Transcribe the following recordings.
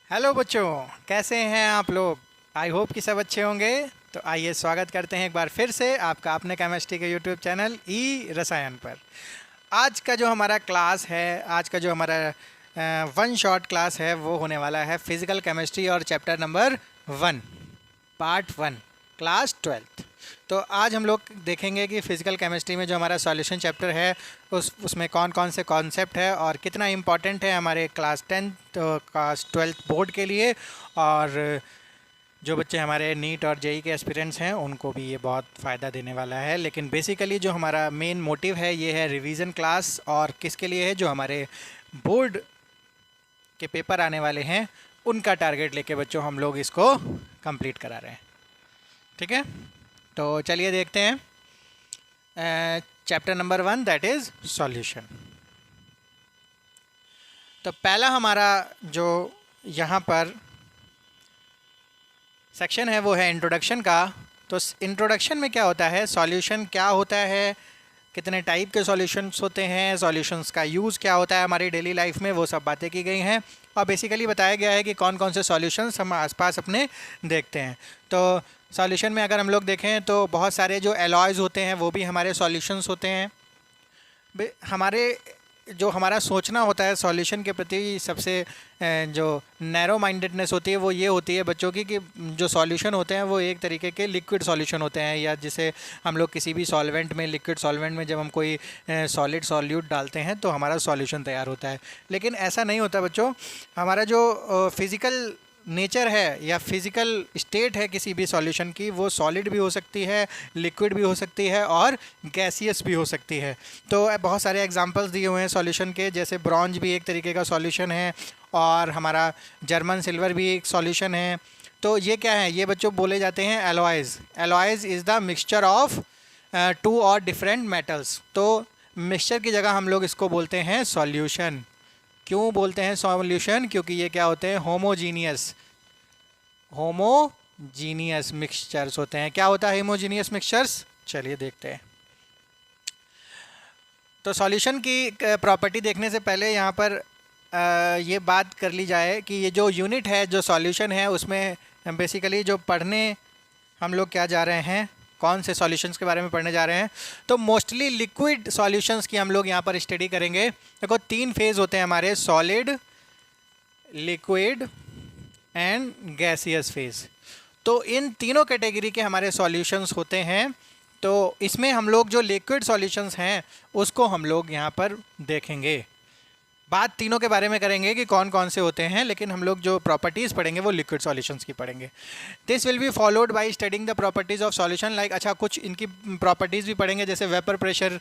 Hello बच्चों, कैसे हैं आप लोग। आई होप कि सब अच्छे होंगे। तो आइए स्वागत करते हैं एक बार फिर से आपका अपने केमिस्ट्री के यूट्यूब चैनल ई रसायन पर। आज का जो हमारा क्लास है, आज का जो हमारा वन शॉट क्लास है वो होने वाला है फिज़िकल केमिस्ट्री और chapter number 1, part 1, class 12th। तो आज हम लोग देखेंगे कि फ़िज़िकल केमिस्ट्री में जो हमारा सॉल्यूशन चैप्टर है उसमें कौन कौन से कॉन्सेप्ट है और कितना इम्पॉर्टेंट है हमारे class 10th class 12th board के लिए। और जो बच्चे हमारे नीट और जेई के एस्पिरेंट्स हैं उनको भी ये बहुत फ़ायदा देने वाला है। लेकिन बेसिकली जो हमारा मेन मोटिव है ये है रिवीजन क्लास, और किसके लिए है, जो हमारे बोर्ड के पेपर आने वाले हैं उनका टारगेट लेके बच्चों हम लोग इसको कंप्लीट करा रहे हैं। ठीक है, तो चलिए देखते हैं chapter number 1, that is solution. तो पहला हमारा जो यहाँ पर सेक्शन है वो है इंट्रोडक्शन का। तो इंट्रोडक्शन में क्या होता है, सॉल्यूशन क्या होता है, कितने टाइप के सॉल्यूशंस होते हैं, सॉल्यूशंस का यूज़ क्या होता है हमारी डेली लाइफ में, वो सब बातें की गई हैं। और बेसिकली बताया गया है कि कौन कौन से सॉल्यूशंस हम आसपास अपने देखते हैं। तो सॉल्यूशन में अगर हम लोग देखें तो बहुत सारे जो एलॉयज़ होते हैं वो भी हमारे सॉल्यूशंस होते हैं। हमारे जो हमारा सोचना होता है सॉल्यूशन के प्रति, सबसे जो नैरो माइंडेडनेस होती है वो ये होती है बच्चों की कि जो सॉल्यूशन होते हैं वो एक तरीके के लिक्विड सॉल्यूशन होते हैं, या जिसे हम लोग किसी भी सॉल्वेंट में, लिक्विड सॉल्वेंट में जब हम कोई सॉलिड सॉल्यूट डालते हैं तो हमारा सॉल्यूशन तैयार होता है। लेकिन ऐसा नहीं होता बच्चों। हमारा जो फिज़िकल नेचर है या फिज़िकल स्टेट है किसी भी सॉल्यूशन की, वो सॉलिड भी हो सकती है, लिक्विड भी हो सकती है और गैसियस भी हो सकती है। तो बहुत सारे एग्जांपल्स दिए हुए हैं सॉल्यूशन के, जैसे ब्रॉन्ज भी एक तरीके का सॉल्यूशन है और हमारा जर्मन सिल्वर भी एक सॉल्यूशन है। तो ये क्या है, ये बच्चों बोले जाते हैं alloys. Alloys is the mixture of two और डिफरेंट मेटल्स। तो मिक्सचर की जगह हम लोग इसको बोलते हैं सॉल्यूशन। क्यों बोलते हैं सॉल्यूशन, क्योंकि ये क्या होते हैं, होमोजीनियस मिक्सचर्स होते हैं। क्या होता है होमोजीनियस मिक्सचर्स, चलिए देखते हैं। तो सॉल्यूशन की प्रॉपर्टी देखने से पहले यहाँ पर ये बात कर ली जाए कि ये जो यूनिट है, जो सॉल्यूशन है, उसमें बेसिकली जो पढ़ने हम लोग क्या जा रहे हैं, कौन से सॉल्यूशंस के बारे में पढ़ने जा रहे हैं। तो मोस्टली लिक्विड सॉल्यूशंस की हम लोग यहाँ पर स्टडी करेंगे। देखो 3 फेज़ होते हैं हमारे, solid, liquid and gaseous phase. तो इन तीनों कैटेगरी के हमारे सॉल्यूशंस होते हैं। तो इसमें हम लोग जो लिक्विड सॉल्यूशंस हैं उसको हम लोग यहाँ पर देखेंगे। बात तीनों के बारे में करेंगे कि कौन कौन से होते हैं, लेकिन हम लोग जो प्रॉपर्टीज़ पढ़ेंगे वो लिक्विड सॉल्यूशंस की पढ़ेंगे। This will be followed by studying the properties of solution. Like अच्छा, कुछ इनकी प्रॉपर्टीज़ भी पढ़ेंगे, जैसे वेपर प्रेशर।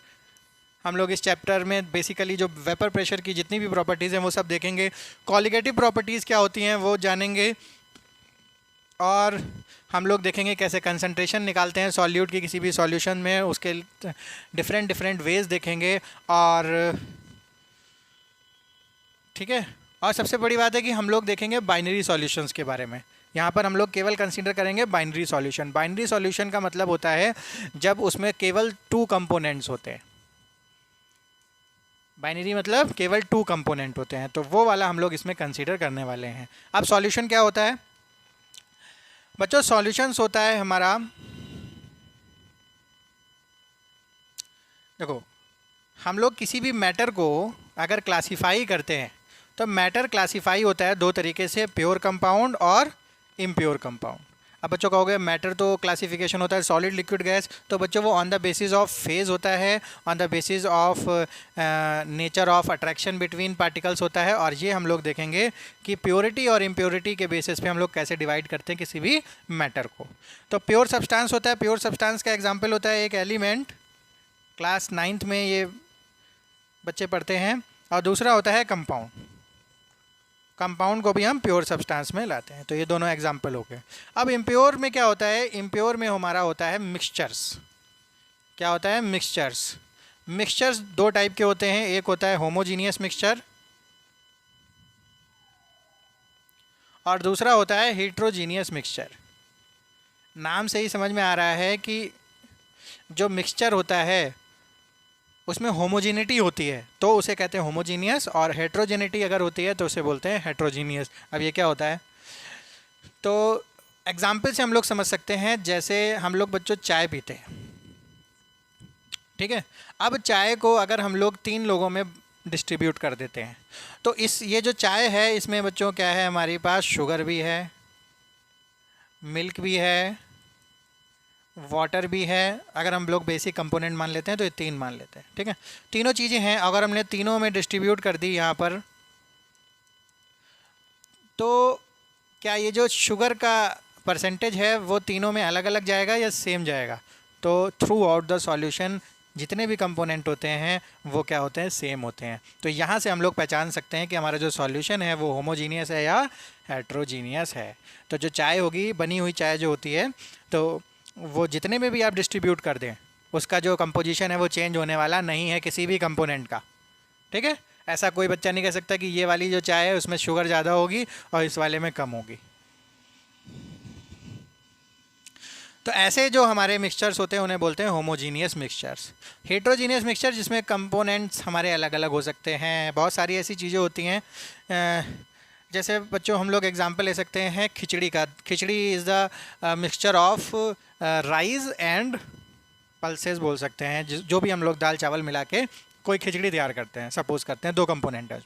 हम लोग इस चैप्टर में बेसिकली जो वेपर प्रेशर की जितनी भी प्रॉपर्टीज़ हैं वो सब देखेंगे। कॉलिगेटिव प्रॉपर्टीज़ क्या होती हैं वो जानेंगे, और हम लोग देखेंगे कैसे कंसंट्रेशन निकालते हैं सॉल्यूट की किसी भी सॉल्यूशन में, उसके डिफरेंट डिफरेंट वेज देखेंगे। और ठीक है, और सबसे बड़ी बात है कि हम लोग देखेंगे बाइनरी सॉल्यूशंस के बारे में। यहाँ पर हम लोग केवल कंसीडर करेंगे बाइनरी सॉल्यूशन। बाइनरी सॉल्यूशन का मतलब होता है जब उसमें केवल 2 कंपोनेंट्स होते हैं। बाइनरी मतलब केवल 2 कंपोनेंट होते हैं, तो वो वाला हम लोग इसमें कंसीडर करने वाले हैं। अब सॉल्यूशन क्या होता है बच्चों, सॉल्यूशंस होता है हमारा, देखो हम लोग किसी भी मैटर को अगर क्लासीफाई करते हैं तो मैटर क्लासीफाई होता है 2 तरीके से, प्योर कंपाउंड और इम्प्योर कंपाउंड। अब बच्चों कहोगे मैटर तो क्लासिफिकेशन होता है सॉलिड, लिक्विड, गैस, तो बच्चों वो on the basis of phase होता है, on the basis of nature of attraction between particles होता है। और ये हम लोग देखेंगे कि प्योरिटी और इम्प्योरिटी के बेसिस पे हम लोग कैसे डिवाइड करते हैं किसी भी मैटर को। तो प्योर सब्सटेंस होता है, प्योर सब्सटेंस का एग्जाम्पल होता है एक एलिमेंट, क्लास 9th में ये बच्चे पढ़ते हैं। और दूसरा होता है कंपाउंड, कंपाउंड को भी हम प्योर सब्सटेंस में लाते हैं। तो ये दोनों एग्जाम्पल हो गए। अब इम्प्योर में क्या होता है, इम्प्योर में हमारा होता है मिक्सचर्स। क्या होता है, मिक्सचर्स। मिक्सचर्स 2 टाइप के होते हैं, एक होता है होमोजीनियस मिक्सचर और दूसरा होता है हेट्रोजीनियस मिक्सचर। नाम से ही समझ में आ रहा है कि जो मिक्सचर होता है उसमें होमोजेनिटी होती है तो उसे कहते हैं होमोजीनियस, और हेट्रोजेनिटी अगर होती है तो उसे बोलते हैं हेट्रोजीनियस। अब ये क्या होता है, तो एग्जाम्पल से हम लोग समझ सकते हैं। जैसे हम लोग बच्चों चाय पीते हैं, ठीक है। अब चाय को अगर हम लोग 3 लोगों में डिस्ट्रीब्यूट कर देते हैं, तो ये जो चाय है इसमें बच्चों क्या है, हमारे पास शुगर भी है, मिल्क भी है, वाटर भी है। अगर हम लोग बेसिक कंपोनेंट मान लेते हैं तो ये 3 मान लेते हैं, ठीक है। तीनों चीज़ें हैं, अगर हमने तीनों में डिस्ट्रीब्यूट कर दी यहाँ पर, तो क्या ये जो शुगर का परसेंटेज है वो तीनों में अलग अलग जाएगा या सेम जाएगा? तो थ्रू आउट द सॉल्यूशन जितने भी कंपोनेंट होते हैं वो क्या होते हैं, सेम होते हैं। तो यहाँ से हम लोग पहचान सकते हैं कि हमारा जो सॉल्यूशन है वो होमोजीनियस है या हेट्रोजीनियस है। तो जो चाय होगी, बनी हुई चाय जो होती है, तो वो जितने में भी आप डिस्ट्रीब्यूट कर दें उसका जो कंपोजिशन है वो चेंज होने वाला नहीं है किसी भी कंपोनेंट का, ठीक है। ऐसा कोई बच्चा नहीं कह सकता कि ये वाली जो चाय है उसमें शुगर ज़्यादा होगी और इस वाले में कम होगी। तो ऐसे जो हमारे मिक्सचर्स होते हैं उन्हें बोलते हैं होमोजीनियस मिक्सचर्स। हेट्रोजीनियस मिक्सचर जिसमें कंपोनेंट्स हमारे अलग अलग हो सकते हैं, बहुत सारी ऐसी चीज़ें होती हैं। जैसे बच्चों हम लोग एग्जांपल ले सकते हैं खिचड़ी का। Khichdi is the mixture of rice and pulses बोल सकते हैं, जो भी हम लोग दाल चावल मिला के कोई खिचड़ी तैयार करते हैं, सपोज करते हैं 2 कंपोनेंट है।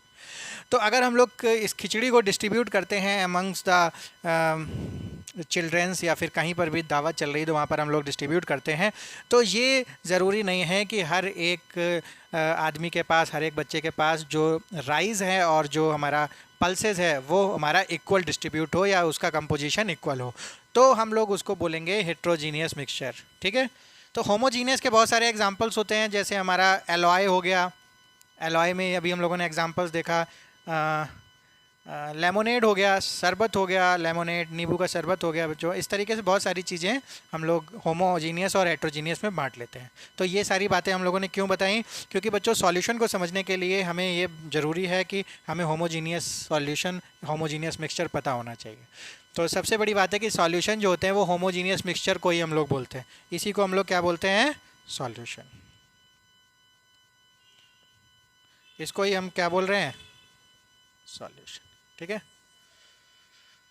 तो अगर हम लोग इस खिचड़ी को डिस्ट्रीब्यूट करते हैं अमंग्स द चिल्ड्रंस, या फिर कहीं पर भी दावत चल रही तो वहाँ पर हम लोग डिस्ट्रीब्यूट करते हैं, तो ये ज़रूरी नहीं है कि हर एक आदमी के पास, हर एक बच्चे के पास जो राइस है और जो हमारा पल्सेस है वो हमारा इक्वल डिस्ट्रीब्यूट हो या उसका कंपोजिशन इक्वल हो, तो हम लोग उसको बोलेंगे हेट्रोजीनियस मिक्सचर, ठीक है। तो होमोजीनियस के बहुत सारे एग्जांपल्स होते हैं, जैसे हमारा एलॉय हो गया। एलॉय में अभी हम लोगों ने एग्जांपल्स देखा, लेमोनेड हो गया, शरबत हो गया, लेमोनेड नींबू का शरबत हो गया बच्चों। इस तरीके से बहुत सारी चीज़ें हम लोग होमोजीनियस और हेट्रोजीनियस में बांट लेते हैं। तो ये सारी बातें हम लोगों ने क्यों बताई, क्योंकि बच्चों सॉल्यूशन को समझने के लिए हमें ये ज़रूरी है कि हमें होमोजीनियस सॉल्यूशन, होमोजीनियस मिक्सचर पता होना चाहिए। तो सबसे बड़ी बात है कि सॉल्यूशन जो होते हैं वो होमोजीनियस मिक्सचर को ही हम लोग बोलते हैं, इसी को हम लोग क्या बोलते हैं, सॉल्यूशन। इसको ही हम क्या बोल रहे हैं, सॉल्यूशन, ठीक है।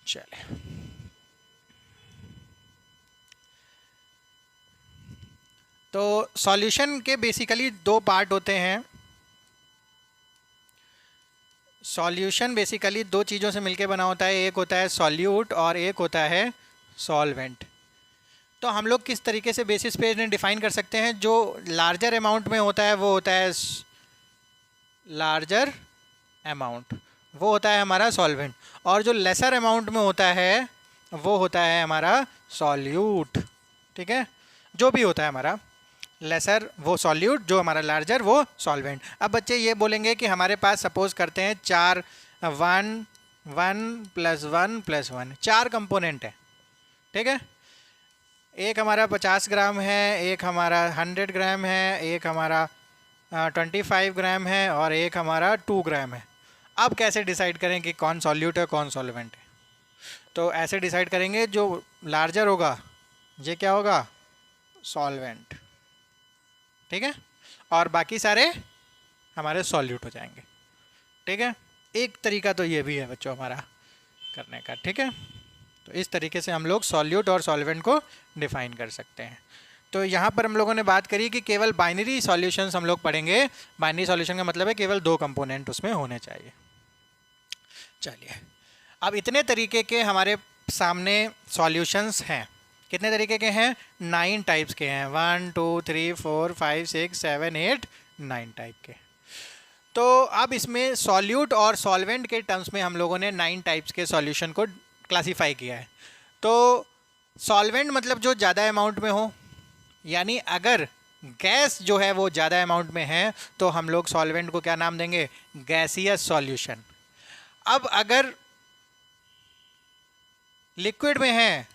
चलिए, तो सॉल्यूशन के बेसिकली 2 पार्ट होते हैं। सॉल्यूशन बेसिकली 2 चीज़ों से मिलके बना होता है, एक होता है सॉल्यूट और एक होता है सॉल्वेंट। तो हम लोग किस तरीके से बेसिस पे इन्हें डिफाइन कर सकते हैं, जो लार्जर अमाउंट में होता है वो होता है लार्जर अमाउंट, वो होता है हमारा सॉल्वेंट, और जो लेसर अमाउंट में होता है वो होता है हमारा सॉल्यूट, ठीक है। जो भी होता है हमारा लेसर वो सॉल्यूट, जो हमारा लार्जर वो सॉल्वेंट। अब बच्चे ये बोलेंगे कि हमारे पास सपोज करते हैं 4 1 1 + 1 + 1 4 कंपोनेंट है, ठीक है। एक हमारा 50 ग्राम है, एक हमारा 100 ग्राम है, एक हमारा 25 ग्राम है और एक हमारा 2 ग्राम है। अब कैसे डिसाइड करें कि कौन सॉल्यूट है कौन सॉल्वेंट है? तो ऐसे डिसाइड करेंगे, जो लार्जर होगा ये क्या होगा, सॉल्वेंट, ठीक है, और बाकी सारे हमारे सॉल्यूट हो जाएंगे, ठीक है। एक तरीका तो ये भी है बच्चों हमारा करने का, ठीक है। तो इस तरीके से हम लोग सॉल्यूट और सॉल्वेंट को डिफाइन कर सकते हैं। तो यहाँ पर हम लोगों ने बात करी कि केवल बाइनरी सॉल्यूशंस हम लोग पढ़ेंगे। बाइनरी सॉल्यूशन का मतलब है केवल 2 कंपोनेंट उसमें होने चाहिए। चलिए, अब इतने तरीके के हमारे सामने सॉल्यूशंस हैं। कितने तरीके के हैं, 9 टाइप्स के हैं, 1 2 3 4 5 6 7 8 9 टाइप के। तो अब इसमें सॉल्यूट और सॉल्वेंट के टर्म्स में हम लोगों ने 9 टाइप्स के सॉल्यूशन को क्लासीफाई किया है। तो सॉल्वेंट मतलब जो ज़्यादा अमाउंट में हो, यानी अगर गैस जो है वो ज़्यादा अमाउंट में है तो हम लोग सॉल्वेंट को क्या नाम देंगे, गैसियस सॉल्यूशन। अब अगर लिक्विड में है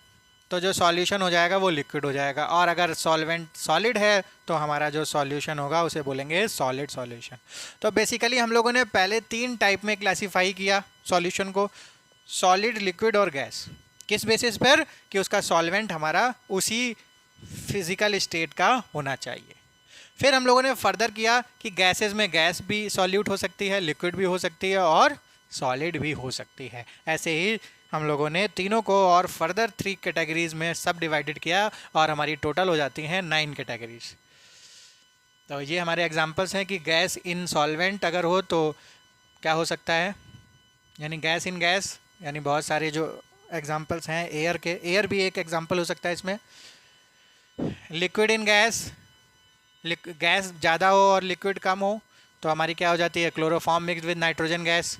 तो जो सॉल्यूशन हो जाएगा वो लिक्विड हो जाएगा, और अगर सॉल्वेंट सॉलिड है तो हमारा जो सॉल्यूशन होगा उसे बोलेंगे सॉलिड सॉल्यूशन। तो बेसिकली हम लोगों ने पहले 3 टाइप में क्लासीफाई किया सॉल्यूशन को, सॉलिड, लिक्विड और गैस। किस बेसिस पर, कि उसका सॉल्वेंट हमारा उसी फिजिकल स्टेट का होना चाहिए। फिर हम लोगों ने फर्दर किया कि गैसेस में गैस भी सॉल्यूट हो सकती है, लिक्विड भी हो सकती है और सॉलिड भी हो सकती है। ऐसे ही हम लोगों ने तीनों को और फर्दर 3 कैटेगरीज में सब डिवाइडेड किया और हमारी टोटल हो जाती हैं 9 कैटेगरीज। तो ये हमारे एग्जांपल्स हैं कि गैस इन सॉल्वेंट अगर हो तो क्या हो सकता है, यानी गैस इन गैस, यानी बहुत सारे जो एग्जांपल्स हैं एयर के, एयर भी एक एग्जांपल हो सकता है इसमें। लिक्विड इन गैस, गैस ज़्यादा हो और लिक्विड कम हो तो हमारी क्या हो जाती है, chloroform mix with nitrogen gas.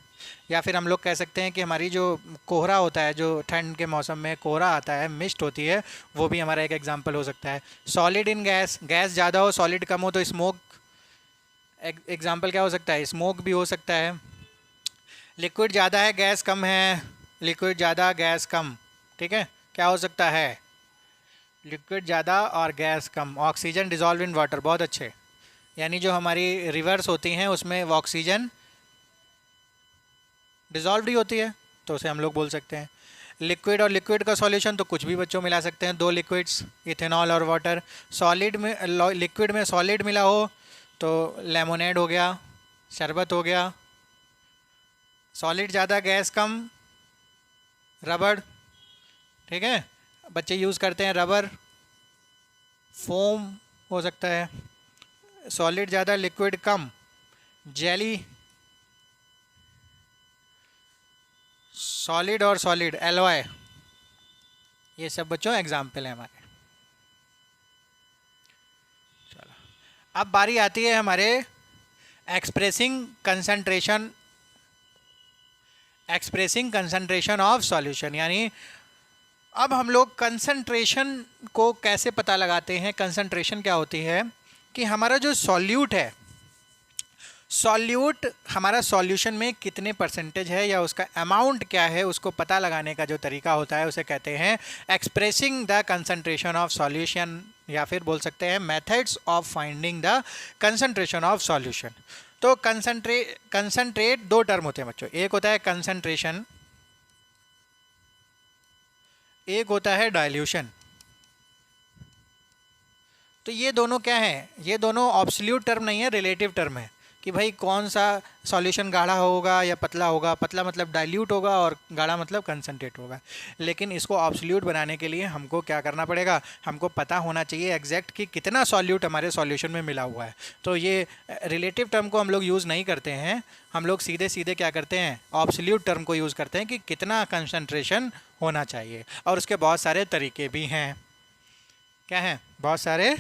या फिर हम लोग कह सकते हैं कि हमारी जो कोहरा होता है, जो ठंड के मौसम में कोहरा आता है, मिस्ट होती है, वो भी हमारा एक एग्जांपल हो सकता है। सॉलिड इन गैस, गैस ज़्यादा हो सॉलिड कम हो तो स्मोक एग्जांपल क्या हो सकता है, स्मोक भी हो सकता है। लिक्विड ज़्यादा है गैस कम है, लिक्विड ज़्यादा गैस कम, ठीक है, क्या हो सकता है, लिक्विड ज़्यादा और gas come. Oxygen dissolve in water, बहुत अच्छे, यानी जो हमारी रिवर्स होती हैं उसमें ऑक्सीजन डिजॉल्व ही होती है तो उसे हम लोग बोल सकते हैं। लिक्विड और लिक्विड का सॉल्यूशन तो कुछ भी बच्चों मिला सकते हैं, 2 लिक्विड्स, इथेनॉल और वाटर। सॉलिड में, लिक्विड में सॉलिड मिला हो तो लेमोनेड हो गया, शरबत हो गया। सॉलिड ज़्यादा गैस कम, रबड़, ठीक है, बच्चे यूज़ करते हैं रबर, फोम हो सकता है। सॉलिड ज़्यादा लिक्विड कम, जेली। सॉलिड और सॉलिड एलॉय, ये सब बच्चों एग्जाम्पल हैं हमारे। चलो अब बारी आती है हमारे एक्सप्रेसिंग कंसंट्रेशन ऑफ सॉल्यूशन, यानी अब हम लोग कंसंट्रेशन को कैसे पता लगाते हैं। कंसंट्रेशन क्या होती है कि हमारा जो सॉल्यूट है, सॉल्यूट हमारा सॉल्यूशन में कितने परसेंटेज है या उसका अमाउंट क्या है, उसको पता लगाने का जो तरीका होता है उसे कहते हैं expressing the concentration of solution, या फिर बोल सकते हैं methods of finding the concentration of solution. तो कंसंट्रेट 2 टर्म होते हैं बच्चों, एक होता है कंसंट्रेशन, एक होता है डाइल्यूशन। तो ये दोनों क्या है, ये दोनों ऑब्सोल्यूट टर्म नहीं है, रिलेटिव टर्म है कि भाई कौन सा सॉल्यूशन गाढ़ा होगा या पतला होगा। पतला मतलब डाइल्यूट होगा और गाढ़ा मतलब कंसंट्रेट होगा। लेकिन इसको ऑब्सोल्यूट बनाने के लिए हमको क्या करना पड़ेगा, हमको पता होना चाहिए एग्जैक्ट कि कितना सॉल्यूट हमारे सॉल्यूशन में मिला हुआ है। तो ये रिलेटिव टर्म को हम लोग यूज़ नहीं करते हैं, हम लोग सीधे सीधे क्या करते हैं, ऑब्सोल्यूट टर्म को यूज़ करते हैं कि कितना कंसंट्रेशन होना चाहिए। और उसके बहुत सारे तरीके भी हैं, क्या हैं, बहुत सारे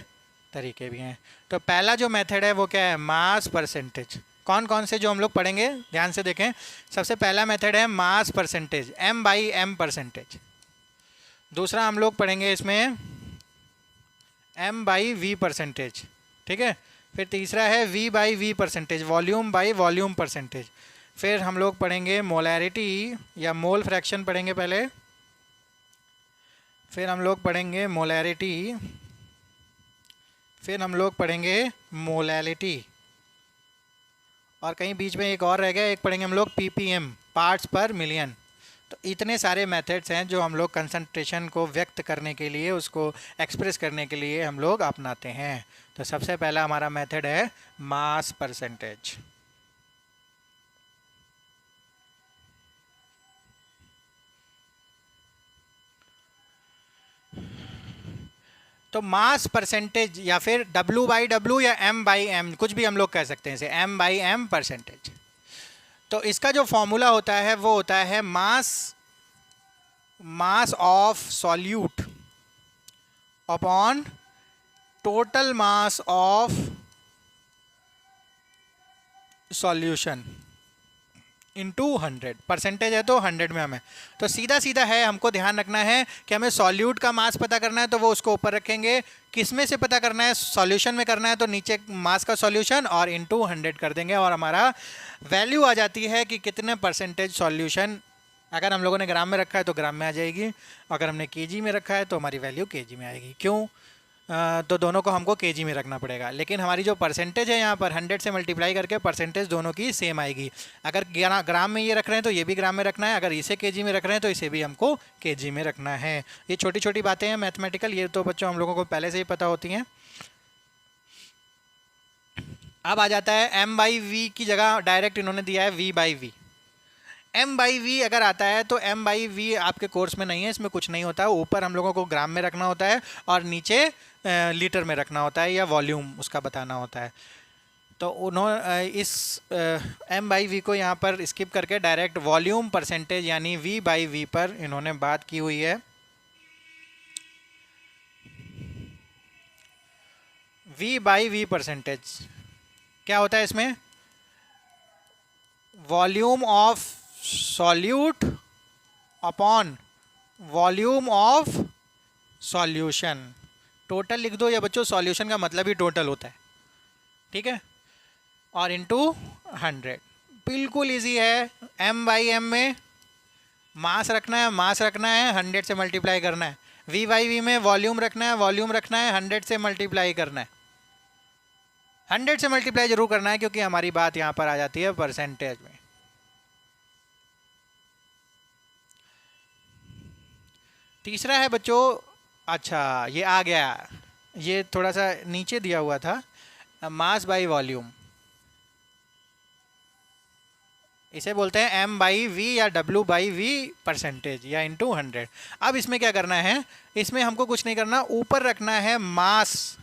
तरीके भी हैं। तो पहला जो मेथड है वो क्या है, मास परसेंटेज। कौन कौन से जो हम लोग पढ़ेंगे ध्यान से देखें। सबसे पहला मेथड है मास परसेंटेज, m/m परसेंटेज। दूसरा हम लोग पढ़ेंगे इसमें m/v परसेंटेज, ठीक है। फिर तीसरा है v/v percentage, volume by volume percentage. फिर हम लोग पढ़ेंगे मोलैरिटी या मोल फ्रैक्शन पढ़ेंगे पहले, फिर हम लोग पढ़ेंगे मोलैरिटी, फिर हम लोग पढ़ेंगे मोलैलिटी, और कहीं बीच में एक और रह गया, एक पढ़ेंगे हम लोग ppm, पार्ट्स पर मिलियन। तो इतने सारे मेथड्स हैं जो हम लोग कंसंट्रेशन को व्यक्त करने के लिए, उसको एक्सप्रेस करने के लिए हम लोग अपनाते हैं। तो सबसे पहला हमारा मेथड है मास परसेंटेज। तो मास परसेंटेज या फिर W/W या m/m, कुछ भी हम लोग कह सकते हैं इसे, m/m परसेंटेज। तो इसका जो फॉर्मूला होता है वो होता है mass of solute upon total mass of solution into 100। Percentage है तो 100 में हमें, तो सीधा सीधा है, हमको ध्यान रखना है कि हमें सॉल्यूट का मास पता करना है तो वो उसको ऊपर रखेंगे। किस में से पता करना है, सॉल्यूशन में करना है तो नीचे मास का सॉल्यूशन और इंटू 100 कर देंगे और हमारा वैल्यू आ जाती है कि कितने परसेंटेज सॉल्यूशन। अगर हम लोगों ने ग्राम में रखा है तो ग्राम में आ जाएगी, अगर हमने केजी में रखा है तो हमारी वैल्यू केजी में आएगी। क्यों, तो दोनों को हमको केजी में रखना पड़ेगा। लेकिन हमारी जो परसेंटेज है यहाँ पर 100 से मल्टीप्लाई करके परसेंटेज दोनों की सेम आएगी। अगर ग्राम में ये रख रहे हैं तो ये भी ग्राम में रखना है, अगर इसे केजी में रख रहे हैं तो इसे भी हमको केजी में रखना है। ये छोटी छोटी बातें हैं मैथमेटिकल, ये तो बच्चों हम लोगों को पहले से ही पता होती हैं। अब आ जाता है एम बाई वी की जगह डायरेक्ट इन्होंने दिया है V by V. M by V अगर आता है तो एम बाई वी आपके कोर्स में नहीं है, इसमें कुछ नहीं होता है। ऊपर हम लोगों को ग्राम में रखना होता है और नीचे लीटर में रखना होता है या वॉल्यूम उसका बताना होता है। तो उन्होंने इस एम बाई वी को यहाँ पर स्किप करके डायरेक्ट वॉल्यूम परसेंटेज यानी वी बाई वी पर इन्होंने बात की हुई है। वी बाई वी परसेंटेज क्या होता है इसमें? Volume of solute upon volume of solution. Total लिख दो या बच्चों, सॉल्यूशन का मतलब ही टोटल होता है, ठीक है, और इनटू 100। बिल्कुल इजी है। m बाई एम में मास रखना है, मास रखना है, 100 से मल्टीप्लाई करना है। v बाई वी में वॉल्यूम रखना है, वॉल्यूम रखना है, 100 से मल्टीप्लाई करना है। 100 से मल्टीप्लाई जरूर करना है क्योंकि हमारी बात यहाँ पर आ जाती है परसेंटेज में। तीसरा है बच्चों, अच्छा ये आ गया, ये थोड़ा सा नीचे दिया हुआ था, मास बाई वॉल्यूम। इसे बोलते हैं m बाई वी या w बाई वी परसेंटेज या इंटू 100। अब इसमें क्या करना है, इसमें हमको कुछ नहीं करना, ऊपर रखना है मास,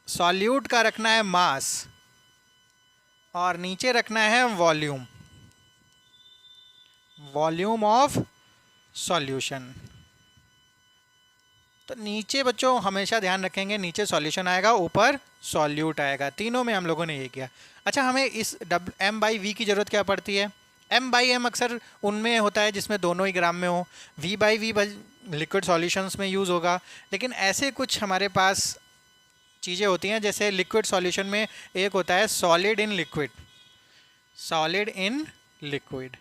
सॉल्यूट का रखना है मास, और नीचे रखना है वॉल्यूम, वॉल्यूम ऑफ सॉल्यूशन। तो नीचे बच्चों हमेशा ध्यान रखेंगे, नीचे सॉल्यूशन आएगा, ऊपर सॉल्यूट आएगा। तीनों में हम लोगों ने ये किया। अच्छा, हमें इस m बाई वी की ज़रूरत क्या पड़ती है? m बाई एम अक्सर उनमें होता है जिसमें दोनों ही ग्राम में हो। v by V liquid solutions में यूज़ होगा। लेकिन ऐसे कुछ हमारे पास चीज़ें होती हैं, जैसे लिक्विड सॉल्यूशन में एक होता है solid in liquid, solid in liquid.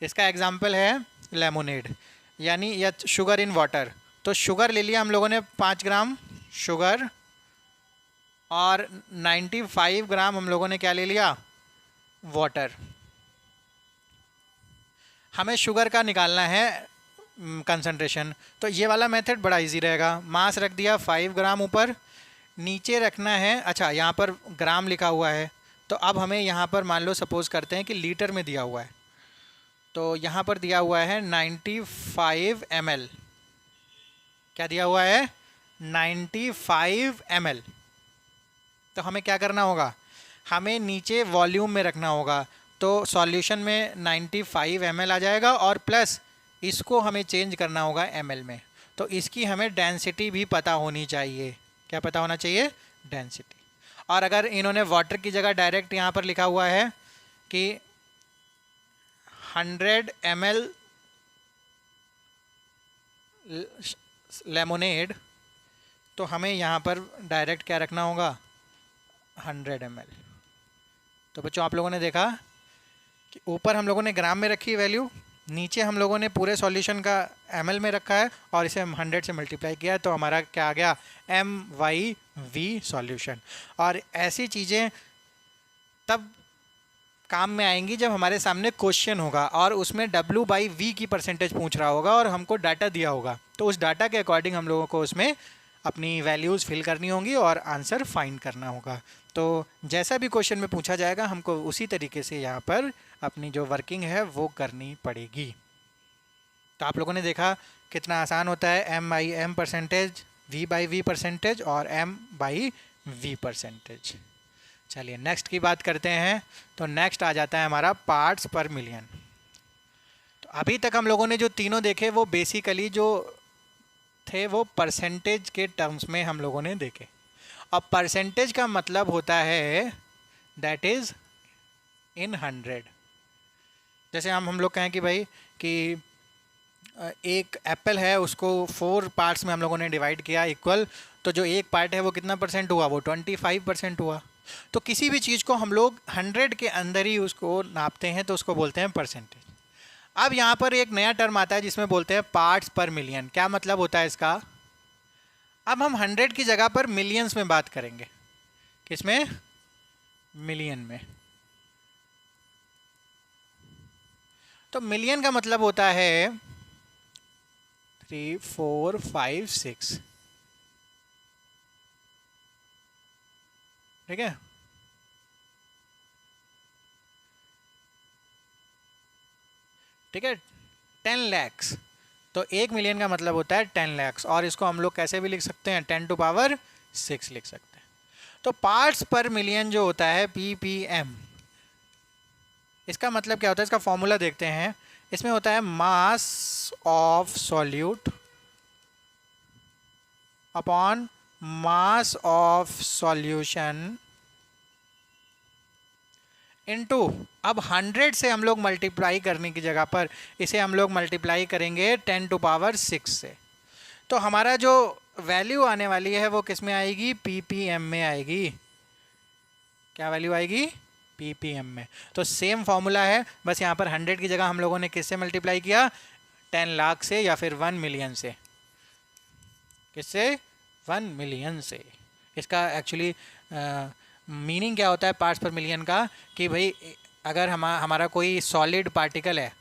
इसका एग्जाम्पल है लेमोनेड, यानी या शुगर इन वाटर। तो शुगर ले लिया हम लोगों ने 5 ग्राम शुगर, और 95 ग्राम हम लोगों ने क्या ले लिया? वाटर। हमें शुगर का निकालना है कंसंट्रेशन, तो ये वाला मेथड बड़ा इजी रहेगा। मास रख दिया 5 ग्राम ऊपर, नीचे रखना है, अच्छा यहाँ पर ग्राम लिखा हुआ है, तो अब हमें यहाँ पर मान लो सपोज़ करते हैं कि लीटर में दिया हुआ है, तो यहाँ पर दिया हुआ है 95 ml। क्या दिया हुआ है? 95 ml। तो हमें क्या करना होगा, हमें नीचे वॉल्यूम में रखना होगा। तो सॉल्यूशन में 95 ml आ जाएगा, और प्लस इसको हमें चेंज करना होगा ml में। तो इसकी हमें डेंसिटी भी पता होनी चाहिए। क्या पता होना चाहिए? डेंसिटी। और अगर इन्होंने वाटर की जगह डायरेक्ट यहाँ पर लिखा हुआ है कि 100 ml लेमोनेड, तो हमें यहाँ पर डायरेक्ट क्या रखना होगा? 100 ml। तो बच्चों आप लोगों ने देखा कि ऊपर हम लोगों ने ग्राम में रखी वैल्यू, नीचे हम लोगों ने पूरे सॉल्यूशन का ml में रखा है, और इसे हम 100 से मल्टीप्लाई किया है, तो हमारा क्या आ गया? m by V solution. और ऐसी चीज़ें तब काम में आएंगी जब हमारे सामने क्वेश्चन होगा और उसमें w बाई वी की परसेंटेज पूछ रहा होगा और हमको डाटा दिया होगा, तो उस डाटा के अकॉर्डिंग हम लोगों को उसमें अपनी वैल्यूज़ फिल करनी होंगी और आंसर फाइंड करना होगा। तो जैसा भी क्वेश्चन में पूछा जाएगा हमको उसी तरीके से यहाँ पर अपनी जो वर्किंग है वो करनी पड़ेगी। तो आप लोगों ने देखा कितना आसान होता है m by M percentage, v by V percentage और m बाई वी परसेंटेज। चलिए नेक्स्ट की बात करते हैं। तो नेक्स्ट आ जाता है हमारा पार्ट्स पर मिलियन। तो अभी तक हम लोगों ने जो तीनों देखे वो बेसिकली जो थे वो परसेंटेज के टर्म्स में हम लोगों ने देखे। अब परसेंटेज का मतलब होता है दैट इज़ इन 100। जैसे हम लोग कहें कि भाई कि एक एप्पल है, उसको 4 पार्ट्स में हम लोगों ने डिवाइड किया इक्वल, तो जो एक पार्ट है वो कितना परसेंट हुआ? वो 25% हुआ। तो किसी भी चीज़ को हम लोग 100 के अंदर ही उसको नापते हैं, तो उसको बोलते हैं परसेंटेज। अब यहाँ पर एक नया टर्म आता है जिसमें बोलते हैं पार्ट्स पर मिलियन। क्या मतलब होता है इसका? अब हम 100 की जगह पर मिलियंस में बात करेंगे। किसमें? मिलियन में। तो मिलियन का मतलब होता है 3, 4, 5, 6, ठीक है। ठीक है, 10 lakhs, तो 1 मिलियन का मतलब होता है 10 lakhs, और इसको हम लोग कैसे भी लिख सकते हैं, 10 to power 6 लिख सकते हैं। तो पार्ट्स पर मिलियन जो होता है ppm, इसका मतलब क्या होता है, इसका फॉर्मूला देखते हैं। इसमें होता है mass of solute upon mass of solution into, अब 100 से हम लोग मल्टीप्लाई करने की जगह पर इसे हम लोग मल्टीप्लाई करेंगे 10 to power 6 से। तो हमारा जो वैल्यू आने वाली है वो किस में आएगी, ppm में आएगी। क्या वैल्यू आएगी, ppm में। तो सेम फॉर्मूला है, बस यहाँ पर 100 की जगह हम लोगों ने किससे मल्टीप्लाई किया, 10 लाख से या फिर 1 मिलियन से। किससे, 1 मिलियन से। इसका एक्चुअली मीनिंग क्या होता है पार्ट्स पर मिलियन का, कि भाई अगर हमारा कोई सॉलिड पार्टिकल है,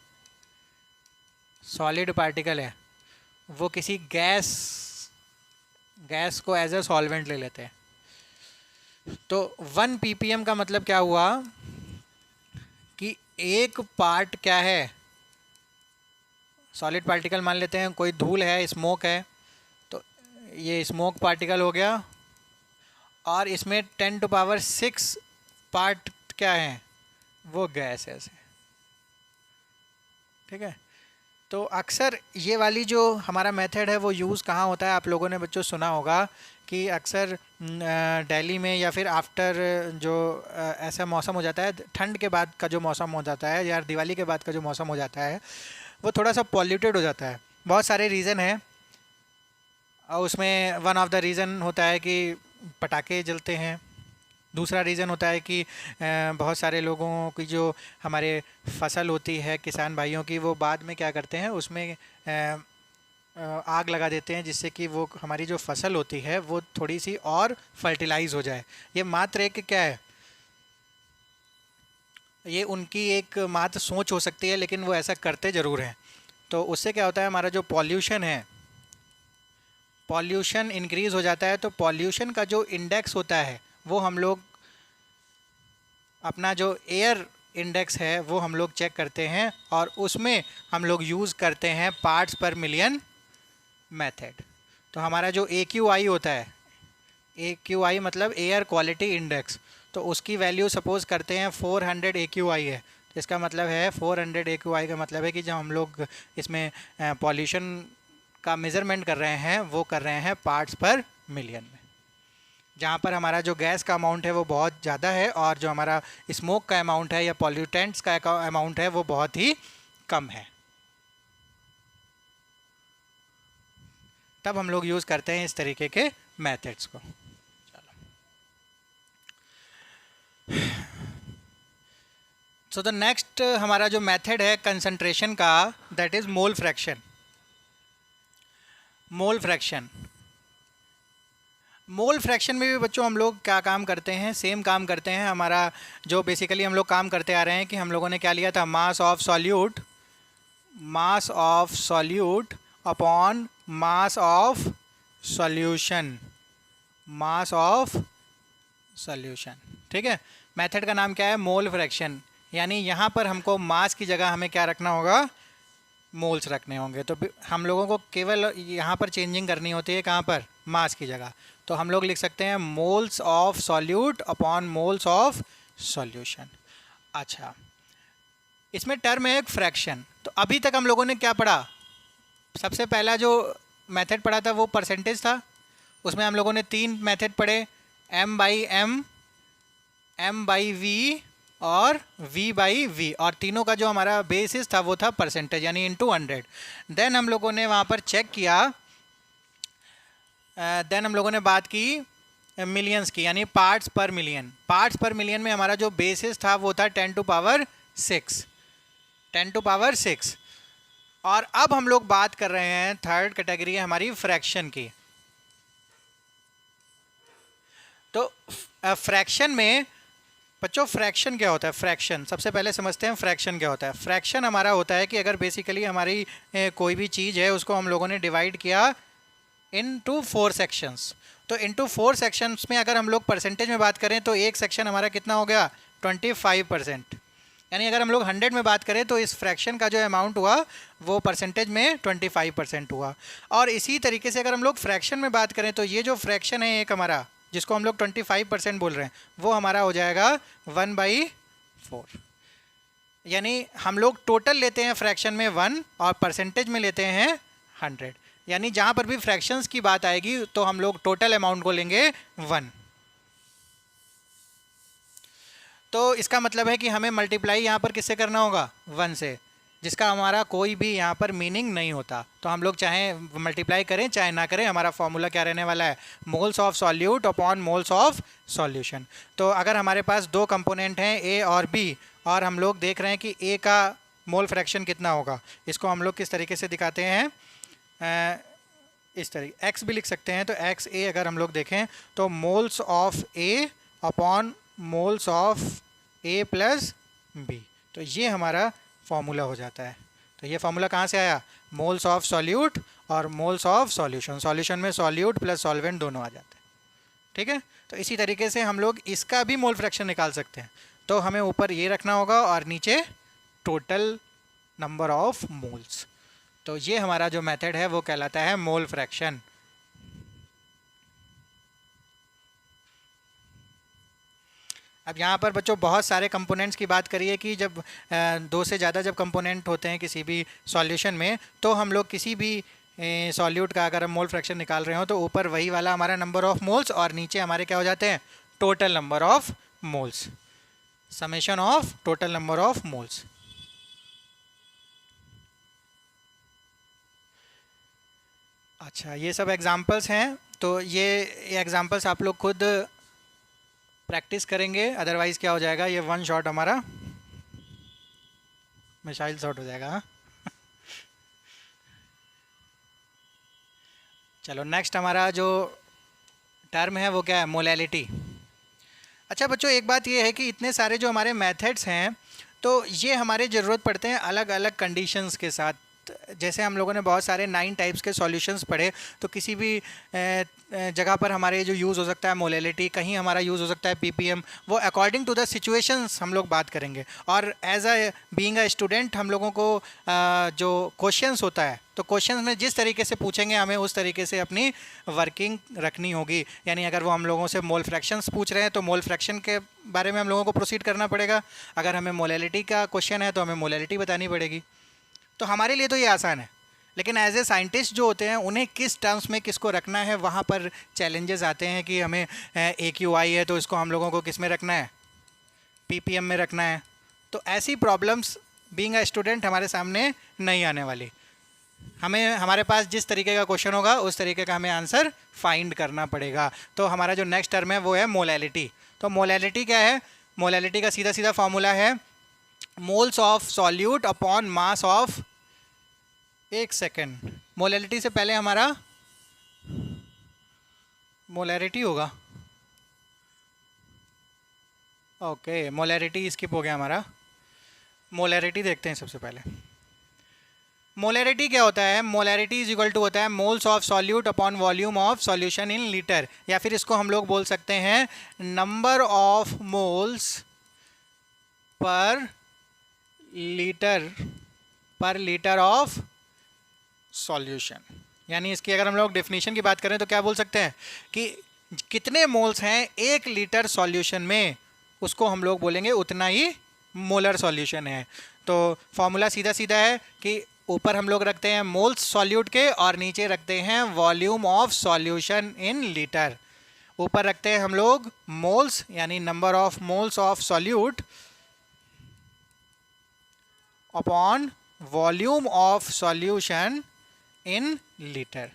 सॉलिड पार्टिकल है, वो किसी गैस को एज अ सॉल्वेंट ले लेते हैं, तो 1 ppm का मतलब क्या हुआ कि एक पार्ट क्या है, सॉलिड पार्टिकल मान लेते हैं, कोई धूल है, स्मोक है, तो ये स्मोक पार्टिकल हो गया, और इसमें 10 to power 6 पार्ट क्या है, वो गैस है। ठीक है, तो अक्सर ये वाली जो हमारा मेथड है वो यूज़ कहाँ होता है, आप लोगों ने बच्चों सुना होगा कि अक्सर दिल्ली में या फिर आफ्टर जो ऐसा मौसम हो जाता है, ठंड के बाद का जो मौसम हो जाता है या दिवाली के बाद का जो मौसम हो जाता है, वो थोड़ा सा पॉल्यूटेड हो जाता है। बहुत सारे रीज़न है, और उसमें वन ऑफ द रीज़न होता है कि पटाखे जलते हैं, दूसरा रीज़न होता है कि बहुत सारे लोगों की जो हमारे फसल होती है किसान भाइयों की, वो बाद में क्या करते हैं, उसमें आग लगा देते हैं, जिससे कि वो हमारी जो फसल होती है वो थोड़ी सी और फर्टिलाइज हो जाए। ये मात्र एक क्या है, ये उनकी एक मात्र सोच हो सकती है, लेकिन वो ऐसा करते ज़रूर हैं। तो उससे क्या होता है, हमारा जो पॉल्यूशन है, पॉल्यूशन इंक्रीज़ हो जाता है। तो पॉल्यूशन का जो इंडेक्स होता है वो हम लोग अपना जो एयर इंडेक्स है वो हम लोग चेक करते हैं, और उसमें हम लोग यूज़ करते हैं पार्ट्स पर मिलियन मेथड। तो हमारा जो AQI होता है, AQI मतलब एयर क्वालिटी इंडेक्स, तो उसकी वैल्यू सपोज़ करते हैं 400 AQI है, तो इसका मतलब है 400 AQI का मतलब है कि जब हम लोग इसमें पॉल्यूशन का मेज़रमेंट कर रहे हैं वो कर रहे हैं पार्ट्स पर मिलियन में, जहाँ पर हमारा जो गैस का अमाउंट है वो बहुत ज़्यादा है, और जो हमारा स्मोक का अमाउंट है या पॉल्यूटेंट्स का अमाउंट है वो बहुत ही कम है। तब हम लोग यूज़ करते हैं इस तरीके के मेथड्स को। सो द नेक्स्ट हमारा जो मेथड है कंसंट्रेशन का, that is mole fraction. Mole fraction, mole fraction में भी बच्चों हम लोग क्या काम करते हैं, सेम काम करते हैं। हमारा जो बेसिकली हम लोग काम करते आ रहे हैं कि हम लोगों ने क्या लिया था, mass of solute, mass of solute upon mass of solution, mass of solution. ठीक है, मेथड का नाम क्या है, मोल फ्रैक्शन। यानी यहाँ पर हमको मास की जगह हमें क्या रखना होगा, मोल्स रखने होंगे। तो हम लोगों को केवल यहाँ पर चेंजिंग करनी होती है, कहाँ पर, मास की जगह। तो हम लोग लिख सकते हैं moles of solute upon moles of solution. अच्छा, इसमें टर्म है एक फ्रैक्शन। तो अभी तक हम लोगों ने क्या पढ़ा, सबसे पहला जो मेथड पढ़ा था वो परसेंटेज था। उसमें हम लोगों ने 3 मेथड पढ़े, M/M, M/V और V/V, और तीनों का जो हमारा बेसिस था वो था परसेंटेज, यानी इनटू 100। देन हम लोगों ने वहाँ पर चेक किया, देन हम लोगों ने बात की मिलियंस की, यानी पार्ट्स पर मिलियन। पार्ट्स पर मिलियन में हमारा जो बेसिस था वो था 10 to power 6, 10 to power 6। और अब हम लोग बात कर रहे हैं, थर्ड कैटेगरी है हमारी फ्रैक्शन की। तो फ्रैक्शन में बच्चों, फ्रैक्शन क्या होता है, फ्रैक्शन सबसे पहले समझते हैं फ्रैक्शन क्या होता है। फ्रैक्शन हमारा होता है कि अगर बेसिकली हमारी कोई भी चीज़ है उसको हम लोगों ने डिवाइड किया इनटू 4 सेक्शंस। तो इनटू 4 सेक्शंस में अगर हम लोग परसेंटेज में बात करें तो एक सेक्शन हमारा कितना हो गया, 25%, यानी अगर हम लोग 100 में बात करें तो इस फ्रैक्शन का जो अमाउंट हुआ वो परसेंटेज में 25% हुआ। और इसी तरीके से अगर हम लोग फ्रैक्शन में बात करें तो ये जो फ्रैक्शन है एक हमारा, जिसको हम लोग 25% बोल रहे हैं, वो हमारा हो जाएगा 1/4। यानी हम लोग टोटल लेते हैं फ्रैक्शन में 1 और परसेंटेज में लेते हैं 100। यानी जहाँ पर भी फ्रैक्शंस की बात आएगी तो हम लोग टोटल अमाउंट को लेंगे 1। तो इसका मतलब है कि हमें मल्टीप्लाई यहाँ पर किससे करना होगा, 1 से, जिसका हमारा कोई भी यहाँ पर मीनिंग नहीं होता। तो हम लोग चाहे मल्टीप्लाई करें चाहे ना करें, हमारा फॉर्मूला क्या रहने वाला है, moles of solute upon moles of solution. तो अगर हमारे पास दो कंपोनेंट हैं ए और बी, और हम लोग देख रहे हैं कि ए का मोल फ्रैक्शन कितना होगा, इसको हम लोग किस तरीके से दिखाते हैं, इस तरीके एक्स भी लिख सकते हैं। तो एक्स ए अगर हम लोग देखें तो moles of A upon moles of A plus B, तो ये हमारा फॉर्मूला हो जाता है। तो ये फॉर्मूला कहाँ से आया, मोल्स ऑफ सॉल्यूट और मोल्स ऑफ सॉल्यूशन। सॉल्यूशन में सॉल्यूट प्लस सॉल्वेंट दोनों आ जाते हैं, ठीक है। तो इसी तरीके से हम लोग इसका भी मोल फ्रैक्शन निकाल सकते हैं। तो हमें ऊपर ये रखना होगा और नीचे टोटल नंबर ऑफ मोल्स। तो ये हमारा जो मेथड है वो कहलाता है मोल फ्रैक्शन। अब यहाँ पर बच्चों बहुत सारे कंपोनेंट्स की बात करिए कि जब दो से ज़्यादा जब कंपोनेंट होते हैं किसी भी सॉल्यूशन में, तो हम लोग किसी भी सॉल्यूट का अगर हम मोल फ्रैक्शन निकाल रहे हो तो ऊपर वही वाला हमारा नंबर ऑफ मोल्स और नीचे हमारे क्या हो जाते हैं, total number of moles, summation of total number of moles. अच्छा, ये सब एग्जांपल्स हैं, तो ये एग्जांपल्स आप लोग खुद प्रैक्टिस करेंगे, अदरवाइज़ क्या हो जाएगा, ये वन शॉट हमारा मिसाइल शॉट हो जाएगा। चलो नेक्स्ट हमारा जो टर्म है वो क्या है, मोलैलिटी। अच्छा बच्चों, एक बात ये है कि इतने सारे जो हमारे मेथड्स हैं तो ये हमारे ज़रूरत पड़ते हैं अलग अलग कंडीशंस के साथ। जैसे हम लोगों ने बहुत सारे 9 टाइप्स के सॉल्यूशंस पढ़े, तो किसी भी जगह पर हमारे जो यूज़ हो सकता है मोलैलिटी, कहीं हमारा यूज़ हो सकता है पीपीएम, वो अकॉर्डिंग टू द सिचुएशंस हम लोग बात करेंगे। और as a being a student हम लोगों को जो क्वेश्चंस होता है, तो क्वेश्चंस में जिस तरीके से पूछेंगे हमें उस तरीके से अपनी वर्किंग रखनी होगी। यानी अगर वो हम लोगों से मोल फ्रैक्शंस पूछ रहे हैं तो मोल फ्रैक्शन के बारे में हम लोगों को प्रोसीड करना पड़ेगा। अगर हमें मोलैलिटी का क्वेश्चन है तो हमें मोलैलिटी बतानी पड़ेगी। तो हमारे लिए तो ये आसान है, लेकिन एज ए साइंटिस्ट जो होते हैं उन्हें किस टर्म्स में किसको रखना है, वहाँ पर चैलेंजेस आते हैं कि हमें AQI है तो इसको हम लोगों को किस में रखना है, PPM में रखना है। तो ऐसी प्रॉब्लम्स बीइंग अ स्टूडेंट हमारे सामने नहीं आने वाली। हमें हमारे पास जिस तरीके का क्वेश्चन होगा उस तरीके का हमें आंसर फाइंड करना पड़ेगा। तो हमारा जो नेक्स्ट टर्म है वो है मोलैलिटी। तो मोलैलिटी क्या है, मोलैलिटी का सीधा सीधा फॉर्मूला है moles of solute upon mass of, एक सेकेंड, मोलैलिटी से पहले हमारा मोलैरिटी होगा। ओके, मोलैरिटी स्किप हो गया हमारा। मोलैरिटी देखते हैं सबसे पहले। मोलैरिटी क्या होता है, मोलैरिटी इज इक्वल टू होता है moles of solute upon volume of solution in litre, या फिर इसको हम लोग बोल सकते हैं number of moles per litre of solution. यानी इसकी अगर हम लोग डेफिनेशन की बात करें तो क्या बोल सकते हैं कि कितने मोल्स हैं 1 लीटर सॉल्यूशन में, उसको हम लोग बोलेंगे उतना ही मोलर सॉल्यूशन है। तो फॉर्मूला सीधा सीधा है कि ऊपर हम लोग रखते हैं मोल्स सॉल्यूट के और नीचे रखते हैं volume of solution in litre. ऊपर रखते हैं हम लोग मोल्स यानी number of moles of solute upon volume of solution in litre.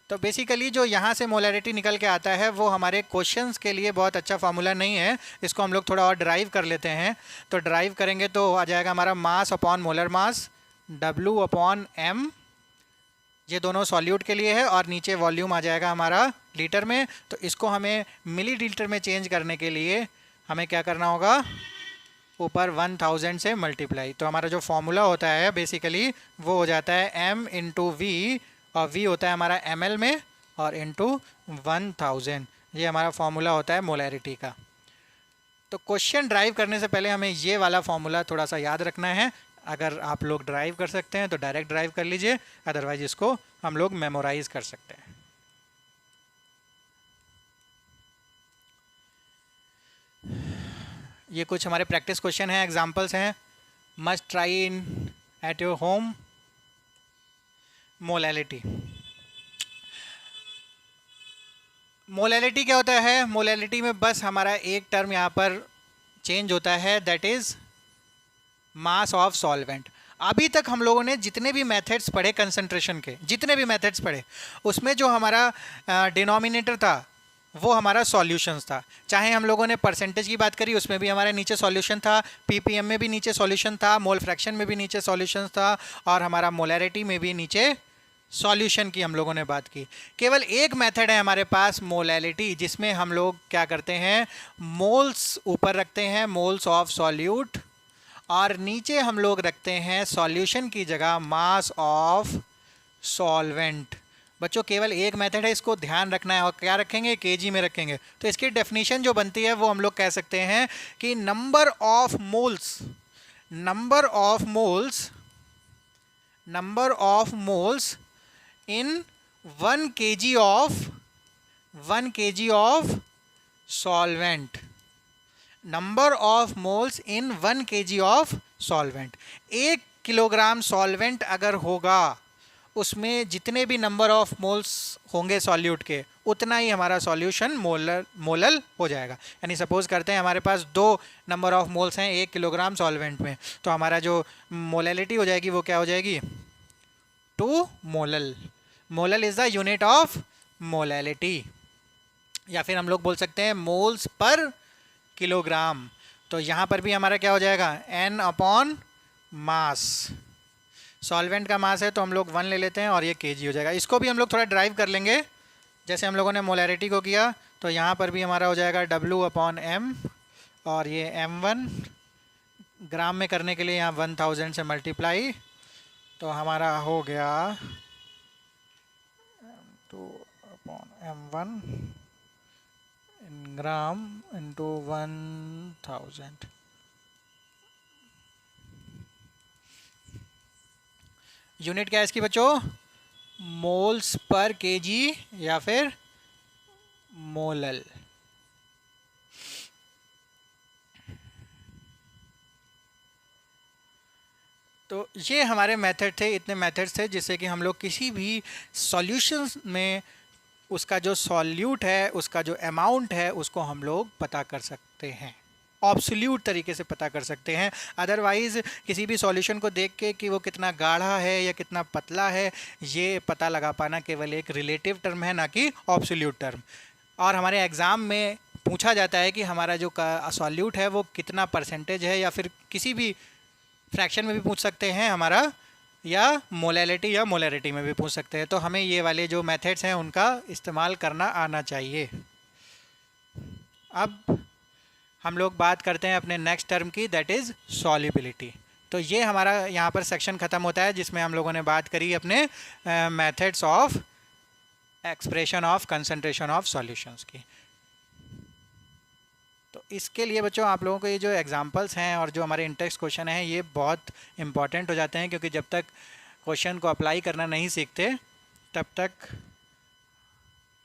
तो बेसिकली जो यहाँ से मोलैरिटी निकल के आता है वो हमारे क्वेश्चंस के लिए बहुत अच्छा फार्मूला नहीं है, इसको हम लोग थोड़ा और ड्राइव कर लेते हैं। तो ड्राइव करेंगे तो आ जाएगा हमारा मास अपॉन मोलर मास, W अपॉन M, ये दोनों सॉल्यूट के लिए है, और नीचे वॉल्यूम आ जाएगा हमारा लीटर में। तो इसको हमें मिली लीटर में चेंज करने के लिए हमें क्या करना होगा, ऊपर 1000 से मल्टीप्लाई। तो हमारा जो फॉर्मूला होता है बेसिकली वो हो जाता है M इंटू V, और V होता है हमारा ml में, और इंटू 1000, ये हमारा फॉर्मूला होता है मोलैरिटी का। तो क्वेश्चन ड्राइव करने से पहले हमें ये वाला फॉर्मूला थोड़ा सा याद रखना है। अगर आप लोग ड्राइव कर सकते हैं तो डायरेक्ट ड्राइव कर लीजिए, अदरवाइज इसको हम लोग मेमोराइज कर सकते हैं। ये कुछ हमारे प्रैक्टिस क्वेश्चन हैं, एग्जांपल्स हैं। Must try in at your home molality. Molality क्या होता है? मोलैलिटी में बस हमारा एक टर्म यहाँ पर चेंज होता है, that is mass of solvent. अभी तक हम लोगों ने जितने भी मेथड्स पढ़े कंसंट्रेशन के, जितने भी मेथड्स पढ़े, उसमें जो हमारा डिनोमिनेटर था वो हमारा सॉल्यूशंस था। चाहे हम लोगों ने परसेंटेज की बात करी, उसमें भी हमारे नीचे सॉल्यूशन था, पीपीएम में भी नीचे सॉल्यूशन था, मोल फ्रैक्शन में भी नीचे सॉल्यूशन था, और हमारा मोलैरिटी में भी नीचे सॉल्यूशन की हम लोगों ने बात की। केवल एक मेथड है हमारे पास मोलैलिटी, जिसमें हम लोग क्या करते हैं, मोल्स ऊपर रखते हैं, मोल्स ऑफ सॉल्यूट, और नीचे हम लोग रखते हैं सॉल्यूशन की जगह मास ऑफ सॉल्वेंट। बच्चों केवल एक मेथड है, इसको ध्यान रखना है। और क्या रखेंगे? केजी में रखेंगे। तो इसकी डेफिनेशन जो बनती है वो हम लोग कह सकते हैं कि number of moles in 1 kg of solvent, number of moles in 1 kg of solvent. 1 kilogram solvent अगर होगा, उसमें जितने भी नंबर ऑफ मोल्स होंगे सॉल्यूट के, उतना ही हमारा सॉल्यूशन मोलल हो जाएगा। यानी सपोज करते हैं हमारे पास 2 नंबर ऑफ मोल्स हैं 1 किलोग्राम सॉल्वेंट में, तो हमारा जो मोलैलिटी हो जाएगी वो क्या हो जाएगी? 2 molal. Molal is the unit of molality, या फिर हम लोग बोल सकते हैं मोल्स पर किलोग्राम। तो यहाँ पर भी हमारा क्या हो जाएगा? n upon mass. सॉल्वेंट का मास है तो हम लोग 1 ले लेते हैं और ये kg हो जाएगा। इसको भी हम लोग थोड़ा ड्राइव कर लेंगे, जैसे हम लोगों ने मोलैरिटी को किया। तो यहाँ पर भी हमारा हो जाएगा W अपॉन m, और ये m1 ग्राम में करने के लिए यहाँ 1000 से मल्टीप्लाई, तो हमारा हो गया m2 अपॉन m1 इन ग्राम इंटू 1000। यूनिट क्या है इसकी बच्चों? मोल्स पर केजी या फिर मोलल। तो ये हमारे मेथड थे, इतने मेथड्स थे जिससे कि हम लोग किसी भी सॉल्यूशन में उसका जो सॉल्यूट है, उसका जो अमाउंट है, उसको हम लोग पता कर सकते हैं, ऑब्सोल्यूट तरीके से पता कर सकते हैं। अदरवाइज़ किसी भी सॉल्यूशन को देख के कि वो कितना गाढ़ा है या कितना पतला है, ये पता लगा पाना केवल एक रिलेटिव टर्म है, ना कि ऑब्सोल्यूट टर्म। और हमारे एग्ज़ाम में पूछा जाता है कि हमारा जो सॉल्यूट है वो कितना परसेंटेज है, या फिर किसी भी फ्रैक्शन में भी पूछ सकते हैं हमारा, या मोलैलिटी या मोलैरिटी में भी पूछ सकते हैं। तो हमें ये वाले जो मेथड्स हैं उनका इस्तेमाल करना आना चाहिए। अब हम लोग बात करते हैं अपने नेक्स्ट टर्म की, दैट इज़ सॉल्युबिलिटी। तो ये हमारा यहाँ पर सेक्शन ख़त्म होता है, जिसमें हम लोगों ने बात करी अपने methods of expression of concentration of solutions की। तो इसके लिए बच्चों आप लोगों को ये जो एग्जांपल्स हैं और जो हमारे इंटेक्स्ट क्वेश्चन हैं, ये बहुत इंपॉर्टेंट हो जाते हैं, क्योंकि जब तक क्वेश्चन को अप्लाई करना नहीं सीखते तब तक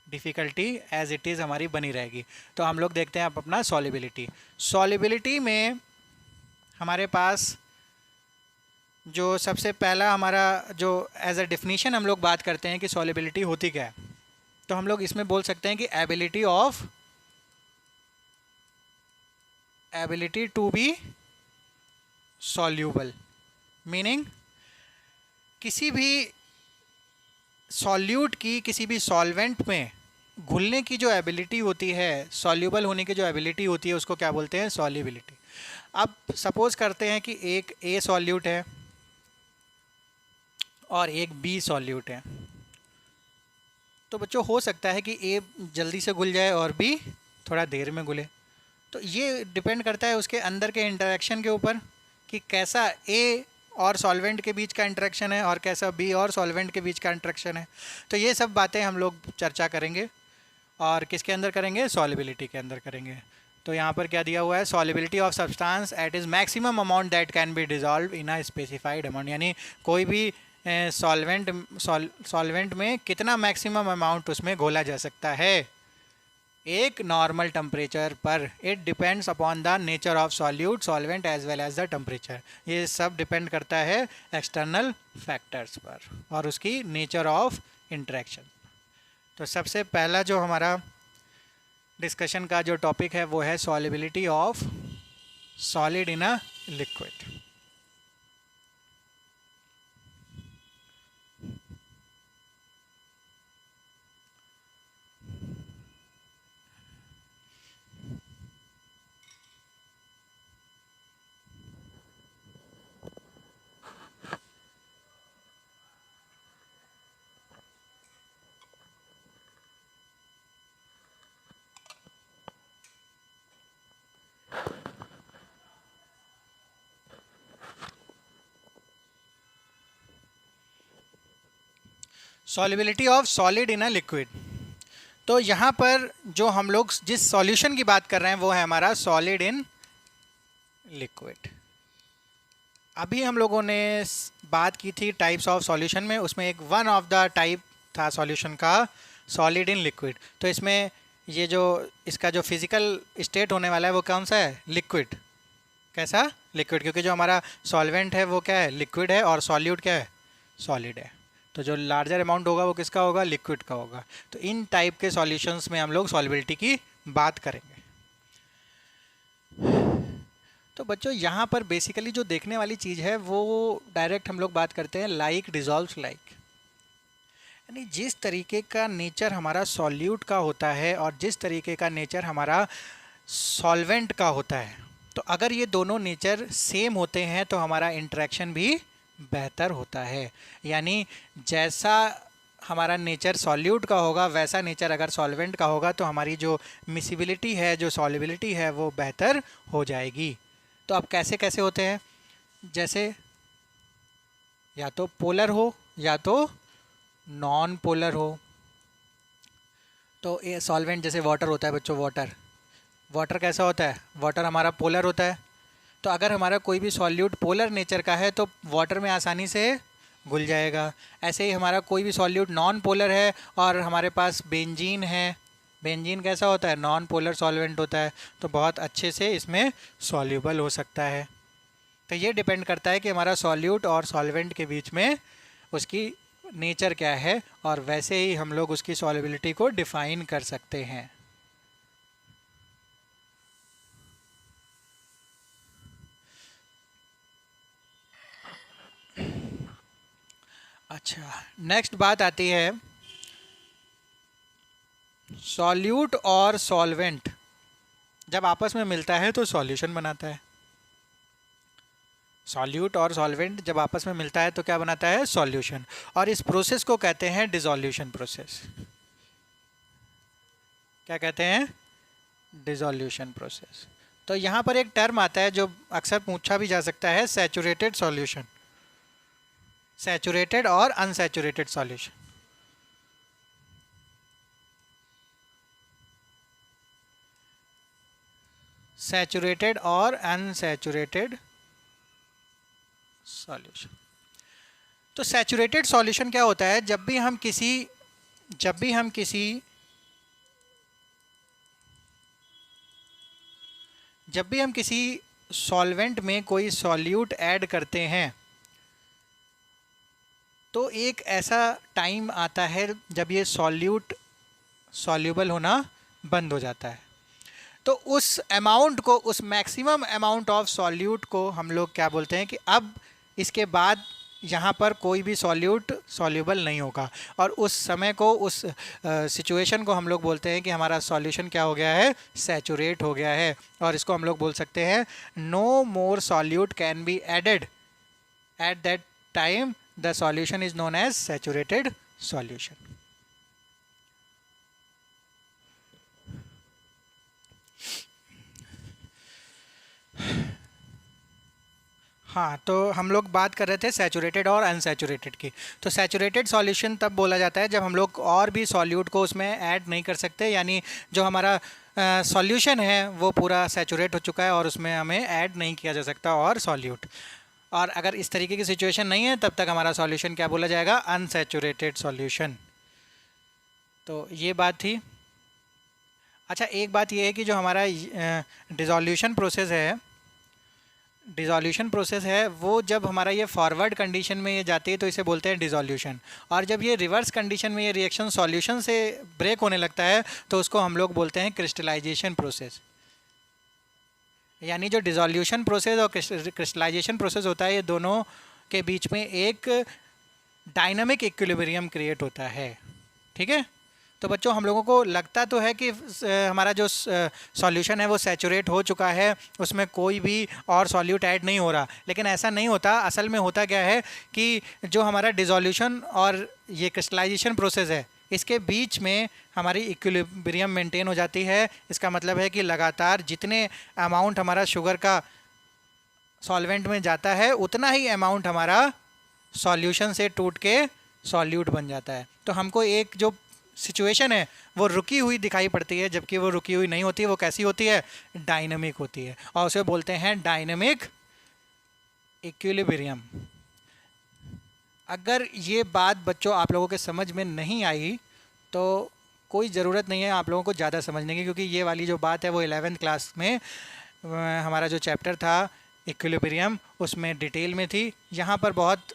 डिफ़िकल्टी एज इट इज़ हमारी बनी रहेगी। तो हम लोग देखते हैं अब अपना सॉल्युबिलिटी। सॉल्युबिलिटी में हमारे पास जो सबसे पहला हमारा जो एज अ डेफिनेशन हम लोग बात करते हैं कि सॉल्युबिलिटी होती क्या है, तो हम लोग इसमें बोल सकते हैं कि ability to be soluble, meaning किसी भी सॉल्यूट की किसी भी सॉल्वेंट में घुलने की जो एबिलिटी होती है, सॉल्यूबल होने की जो एबिलिटी होती है, उसको क्या बोलते हैं? सॉल्युबिलिटी। अब सपोज करते हैं कि एक ए सॉल्यूट है और एक बी सॉल्यूट है। तो बच्चों हो सकता है कि ए जल्दी से घुल जाए और बी थोड़ा देर में घुले। तो ये डिपेंड करता है उसके अंदर के इंटरेक्शन के ऊपर कि कैसा ए और सॉल्वेंट के बीच का इंटरेक्शन है और कैसा बी और सॉल्वेंट के बीच का इंटरेक्शन है। तो ये सब बातें हम लोग चर्चा करेंगे, और किसके अंदर करेंगे? सॉल्युबिलिटी के अंदर करेंगे। तो यहाँ पर क्या दिया हुआ है, solubility of substance eight is maximum amount that can be dissolve in a specified amount, यानी कोई भी सॉल्वेंट में कितना मैक्सिमम अमाउंट उसमें घोला जा सकता है एक नॉर्मल टेम्परेचर पर. It depends upon the nature of solute solvent as well as the temperature. ये सब डिपेंड करता है एक्सटर्नल फैक्टर्स पर और उसकी नेचर ऑफ इंटरेक्शन. तो सबसे पहला जो हमारा डिस्कशन का जो टॉपिक है वो है solubility of solid in a liquid. Solubility of solid in a liquid. तो यहाँ पर जो हम लोग जिस सॉल्यूशन की बात कर रहे हैं वो है हमारा सॉलिड इन लिक्विड. अभी हम लोगों ने बात की थी टाइप्स ऑफ सॉल्यूशन में, उसमें एक वन ऑफ द टाइप था सॉल्यूशन का सॉलिड इन लिक्विड. तो इसमें ये जो इसका जो फिजिकल स्टेट होने वाला है वो कौन सा है, लिक्विड. कैसा, लिक्विड, क्योंकि जो हमारा सॉल्वेंट है वो क्या है, लिक्विड है, और सॉल्यूट क्या है, सॉलिड है. तो जो लार्जर अमाउंट होगा वो किसका होगा, लिक्विड का होगा. तो इन टाइप के सॉल्यूशंस में हम लोग सॉल्युबिलिटी की बात करेंगे. तो बच्चों यहाँ पर बेसिकली जो देखने वाली चीज़ है वो डायरेक्ट हम लोग बात करते हैं लाइक डिजॉल्व्स लाइक, यानी जिस तरीके का नेचर हमारा सॉल्यूट का होता है और जिस तरीके का नेचर हमारा सॉल्वेंट का होता है, तो अगर ये दोनों नेचर सेम होते हैं तो हमारा इंटरेक्शन भी बेहतर होता है. यानी जैसा हमारा नेचर सॉल्यूट का होगा वैसा नेचर अगर सॉल्वेंट का होगा तो हमारी जो मिसिबिलिटी है, जो सॉल्युबिलिटी है, वो बेहतर हो जाएगी. तो अब कैसे कैसे होते हैं, जैसे या तो पोलर हो या तो नॉन पोलर हो. तो ये सॉल्वेंट जैसे वाटर होता है बच्चों, वाटर कैसा होता है, वाटर हमारा पोलर होता है. तो अगर हमारा कोई भी सॉल्यूट पोलर नेचर का है तो वाटर में आसानी से घुल जाएगा. ऐसे ही हमारा कोई भी सॉल्यूट नॉन पोलर है और हमारे पास बेंजीन है, बेंजीन कैसा होता है, नॉन पोलर सॉल्वेंट होता है, तो बहुत अच्छे से इसमें सॉल्यूबल हो सकता है. तो ये डिपेंड करता है कि हमारा सॉल्यूट और सॉल्वेंट के बीच में उसकी नेचर क्या है, और वैसे ही हम लोग उसकी सॉल्युबिलिटी को डिफ़ाइन कर सकते हैं. अच्छा, नेक्स्ट बात आती है सॉल्यूट और सॉल्वेंट जब आपस में मिलता है तो सॉल्यूशन बनाता है. सॉल्यूट और सॉल्वेंट जब आपस में मिलता है तो क्या बनाता है, सॉल्यूशन. और इस प्रोसेस को कहते हैं डिसॉल्यूशन प्रोसेस. क्या कहते हैं, डिसॉल्यूशन प्रोसेस. तो यहाँ पर एक टर्म आता है जो अक्सर पूछा भी जा सकता है, सैचुरेटेड सॉल्यूशन, सैचुरेटेड और अनसैचुरेटेड सॉल्यूशन. सैचुरेटेड और अनसैचुरेटेड सॉल्यूशन. तो सैचुरेटेड सॉल्यूशन क्या होता है, जब भी हम किसी सॉल्वेंट में कोई सॉल्यूट ऐड करते हैं तो एक ऐसा टाइम आता है जब ये सॉल्यूट सॉल्यूबल होना बंद हो जाता है. तो उस अमाउंट को, उस मैक्सिमम अमाउंट ऑफ सॉल्यूट को हम लोग क्या बोलते हैं कि अब इसके बाद यहाँ पर कोई भी सॉल्यूट सॉल्यूबल नहीं होगा, और उस समय को, उस सिचुएशन को हम लोग बोलते हैं कि हमारा सॉल्यूशन क्या हो गया है, सैचुरेट हो गया है. और इसको हम लोग बोल सकते हैं no more solute can be added at that time, the solution is known as saturated solution. हाँ, तो हम लोग बात कर रहे थे सैचुरेटेड और अनसैचुरेटेड की. तो सैचुरेटेड सॉल्यूशन तब बोला जाता है जब हम लोग और भी सॉल्यूट को उसमें ऐड नहीं कर सकते, यानी जो हमारा सॉल्यूशन है वो पूरा सैचुरेट हो चुका है और उसमें हमें ऐड नहीं किया जा सकता और सॉल्यूट। और अगर इस तरीके की सिचुएशन नहीं है तब तक हमारा सॉल्यूशन क्या बोला जाएगा, अनसैचुरेटेड सॉल्यूशन। तो ये बात थी। अच्छा, एक बात ये है कि जो हमारा डिज़ोल्यूशन प्रोसेस है वो जब हमारा ये फॉरवर्ड कंडीशन में ये जाती है तो इसे बोलते हैं डिज़ोल्यूशन, और जब ये रिवर्स कंडीशन में ये रिएक्शन सॉल्यूशन से ब्रेक होने लगता है तो उसको हम लोग बोलते हैं क्रिस्टलाइजेशन प्रोसेस। यानी जो डिज़ोल्यूशन प्रोसेस और क्रिस्टलाइजेशन प्रोसेस होता है, ये दोनों के बीच में एक डायनामिक इक्विलिब्रियम क्रिएट होता है। ठीक है, तो बच्चों हम लोगों को लगता तो है कि हमारा जो सॉल्यूशन है वो सैचुरेट हो चुका है, उसमें कोई भी और सॉल्यूट ऐड नहीं हो रहा, लेकिन ऐसा नहीं होता। असल में होता क्या है कि जो हमारा डिज़ोल्यूशन और ये क्रिस्टलाइजेशन प्रोसेस है इसके बीच में हमारी इक्विलिब्रियम मेंटेन हो जाती है। इसका मतलब है कि लगातार जितने अमाउंट हमारा शुगर का सॉल्वेंट में जाता है उतना ही अमाउंट हमारा सॉल्यूशन से टूट के सॉल्यूट बन जाता है। तो हमको एक जो सिचुएशन है वो रुकी हुई दिखाई पड़ती है, जबकि वो रुकी हुई नहीं होती, वो कैसी होती है, डायनामिक होती है, और उसे बोलते हैं डायनामिक इक्विलिब्रियम। अगर ये बात बच्चों आप लोगों के समझ में नहीं आई तो कोई ज़रूरत नहीं है आप लोगों को ज़्यादा समझने की, क्योंकि ये वाली जो बात है वो 11th क्लास में हमारा जो चैप्टर था इक्विलिब्रियम उसमें डिटेल में थी। यहाँ पर बहुत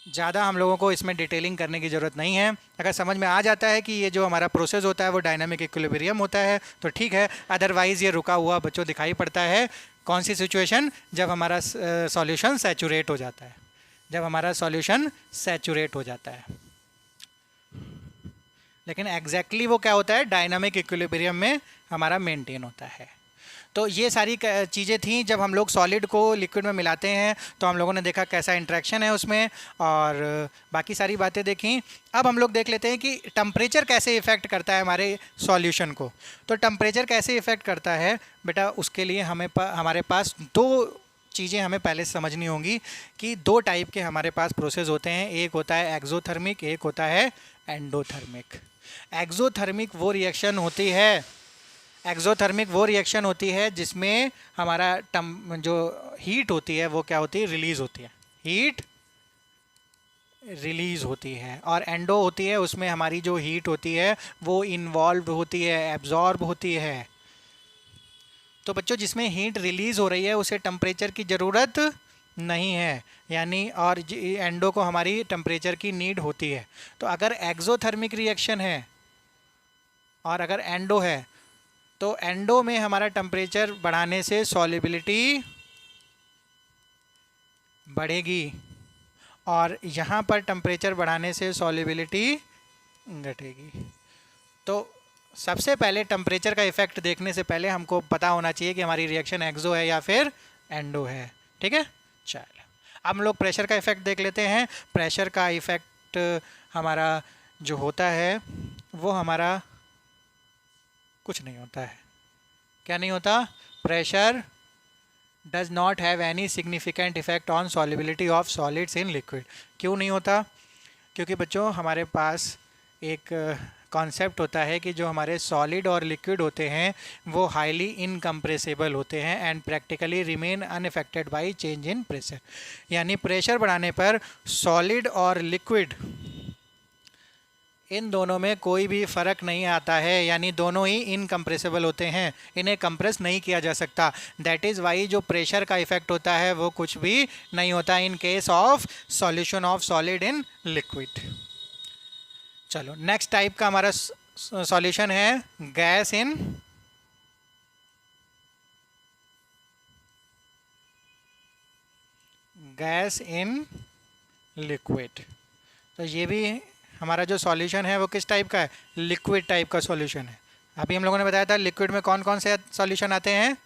ज़्यादा हम लोगों को इसमें डिटेलिंग करने की ज़रूरत नहीं है। अगर समझ में आ जाता है कि ये जो हमारा प्रोसेस होता है वो डायनामिक इक्विलिब्रियम होता है तो ठीक है, अदरवाइज़ ये रुका हुआ बच्चों दिखाई पड़ता है। कौन सी सिचुएशन, जब हमारा सॉल्यूशन सैचुरेट हो जाता है, जब हमारा सॉल्यूशन सैचुरेट हो जाता है। लेकिन एग्जैक्टली वो क्या होता है, डायनामिक इक्विलिब्रियम में हमारा मेंटेन होता है। तो ये सारी चीज़ें थी। जब हम लोग सॉलिड को लिक्विड में मिलाते हैं तो हम लोगों ने देखा कैसा इंट्रैक्शन है उसमें, और बाकी सारी बातें देखी। अब हम लोग देख लेते हैं कि टेम्परेचर कैसे इफ़ेक्ट करता है हमारे सॉल्यूशन को। तो टेम्परेचर कैसे इफ़ेक्ट करता है बेटा, उसके लिए हमारे पास दो चीज़ें हमें पहले समझनी होंगी कि दो टाइप के हमारे पास प्रोसेस होते हैं। एक होता है एक्सोथर्मिक, एक होता है एंडोथर्मिक। एक्सोथर्मिक वो रिएक्शन होती है जिसमें हमारा जो हीट होती है वो क्या होती है, रिलीज़ होती है, हीट रिलीज़ होती है। और एंडो होती है, उसमें हमारी जो हीट होती है वो इन्वॉल्व होती है, एब्जॉर्ब होती है। तो बच्चों जिसमें हीट रिलीज़ हो रही है उसे टेम्परेचर की ज़रूरत नहीं है, यानी और एंडो को हमारी टेम्परेचर की नीड होती है। तो अगर एक्सोथर्मिक रिएक्शन है और अगर एंडो है तो एंडो में हमारा टेम्परेचर बढ़ाने से सॉल्युबिलिटी बढ़ेगी और यहाँ पर टेम्परेचर बढ़ाने से सॉल्युबिलिटी घटेगी। तो सबसे पहले टेम्परेचर का इफ़ेक्ट देखने से पहले हमको पता होना चाहिए कि हमारी रिएक्शन एक्सो है या फिर एंडो है। ठीक है, चलो अब हम लोग प्रेशर का इफ़ेक्ट देख लेते हैं। प्रेशर का इफ़ेक्ट हमारा जो होता है वो हमारा कुछ नहीं होता है। क्या नहीं होता? Pressure does not have any significant effect on solubility of solids in liquid. क्यों नहीं होता? क्योंकि बच्चों हमारे पास एक कॉन्सेप्ट होता है कि जो हमारे सॉलिड और लिक्विड होते हैं वो हाईली इनकम्प्रेसिबल होते हैं and practically remain unaffected by change in pressure. यानी प्रेशर बढ़ाने पर सॉलिड और लिक्विड इन दोनों में कोई भी फ़र्क नहीं आता है, यानी दोनों ही इनकम्प्रेसिबल होते हैं, इन्हें कंप्रेस नहीं किया जा सकता। दैट इज़ वाई जो प्रेशर का इफ़ेक्ट होता है वो कुछ भी नहीं होता इन case of solution of solid in liquid. चलो नेक्स्ट टाइप का हमारा सॉल्यूशन है गैस इन लिक्विड। तो ये भी हमारा जो सॉल्यूशन है वो किस टाइप का है? लिक्विड टाइप का सॉल्यूशन है। अभी हम लोगों ने बताया था लिक्विड में कौन कौन से सॉल्यूशन आते हैं,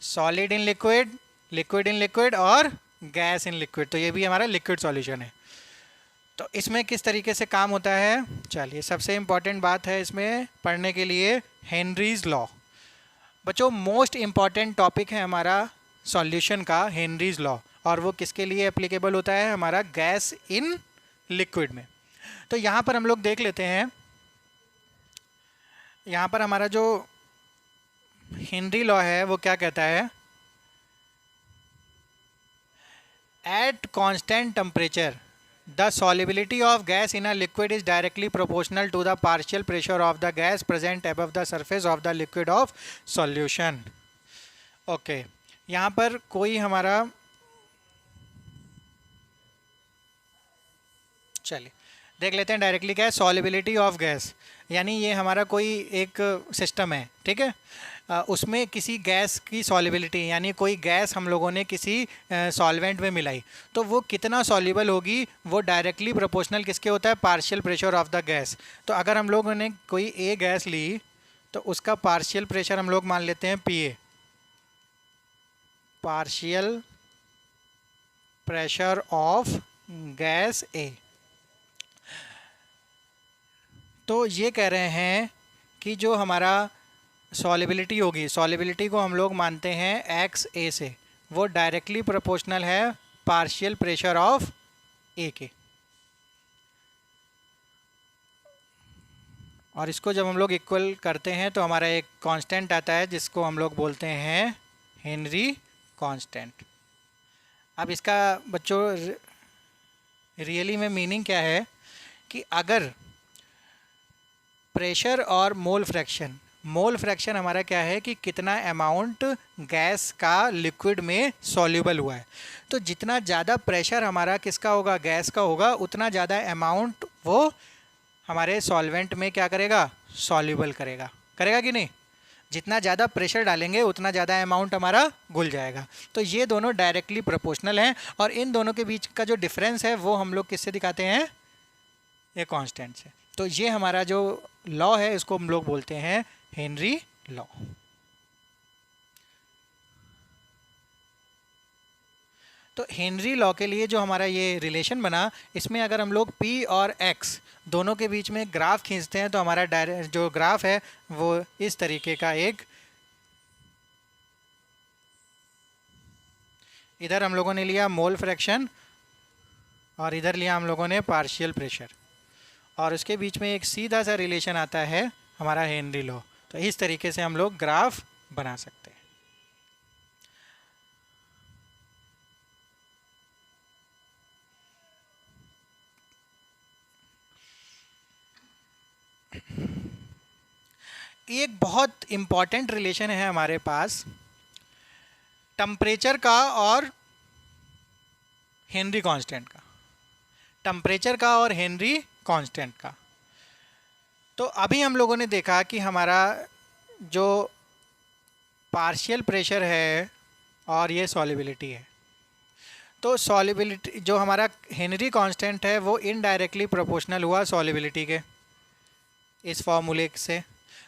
solid in liquid, liquid in liquid और गैस इन लिक्विड। तो ये भी हमारा लिक्विड सॉल्यूशन है। तो इसमें किस तरीके से काम होता है, चलिए सबसे इम्पॉर्टेंट बात है इसमें पढ़ने के लिए हेनरीज लॉ। बच्चों मोस्ट इम्पॉर्टेंट टॉपिक है हमारा सॉल्यूशन का हेनरीज लॉ, और वो किसके लिए एप्लीकेबल होता है? हमारा गैस इन लिक्विड में। तो यहाँ पर हम लोग देख लेते हैं यहाँ पर हमारा जो हेनरी लॉ है वो क्या कहता है, at constant temperature the solubility of gas in a liquid is directly proportional to the partial pressure of the gas present above the surface of the liquid of solution. Okay यहाँ पर कोई हमारा, चलिए देख लेते हैं डायरेक्टली क्या है, सॉलिबिलिटी ऑफ गैस, यानी ये हमारा कोई एक सिस्टम है, ठीक है, उसमें किसी गैस की सॉलिबिलिटी, यानी कोई गैस हम लोगों ने किसी सॉल्वेंट में मिलाई तो वो कितना सॉल्युबल होगी, वो डायरेक्टली प्रोपोर्शनल किसके होता है, partial pressure of the gas. तो अगर हम लोगों ने कोई ए गैस ली तो उसका पार्शियल प्रेशर हम लोग मान लेते हैं P A, partial pressure of gas A. तो ये कह रहे हैं कि जो हमारा सॉलिबिलिटी होगी, सॉलिबिलिटी को हम लोग मानते हैं एक्स ए से, वो डायरेक्टली प्रोपोर्शनल है पार्शियल प्रेशर ऑफ ए के। और इसको जब हम लोग इक्वल करते हैं तो हमारा एक कांस्टेंट आता है जिसको हम लोग बोलते हैं हेनरी कांस्टेंट। अब इसका बच्चों रियली में मीनिंग क्या है कि अगर प्रेशर और मोल फ्रैक्शन हमारा क्या है कि कितना अमाउंट गैस का लिक्विड में सॉल्यूबल हुआ है, तो जितना ज़्यादा प्रेशर हमारा किसका होगा, गैस का होगा, उतना ज़्यादा अमाउंट वो हमारे सॉल्वेंट में क्या करेगा, सॉल्यूबल करेगा कि नहीं। जितना ज़्यादा प्रेशर डालेंगे उतना ज़्यादा अमाउंट हमारा घुल जाएगा। तो ये दोनों डायरेक्टली प्रोपोर्शनल हैं और इन दोनों के बीच का जो डिफरेंस है वो हम लोग किससे दिखाते हैं, ये कांस्टेंट से। तो ये हमारा जो लॉ है इसको हम लोग बोलते हैं हेनरी लॉ। तो हेनरी लॉ के लिए जो हमारा ये रिलेशन बना, इसमें अगर हम लोग P और X दोनों के बीच में ग्राफ खींचते हैं तो हमारा डायरेक्ट जो ग्राफ है वो इस तरीके का, एक इधर हम लोगों ने लिया मोल फ्रैक्शन और इधर लिया हम लोगों ने पार्शियल प्रेशर, और उसके बीच में एक सीधा सा रिलेशन आता है हमारा हेनरी लॉ। तो इस तरीके से हम लोग ग्राफ बना सकते हैं। एक बहुत इम्पॉर्टेंट रिलेशन है हमारे पास टेम्परेचर का और हेनरी कांस्टेंट का, टेम्परेचर का और हेनरी कांस्टेंट का। तो अभी हम लोगों ने देखा कि हमारा जो पार्शियल प्रेशर है और ये सॉल्युबिलिटी है, तो सॉल्युबिलिटी जो हमारा हेनरी कांस्टेंट है वो इनडायरेक्टली प्रोपोर्शनल हुआ सॉल्युबिलिटी के इस फॉर्मूले से।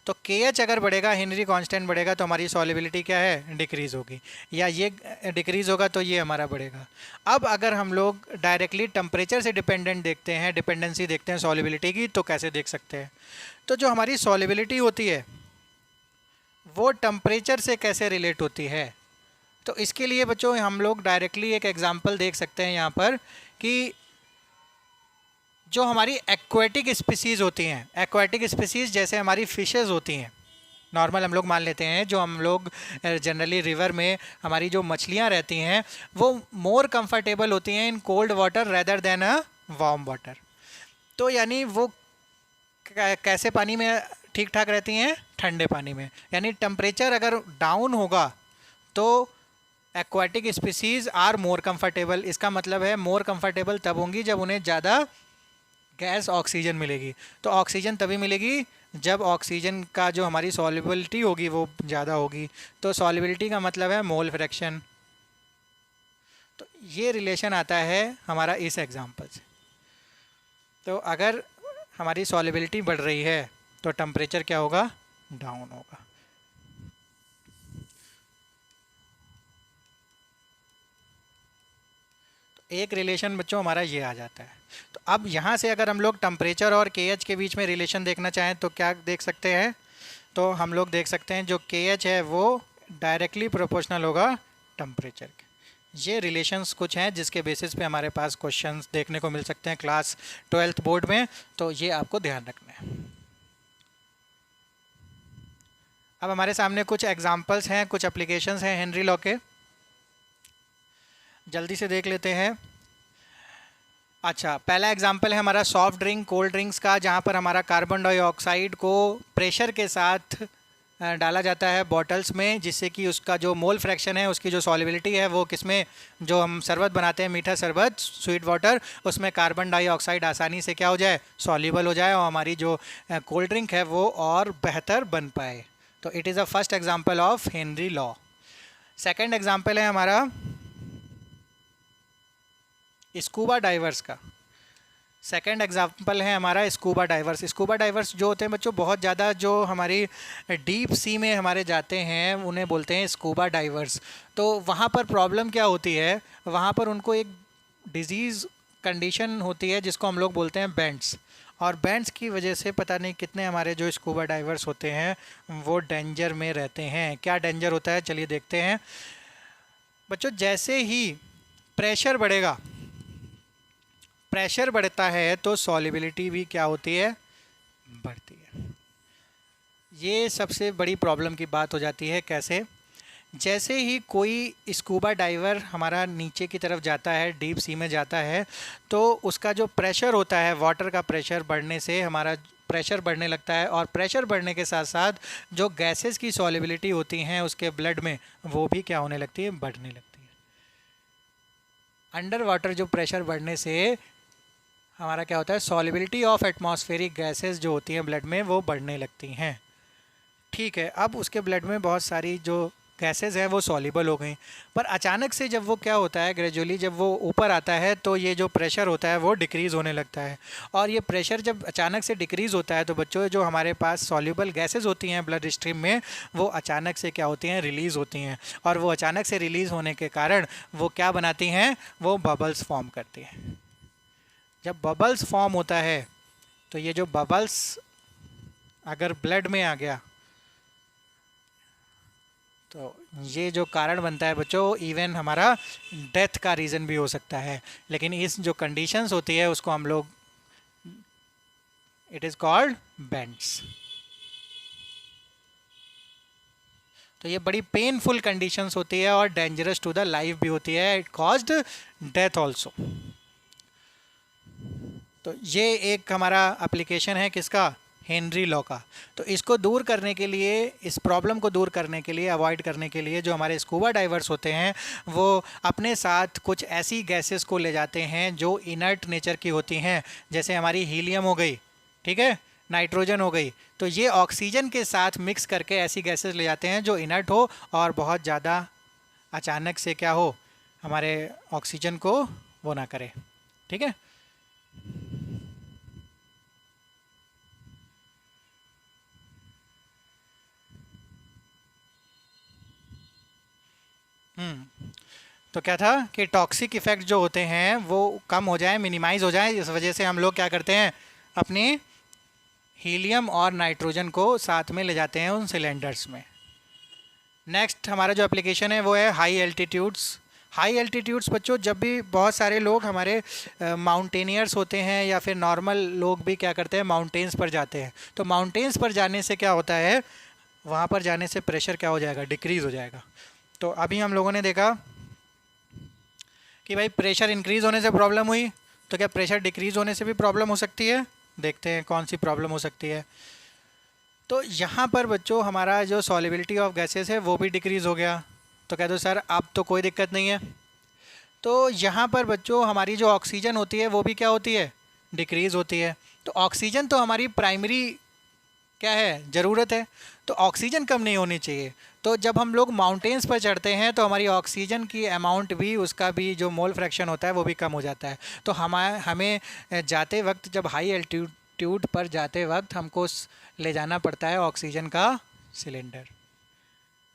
तो KH अगर बढ़ेगा, हेनरी कांस्टेंट बढ़ेगा, तो हमारी सॉल्युबिलिटी क्या है, डिक्रीज़ होगी, या ये डिक्रीज़ होगा तो ये हमारा बढ़ेगा। अब अगर हम लोग डायरेक्टली टेम्परेचर से डिपेंडेंट देखते हैं, डिपेंडेंसी देखते हैं सॉल्युबिलिटी की, तो कैसे देख सकते हैं, तो जो हमारी सॉल्युबिलिटी होती है वो टेम्परेचर से कैसे रिलेट होती है। तो इसके लिए बच्चों हम लोग डायरेक्टली एक एग्जांपल देख सकते हैं यहाँ पर कि जो हमारी एक्वेटिक स्पीसीज़ होती हैं, एक्वेटिक स्पीसीज़ जैसे हमारी फिशेज़ होती हैं, नॉर्मल हम लोग मान लेते हैं, जो हम लोग जनरली रिवर में हमारी जो मछलियाँ रहती हैं वो मोर कंफर्टेबल होती हैं in cold water rather than a warm water. तो यानी वो कैसे पानी में ठीक ठाक रहती हैं, ठंडे पानी में। यानी टेम्परेचर अगर डाउन होगा तो aquatic species are more comfortable. इसका मतलब है मोर कंफर्टेबल तब होंगी जब उन्हें ज़्यादा गैस ऑक्सीजन मिलेगी। तो ऑक्सीजन तभी मिलेगी जब ऑक्सीजन का जो हमारी सॉल्युबिलिटी होगी वो ज़्यादा होगी। तो सॉल्युबिलिटी का मतलब है मोल फ्रैक्शन। तो ये रिलेशन आता है हमारा इस एग्जांपल से। तो अगर हमारी सॉल्युबिलिटी बढ़ रही है तो टेम्परेचर क्या होगा, डाउन होगा। एक रिलेशन बच्चों हमारा ये आ जाता है। तो अब यहाँ से अगर हम लोग टेम्परेचर और KH के बीच में रिलेशन देखना चाहें तो क्या देख सकते हैं, तो हम लोग देख सकते हैं जो KH है वो डायरेक्टली प्रोपोर्शनल होगा टेम्परेचर के। ये रिलेशंस कुछ हैं जिसके बेसिस पे हमारे पास क्वेश्चंस देखने को मिल सकते हैं क्लास 12th बोर्ड में। तो ये आपको ध्यान रखना है। अब हमारे सामने कुछ एग्जांपल्स हैं, कुछ एप्लीकेशंस हैं हेनरी लॉ के, जल्दी से देख लेते हैं। अच्छा, पहला एग्जांपल है हमारा सॉफ्ट ड्रिंक, कोल्ड ड्रिंक्स का, जहाँ पर हमारा कार्बन डाइऑक्साइड को प्रेशर के साथ डाला जाता है बॉटल्स में, जिससे कि उसका जो मोल फ्रैक्शन है, उसकी जो सॉलिबिलिटी है वो किसमें, जो हम शरबत बनाते हैं मीठा शरबत, स्वीट वाटर, उसमें कार्बन डाइऑक्साइड आसानी से क्या हो जाए, सॉल्युबल हो जाए, और हमारी जो कोल्ड ड्रिंक है वो और बेहतर बन पाए। तो it is a first example of Henry law. Second example है हमारा स्कूबा डाइवर्स का। सेकंड एग्जांपल है हमारा स्कूबा डाइवर्स। स्कूबा डाइवर्स जो होते हैं बच्चों, बहुत ज़्यादा जो हमारी डीप सी में हमारे जाते हैं, उन्हें बोलते हैं स्कूबा डाइवर्स। तो वहाँ पर प्रॉब्लम क्या होती है, वहाँ पर उनको एक डिजीज़ कंडीशन होती है जिसको हम लोग बोलते हैं बैंड्स, और बैंड्स की वजह से पता नहीं कितने हमारे जो स्कूबा डाइवर्स होते हैं वो डेंजर में रहते हैं। क्या डेंजर होता है, चलिए देखते हैं बच्चों। जैसे ही प्रेशर बढ़ेगा, प्रेशर बढ़ता है तो सॉलिबिलिटी भी क्या होती है, बढ़ती है। ये सबसे बड़ी प्रॉब्लम की बात हो जाती है। कैसे, जैसे ही कोई स्कूबा डाइवर हमारा नीचे की तरफ जाता है, डीप सी में जाता है, तो उसका जो प्रेशर होता है, वाटर का प्रेशर बढ़ने से हमारा प्रेशर बढ़ने लगता है, और प्रेशर बढ़ने के साथ साथ जो गैसेस की सॉलिबिलिटी होती हैं उसके ब्लड में, वो भी क्या होने लगती है, बढ़ने लगती है। अंडर वाटर जो प्रेशर बढ़ने से हमारा क्या होता है, सॉलिबिलिटी ऑफ एटमॉस्फेरिक गैसेस जो होती हैं ब्लड में वो बढ़ने लगती हैं। ठीक है, अब उसके ब्लड में बहुत सारी जो गैसेस हैं वो सॉल्युबल हो गई, पर अचानक से जब वो क्या होता है, ग्रेजुअली जब वो ऊपर आता है तो ये जो प्रेशर होता है वो डिक्रीज़ होने लगता है। और ये प्रेशर जब अचानक से डिक्रीज़ होता है तो बच्चों जो हमारे पास सॉल्युबल गैसेस होती हैं ब्लड स्ट्रीम में, वो अचानक से क्या होती हैं, रिलीज़ होती हैं, और वो अचानक से रिलीज़ होने के कारण वो क्या बनाती हैं, वो बबल्स फॉर्म करती हैं। जब बबल्स फॉर्म होता है तो ये जो बबल्स अगर ब्लड में आ गया तो ये जो कारण बनता है बच्चों, इवन हमारा डेथ का रीज़न भी हो सकता है। लेकिन इस जो कंडीशंस होती है उसको हम लोग, इट इज़ कॉल्ड बेंड्स। तो ये बड़ी पेनफुल कंडीशंस होती है और डेंजरस टू द लाइफ भी होती है। It caused death also. तो ये एक हमारा एप्लीकेशन है किसका, हेनरी लॉ का। तो इसको दूर करने के लिए, इस प्रॉब्लम को दूर करने के लिए, अवॉइड करने के लिए, जो हमारे स्कूबा डाइवर्स होते हैं वो अपने साथ कुछ ऐसी गैसेस को ले जाते हैं जो इनर्ट नेचर की होती हैं, जैसे हमारी हीलियम हो गई, ठीक है, नाइट्रोजन हो गई। तो ये ऑक्सीजन के साथ मिक्स करके ऐसी गैसेस ले जाते हैं जो इनर्ट हो और बहुत ज़्यादा अचानक से क्या हो, हमारे ऑक्सीजन को वो ना करे। ठीक है, तो क्या था कि टॉक्सिक इफ़ेक्ट जो होते हैं वो कम हो जाए, मिनिमाइज़ हो जाए। इस वजह से हम लोग क्या करते हैं, अपनी हीलियम और नाइट्रोजन को साथ में ले जाते हैं उन सिलेंडर्स में। नेक्स्ट हमारा जो एप्लीकेशन है वो है हाई एल्टीट्यूड्स। हाई एल्टीट्यूड्स बच्चों, जब भी बहुत सारे लोग हमारे माउंटेनियर्स होते हैं या फिर नॉर्मल लोग भी क्या करते हैं, माउंटेन्स पर जाते हैं। तो माउंटेन्स पर जाने से क्या होता है, वहाँ पर जाने से प्रेशर क्या हो जाएगा, डिक्रीज़ हो जाएगा। तो अभी हम लोगों ने देखा कि भाई प्रेशर इंक्रीज़ होने से प्रॉब्लम हुई, तो क्या प्रेशर डिक्रीज़ होने से भी प्रॉब्लम हो सकती है। देखते हैं कौन सी प्रॉब्लम हो सकती है। तो यहाँ पर बच्चों हमारा जो सॉलिबिलिटी ऑफ गैसेस है वो भी डिक्रीज़ हो गया। तो कह दो सर अब तो कोई दिक्कत नहीं है। तो यहाँ पर बच्चों हमारी जो ऑक्सीजन होती है वो भी क्या होती है, डिक्रीज़ होती है। तो ऑक्सीजन तो हमारी प्राइमरी क्या है, ज़रूरत है। तो ऑक्सीजन कम नहीं होनी चाहिए। तो जब हम लोग माउंटेन्स पर चढ़ते हैं तो हमारी ऑक्सीजन की अमाउंट भी, उसका भी जो मोल फ्रैक्शन होता है वो भी कम हो जाता है। तो हमें जाते वक्त, जब हाई एल्टीट्यूड पर जाते वक्त हमको ले जाना पड़ता है ऑक्सीजन का सिलेंडर।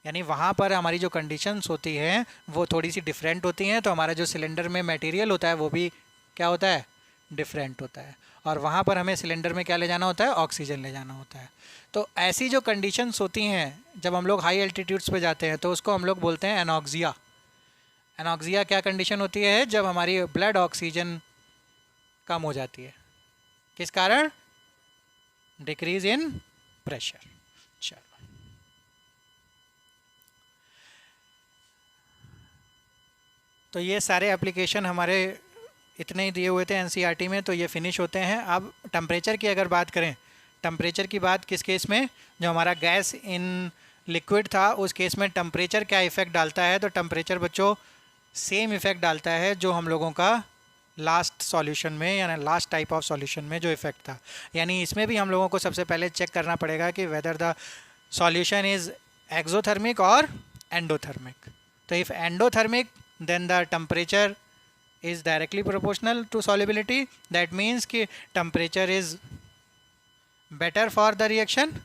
यानी वहाँ पर हमारी जो कंडीशंस होती हैं वो थोड़ी सी डिफरेंट होती हैं। तो हमारा जो सिलेंडर में मटेरियल होता है वो भी क्या होता है, डिफरेंट होता है। और वहाँ पर हमें सिलेंडर में क्या ले जाना होता है, ऑक्सीजन ले जाना होता है। तो ऐसी जो कंडीशंस होती हैं जब हम लोग हाई एल्टीट्यूड्स पे जाते हैं तो उसको हम लोग बोलते हैं एनॉक्सिया। एनॉक्सिया क्या कंडीशन होती है, जब हमारी ब्लड ऑक्सीजन कम हो जाती है, किस कारण, डिक्रीज इन प्रेशर। चलो तो ये सारे एप्लीकेशन हमारे इतने ही दिए हुए थे एनसीईआरटी में, तो ये फिनिश होते हैं। अब टेम्परेचर की अगर बात करें, टेम्परेचर की बात किस केस में, जो हमारा गैस इन लिक्विड था उस केस में टेम्परेचर क्या इफ़ेक्ट डालता है, तो टेम्परेचर बच्चों सेम इफ़ेक्ट डालता है जो हम लोगों का लास्ट सॉल्यूशन में यानी लास्ट टाइप ऑफ सॉल्यूशन में जो इफ़ेक्ट था। यानी इसमें भी हम लोगों को सबसे पहले चेक करना पड़ेगा कि whether the solution is exothermic और एंडोथर्मिक। तो if endothermic then the temperature is directly proportional to solubility, that means कि temperature is better for the reaction,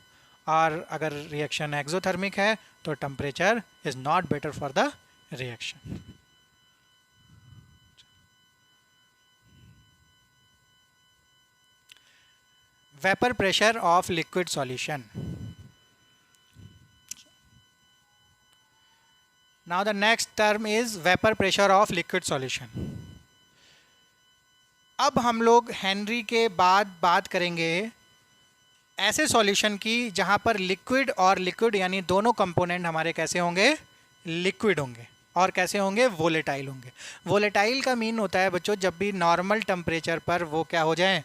और अगर reaction exothermic है तो temperature is not better for the reaction. Vapor pressure of liquid solution. Now the next term is vapor pressure of liquid solution. अब हम लोग Henry के बाद बात करेंगे ऐसे सॉल्यूशन की जहां पर लिक्विड और लिक्विड यानी दोनों कंपोनेंट हमारे कैसे होंगे, लिक्विड होंगे, और कैसे होंगे, वोलेटाइल होंगे। वोलेटाइल का मीन होता है बच्चों जब भी नॉर्मल टेम्परेचर पर वो क्या हो जाए,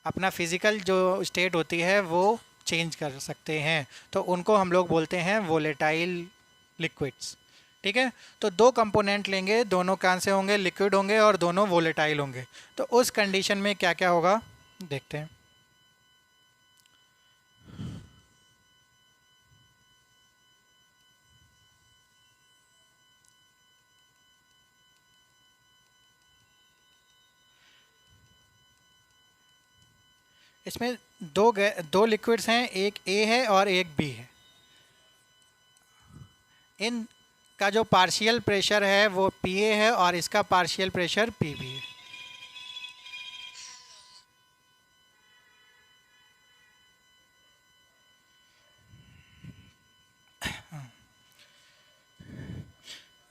अपना फिजिकल जो स्टेट होती है वो चेंज कर सकते हैं, तो उनको हम लोग बोलते हैं वोलेटाइल लिक्विड्स। ठीक है, तो दो कंपोनेंट लेंगे, दोनों कौन से होंगे, लिक्विड होंगे और दोनों वोलेटाइल होंगे। तो उस कंडीशन में क्या क्या होगा देखते हैं। इसमें दो लिक्विड्स हैं, एक ए है और एक बी है। इन का जो पार्शियल प्रेशर है वो पी ए है और इसका पार्शियल प्रेशर पी बी है।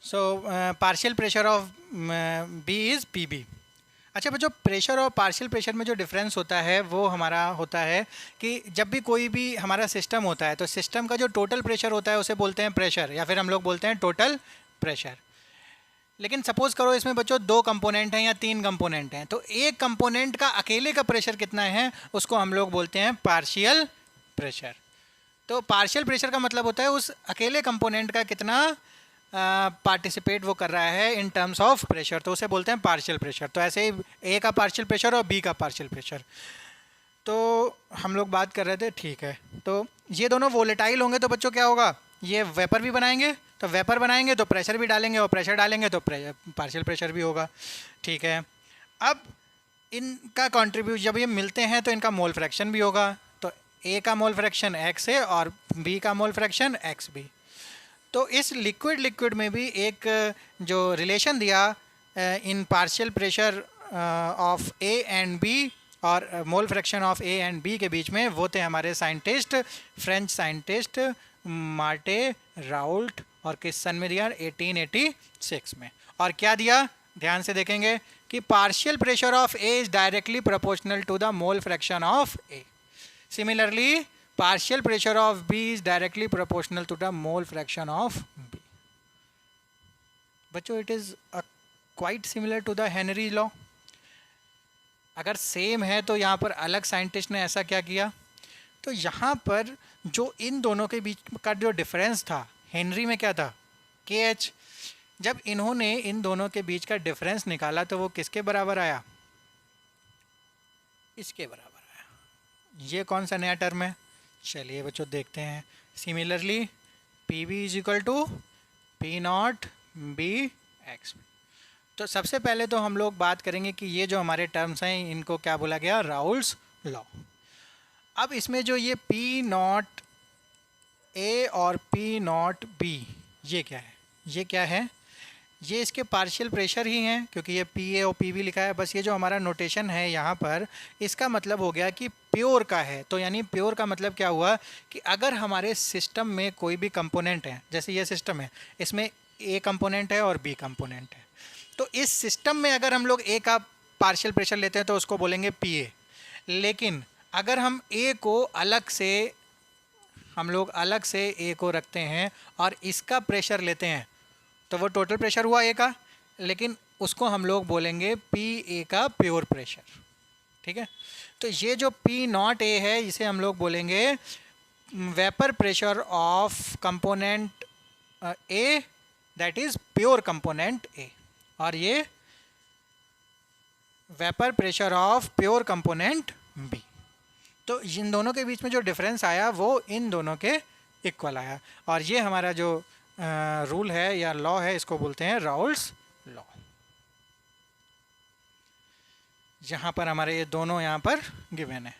So partial pressure of B is P B. अच्छा बच्चों, प्रेशर और पार्शियल प्रेशर में जो डिफरेंस होता है वो हमारा होता है कि जब भी कोई भी हमारा सिस्टम होता है तो सिस्टम का जो टोटल प्रेशर होता है उसे बोलते हैं प्रेशर, या फिर हम लोग बोलते हैं टोटल प्रेशर। लेकिन सपोज़ करो इसमें बच्चों दो कंपोनेंट हैं या तीन कंपोनेंट हैं, तो एक कंपोनेंट का अकेले का प्रेशर कितना है उसको हम लोग बोलते हैं पार्शियल प्रेशर। तो पार्शियल प्रेशर का मतलब होता है उस अकेले कंपोनेंट का कितना पार्टिसिपेट वो कर रहा है इन टर्म्स ऑफ प्रेशर, तो उसे बोलते हैं पार्शियल प्रेशर। तो ऐसे ही ए का पार्शियल प्रेशर और बी का पार्शियल प्रेशर। तो हम लोग बात कर रहे थे, ठीक है, तो ये दोनों वोलेटाइल होंगे तो बच्चों क्या होगा, ये वेपर भी बनाएंगे, तो वेपर बनाएंगे तो प्रेशर भी डालेंगे और प्रेशर डालेंगे तो पार्शियल प्रेशर भी होगा। ठीक है, अब इनका कॉन्ट्रीब्यूट जब ये मिलते हैं तो इनका मोल फ्रैक्शन भी होगा, तो ए का मोल फ्रैक्शन एक्स है और बी का मोल फ्रैक्शन एक्स बी। तो इस लिक्विड में भी एक जो रिलेशन दिया इन partial pressure of A and B और mole fraction of A and B के बीच में, वो थे हमारे scientist, French scientist Marie Raoult, और किस सन में दिया, 1886 में। और क्या दिया, ध्यान से देखेंगे कि partial pressure of A is directly proportional to the mole fraction of A. Similarly partial pressure of B is directly proportional to the mole fraction of B. बच्चों it is quite similar to the Henry law. अगर same है तो यहाँ पर अलग scientist ने ऐसा क्या किया, तो यहाँ पर जो इन दोनों के बीच का जो डिफरेंस था हेनरी में क्या था, KH। जब इन्होंने इन दोनों के बीच का डिफरेंस निकाला तो वो किसके बराबर आया, इसके बराबर आया। ये कौन सा नया टर्म है, चलिए बच्चों देखते हैं। Similarly P B is equal to P naught B X. तो सबसे पहले तो हम लोग बात करेंगे कि ये जो हमारे टर्म्स हैं इनको क्या बोला गया, राउल्स लॉ। अब इसमें जो ये पी नॉट ए और पी नॉट बी, ये क्या है, ये क्या है, ये इसके पार्शियल प्रेशर ही हैं क्योंकि ये पी ए और पी बी लिखा है। बस ये जो हमारा नोटेशन है यहाँ पर, इसका मतलब हो गया कि प्योर का है। तो यानी प्योर का मतलब क्या हुआ कि अगर हमारे सिस्टम में कोई भी कंपोनेंट है, जैसे ये सिस्टम है, इसमें ए कंपोनेंट है और बी कंपोनेंट है, तो इस सिस्टम में अगर हम लोग ए का पार्शियल प्रेशर लेते हैं तो उसको बोलेंगे पी ए। लेकिन अगर हम ए को अलग से, हम लोग अलग से ए को रखते हैं और इसका प्रेशर लेते हैं तो वो टोटल प्रेशर हुआ ए का, लेकिन उसको हम लोग बोलेंगे पी ए का प्योर प्रेशर, ठीक है। तो ये जो पी नॉट ए है इसे हम लोग बोलेंगे vapour pressure of component A, that is pure component A, और ये vapour pressure of pure component B. तो इन दोनों के बीच में जो डिफरेंस आया वो इन दोनों के इक्वल आया, और ये हमारा जो रूल है या लॉ है इसको बोलते हैं राउल्स लॉ। यहाँ पर हमारे ये दोनों यहाँ पर गिवन है।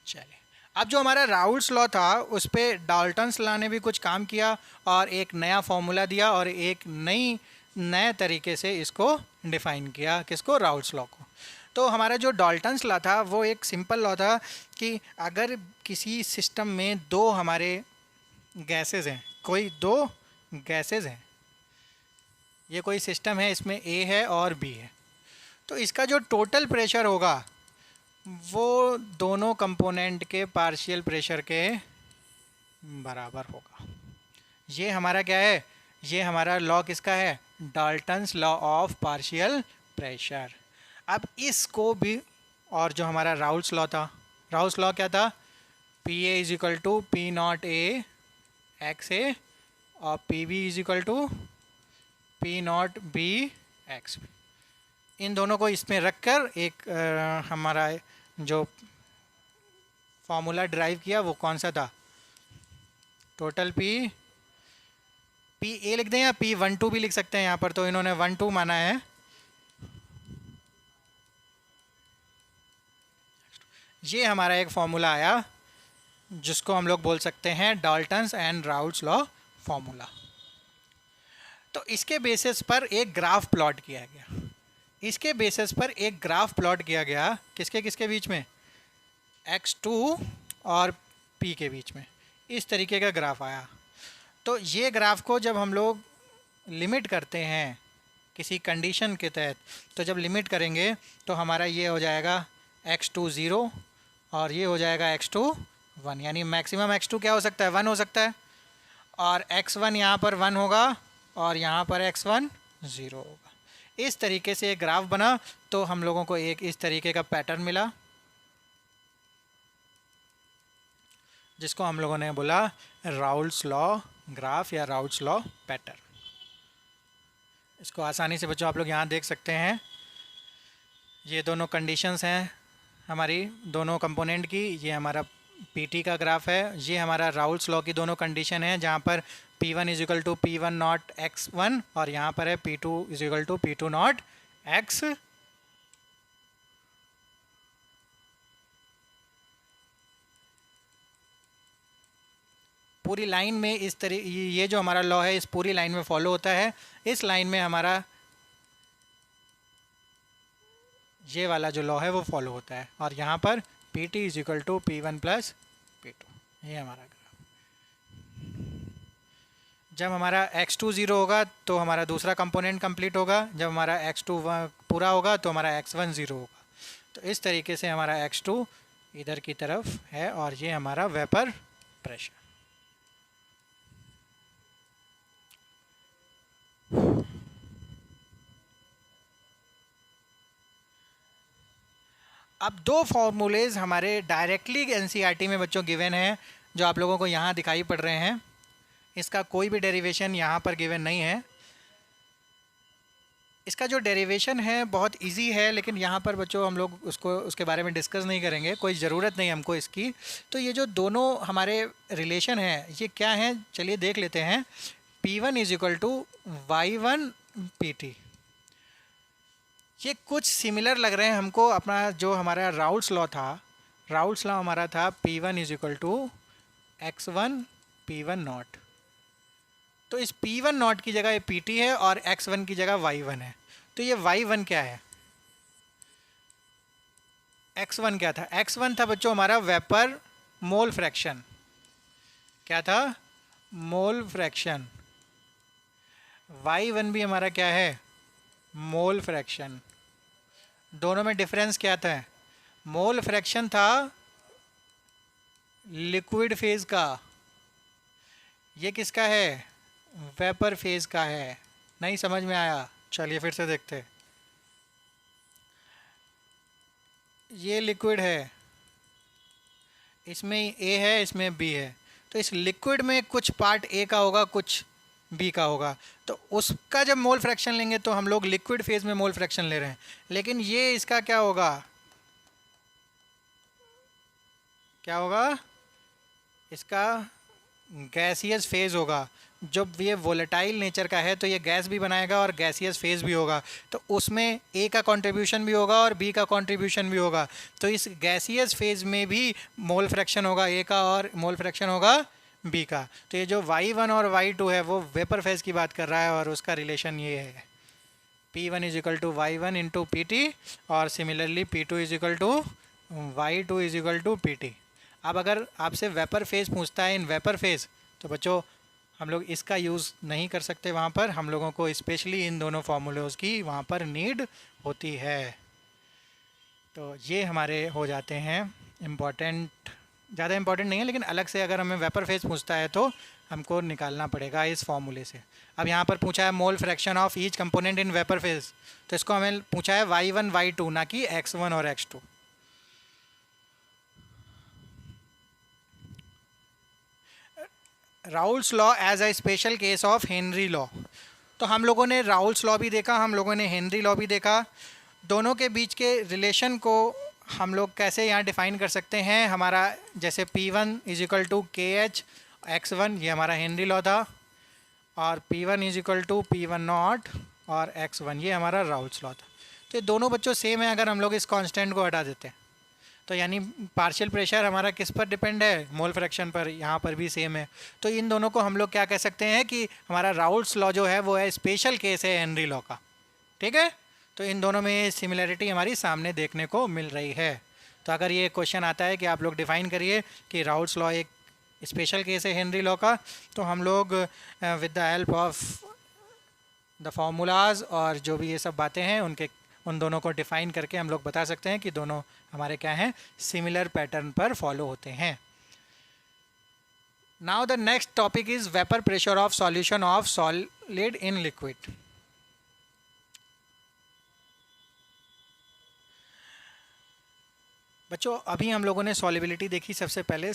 चलिए, अब जो हमारा राउल्स लॉ था उस पर डाल्टन्स लॉ ने भी कुछ काम किया और एक नया फॉर्मूला दिया और एक नए तरीके से इसको डिफ़ाइन किया, किसको, राउल्स लॉ को। तो हमारा जो डाल्टन्स लॉ था वो एक सिंपल लॉ था कि अगर किसी सिस्टम में दो हमारे गैसेस हैं, कोई दो गैसेस हैं, ये कोई सिस्टम है, इसमें ए है और बी है, तो इसका जो टोटल प्रेशर होगा वो दोनों कंपोनेंट के पार्शियल प्रेशर के बराबर होगा। ये हमारा क्या है, ये हमारा लॉ किसका है, Dalton's law of partial pressure. अब इसको भी, और जो हमारा राउल्स लॉ था, राउल्स लॉ क्या था, P A is equal to P naught A X A और P B is equal to P naught B X B. इन दोनों को इसमें रखकर एक हमारा जो फॉर्मूला ड्राइव किया वो कौन सा था, टोटल पी ए लिख दें या P12 भी लिख सकते हैं यहाँ पर, तो इन्होंने 12 माना है। ये हमारा एक फॉर्मूला आया जिसको हम लोग बोल सकते हैं Dalton's and Raoult's law formula. तो इसके बेसिस पर एक ग्राफ प्लॉट किया गया, इसके बेसिस पर एक ग्राफ प्लॉट किया गया, किसके किसके बीच में, x2 और p के बीच में, इस तरीके का ग्राफ आया। तो ये ग्राफ को जब हम लोग लिमिट करते हैं किसी कंडीशन के तहत, तो जब लिमिट करेंगे तो हमारा ये हो जाएगा x2 0 और ये हो जाएगा x2 1, यानी मैक्सिमम x2 क्या हो सकता है, 1 हो सकता है, और x1 यहाँ पर 1 होगा और यहाँ पर x1 0 होगा। इस तरीके से एक ग्राफ बना, तो हम लोगों को एक इस तरीके का पैटर्न मिला जिसको हम लोगों ने बोला राउल्स लॉ ग्राफ या राउल्स लॉ पैटर्न। इसको आसानी से बच्चों आप लोग यहाँ देख सकते हैं, ये दोनों कंडीशंस हैं हमारी दोनों कंपोनेंट की, ये हमारा पीटी का ग्राफ है, ये हमारा राउल्स लॉ की दोनों कंडीशन है जहाँ पर P1 is equal to P1 not x1 और यहाँ पर है P2 is equal to P2 naught x। पूरी लाइन में इस तरह ये जो हमारा लॉ है इस पूरी लाइन में फॉलो होता है। इस लाइन में हमारा ये वाला जो लॉ है वो फॉलो होता है, और यहाँ पर Pt is equal to P1 plus P2, ये हमारा ग्राफ। जब हमारा x2 0 होगा तो हमारा दूसरा कंपोनेंट कंप्लीट होगा, जब हमारा x2 पूरा होगा तो हमारा x1 0 होगा। तो इस तरीके से हमारा x2 इधर की तरफ है और ये हमारा वेपर प्रेशर। अब दो फॉर्मूलेज हमारे डायरेक्टली एनसीईआरटी में बच्चों गिवन हैं जो आप लोगों को यहाँ दिखाई पड़ रहे हैं, इसका कोई भी डेरिवेशन यहाँ पर गिवन नहीं है। इसका जो डेरिवेशन है बहुत इजी है, लेकिन यहाँ पर बच्चों हम लोग उसके बारे में डिस्कस नहीं करेंगे, कोई ज़रूरत नहीं हमको इसकी। तो ये जो दोनों हमारे रिलेशन हैं ये क्या हैं, चलिए देख लेते हैं। P1 is equal to Y1 PT, ये कुछ सिमिलर लग रहे हैं हमको अपना जो हमारा राउल्स लॉ था। राउल्स लॉ हमारा था P1 is equal to x1 P1 not, तो इस P1 नॉट की जगह PT है और x1 की जगह Y1 है। तो ये Y1 क्या है, x1 क्या था, x1 था बच्चों हमारा वेपर मोल फ्रैक्शन, क्या था, मोल फ्रैक्शन। Y1 भी हमारा क्या है, मोल फ्रैक्शन। दोनों में डिफरेंस क्या था, मोल फ्रैक्शन था लिक्विड फेज का, ये किसका है, वेपर फेज का है। नहीं समझ में आया? चलिए फिर से देखते हैं। ये लिक्विड है, इसमें ए है, इसमें बी है। तो इस लिक्विड में कुछ पार्ट ए का होगा, कुछ बी का होगा। तो उसका जब मोल फ्रैक्शन लेंगे तो हम लोग लिक्विड फेज में मोल फ्रैक्शन ले रहे हैं। लेकिन ये इसका क्या होगा, क्या होगा इसका? गैसियस फेज होगा। जब ये वोलेटाइल नेचर का है तो ये गैस भी बनाएगा और गैसियस फेज भी होगा। तो उसमें ए का कंट्रीब्यूशन भी होगा और बी का कंट्रीब्यूशन भी होगा। तो इस गैसियस फेज में भी मोल फ्रैक्शन होगा ए का और मोल फ्रैक्शन होगा बी का। तो ये जो y1 और y2 है वो वेपर फेज की बात कर रहा है और उसका रिलेशन ये है, P1 is equal to y1 into P T, और similarly P2 is equal to y2 is equal to P T. अब अगर आपसे वेपर फेज पूछता है इन वेपर फेज, तो बच्चों हम लोग इसका यूज़ नहीं कर सकते वहाँ पर। हम लोगों को स्पेशली इन दोनों फार्मूलोज़ की वहाँ पर नीड होती है। तो ये हमारे हो जाते हैं इम्पॉर्टेंट, ज़्यादा इम्पॉर्टेंट नहीं है लेकिन अलग से अगर हमें वेपर फेज पूछता है तो हमको निकालना पड़ेगा इस फॉर्मूले से। अब यहाँ पर पूछा है मोल fraction of each component in vapour phase, तो इसको हमें पूछा है y1 y2 ना कि x1 और x2। Raoult's law as a special case of Henry law. तो हम लोगों ने राउल्स लॉ भी देखा, हम लोगों ने हेनरी लॉ भी देखा। दोनों के बीच के रिलेशन को हम लोग कैसे यहाँ डिफ़ाइन कर सकते हैं। हमारा जैसे P1 इज इक्वल टू के एच x1, ये हमारा हेनरी लॉ था, और P1 is equal to P1 not और x1, ये हमारा राउल्स लॉ था। तो ये दोनों बच्चों सेम है। अगर हम लोग इस कांस्टेंट को हटा देते हैं तो यानी पार्शियल प्रेशर हमारा किस पर डिपेंड है, मोल फ्रैक्शन पर। यहाँ पर भी सेम है। तो इन दोनों को हम लोग क्या कह सकते हैं कि हमारा राउल्स लॉ जो है वो है स्पेशल केस है हेनरी लॉ का। ठीक है, तो इन दोनों में सिमिलरिटी हमारी सामने देखने को मिल रही है। तो अगर ये क्वेश्चन आता है कि आप लोग डिफ़ाइन करिए कि राउल्स लॉ एक स्पेशल केस है हेनरी लॉ का, तो हम लोग with the help of the formulas और जो भी ये सब बातें हैं उन दोनों को डिफ़ाइन करके हम लोग बता सकते हैं कि दोनों हमारे क्या हैं, सिमिलर पैटर्न पर फॉलो होते हैं। Now the next topic is vapour pressure of solution of solid in liquid. बच्चों अभी हम लोगों ने सॉलिबिलिटी देखी सबसे पहले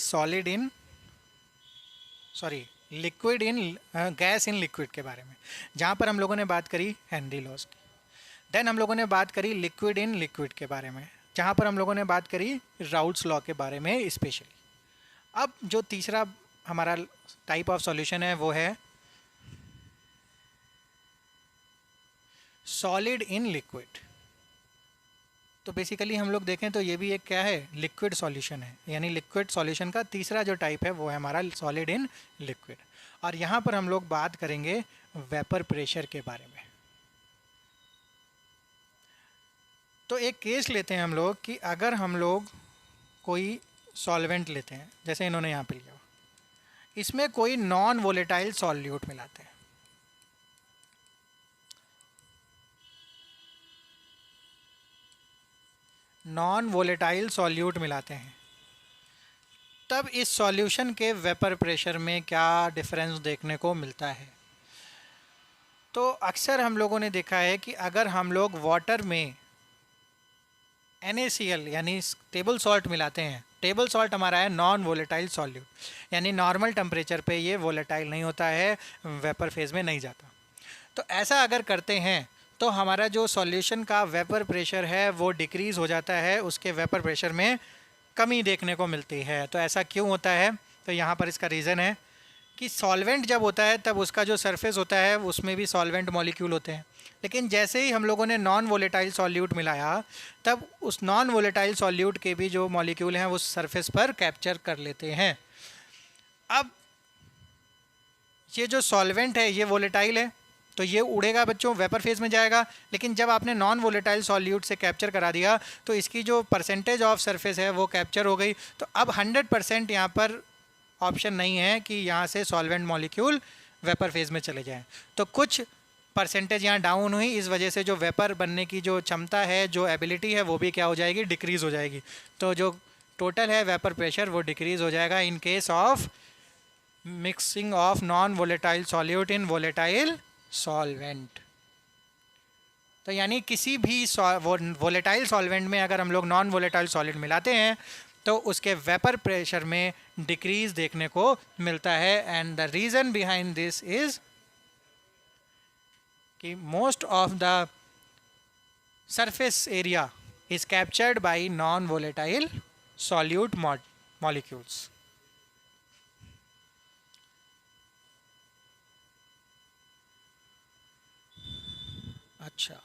liquid in gas in liquid के बारे में, जहाँ पर हम लोगों ने बात करी हेनरी लॉज की। देन हम लोगों ने बात करी लिक्विड इन लिक्विड के बारे में, जहाँ पर हम लोगों ने बात करी राउल्स लॉ के बारे में स्पेशली। अब जो तीसरा हमारा टाइप ऑफ सॉल्यूशन है वो है सॉलिड इन लिक्विड। तो बेसिकली हम लोग देखें तो ये भी एक क्या है, लिक्विड सॉल्यूशन है। यानी लिक्विड सॉल्यूशन का तीसरा जो टाइप है वो है हमारा सॉलिड इन लिक्विड। और यहाँ पर हम लोग बात करेंगे वेपर प्रेशर के बारे में। तो एक केस लेते हैं हम लोग कि अगर हम लोग कोई सॉल्वेंट लेते हैं, जैसे इन्होंने यहाँ पे लिया, इसमें कोई नॉन वोलेटाइल सॉल्यूट मिलाते हैं। नॉन वोलेटाइल सॉल्यूट मिलाते हैं, तब इस सॉल्यूशन के वेपर प्रेशर में क्या डिफरेंस देखने को मिलता है। तो अक्सर हम लोगों ने देखा है कि अगर हम लोग वाटर में NaCl यानी टेबल सॉल्ट मिलाते हैं, टेबल सॉल्ट हमारा है नॉन वोलेटाइल सॉल्यूट, यानी नॉर्मल टेम्परेचर पे ये वोलेटाइल नहीं होता है, वेपर फेज में नहीं जाता। तो ऐसा अगर करते हैं तो हमारा जो सॉल्यूशन का वेपर प्रेशर है वो डिक्रीज़ हो जाता है, उसके वेपर प्रेशर में कमी देखने को मिलती है। तो ऐसा क्यों होता है, तो यहाँ पर इसका रीज़न है कि सॉल्वेंट जब होता है तब उसका जो सरफेस होता है उसमें भी सॉल्वेंट मॉलिक्यूल होते हैं, लेकिन जैसे ही हम लोगों ने नॉन वोलेटाइल सॉल्यूट मिलाया तब उस नॉन वोलेटाइल सॉल्यूट के भी जो मॉलिक्यूल हैं वो सरफेस पर कैप्चर कर लेते हैं। अब ये जो सॉल्वेंट है ये वोलेटाइल है तो ये उड़ेगा बच्चों, वेपर फेज में जाएगा। लेकिन जब आपने नॉन वोलेटाइल सॉल्यूट से कैप्चर करा दिया तो इसकी जो परसेंटेज ऑफ सरफेस है वो कैप्चर हो गई। तो अब 100% यहाँ पर ऑप्शन नहीं है कि यहाँ से सॉल्वेंट मॉलिक्यूल वेपर फेज में चले जाएं। तो कुछ परसेंटेज यहाँ डाउन हुई, इस वजह से जो वेपर बनने की जो क्षमता है, जो एबिलिटी है, वो भी क्या हो जाएगी, डिक्रीज़ हो जाएगी। तो जो टोटल है वेपर प्रेशर वो डिक्रीज़ हो जाएगा इन case of mixing of non volatile solute in volatile solvent. तो यानी किसी भी वोलेटाइल सॉल्वेंट में अगर हम लोग नॉन वोलेटाइल सॉलिड मिलाते हैं तो उसके वेपर प्रेशर में डिक्रीज देखने को मिलता है। And the reason behind this is कि most of the surface area is captured by non-volatile solute molecules. अच्छा,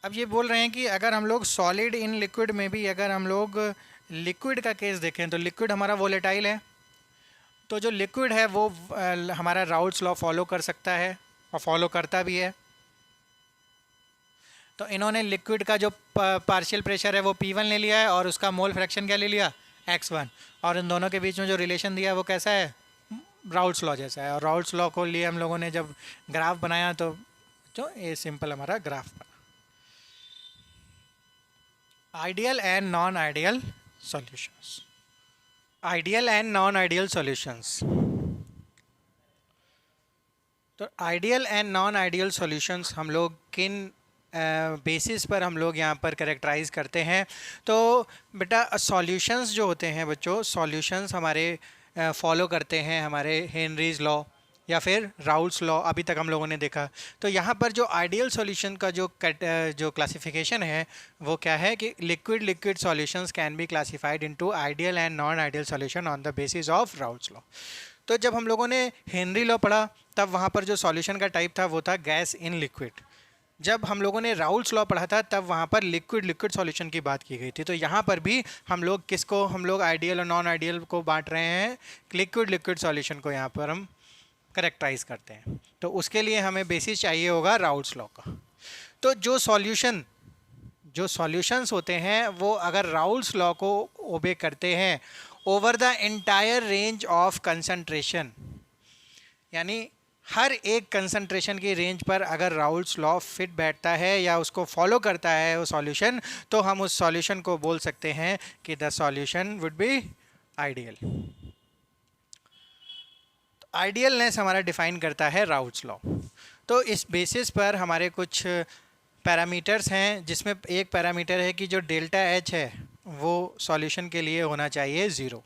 अब ये बोल रहे हैं कि अगर हम लोग सॉलिड इन लिक्विड में भी अगर हम लोग लिक्विड का केस देखें तो लिक्विड हमारा वोलेटाइल है, तो जो लिक्विड है वो हमारा राउल्ट्स लॉ फॉलो कर सकता है और फॉलो करता भी है। तो इन्होंने लिक्विड का जो पार्शियल प्रेशर है वो P1 ले लिया है और उसका मोल फ्रैक्शन क्या ले लिया, x1, और इन दोनों के बीच में जो रिलेशन दिया है वो कैसा है, राउल्ट्स लॉ जैसा है। और राउल्ट्स लॉ को लिए हम लोगों ने जब ग्राफ बनाया तो जो ये सिंपल हमारा ग्राफ बना। Ideal and non ideal solutions. Ideal and non ideal solutions. तो ideal and non ideal solutions हम लोग किन बेसिस पर हम लोग यहाँ पर करेक्टराइज करते हैं। तो बेटा सॉल्यूशंस जो होते हैं बच्चों, सॉल्यूशंस हमारे फॉलो करते हैं हमारे हेनरीज लॉ या फिर राउल्ट्स लॉ, अभी तक हम लोगों ने देखा। तो यहाँ पर जो आइडियल सॉल्यूशन का जो क्लासिफिकेशन है वो क्या है कि liquid solutions can be classified into ideal and non ideal solution on the basis of Raoult's law. तो जब हम लोगों ने हेनरी लॉ पढ़ा तब वहाँ पर जो सॉल्यूशन का टाइप था वो था गैस इन लिक्विड। जब हम लोगों ने राउल्ट्स लॉ पढ़ा था तब वहाँ पर लिक्विड सॉल्यूशन की बात की गई थी। तो यहाँ पर भी हम लोग किसको, हम लोग आइडियल और नॉन आइडियल को बांट रहे हैं, लिक्विड सॉल्यूशन को यहाँ पर हम करेक्टराइज करते हैं। तो उसके लिए हमें बेसिस चाहिए होगा राउल्ट्स लॉ का। तो जो सॉल्यूशंस होते हैं वो अगर राउल्ट्स लॉ को ओबे करते हैं over the entire range of concentration, यानी हर एक कंसंट्रेशन की रेंज पर अगर राउल्ट्स लॉ फिट बैठता है या उसको फॉलो करता है वो सॉल्यूशन, तो हम उस सॉल्यूशन को बोल सकते हैं कि the solution would be ideal. Idealness हमारा डिफाइन करता है राउल्ट्स लॉ। तो इस बेसिस पर हमारे कुछ पैरामीटर्स हैं, जिसमें एक पैरामीटर है कि जो डेल्टा एच है वो सॉल्यूशन के लिए होना चाहिए 0।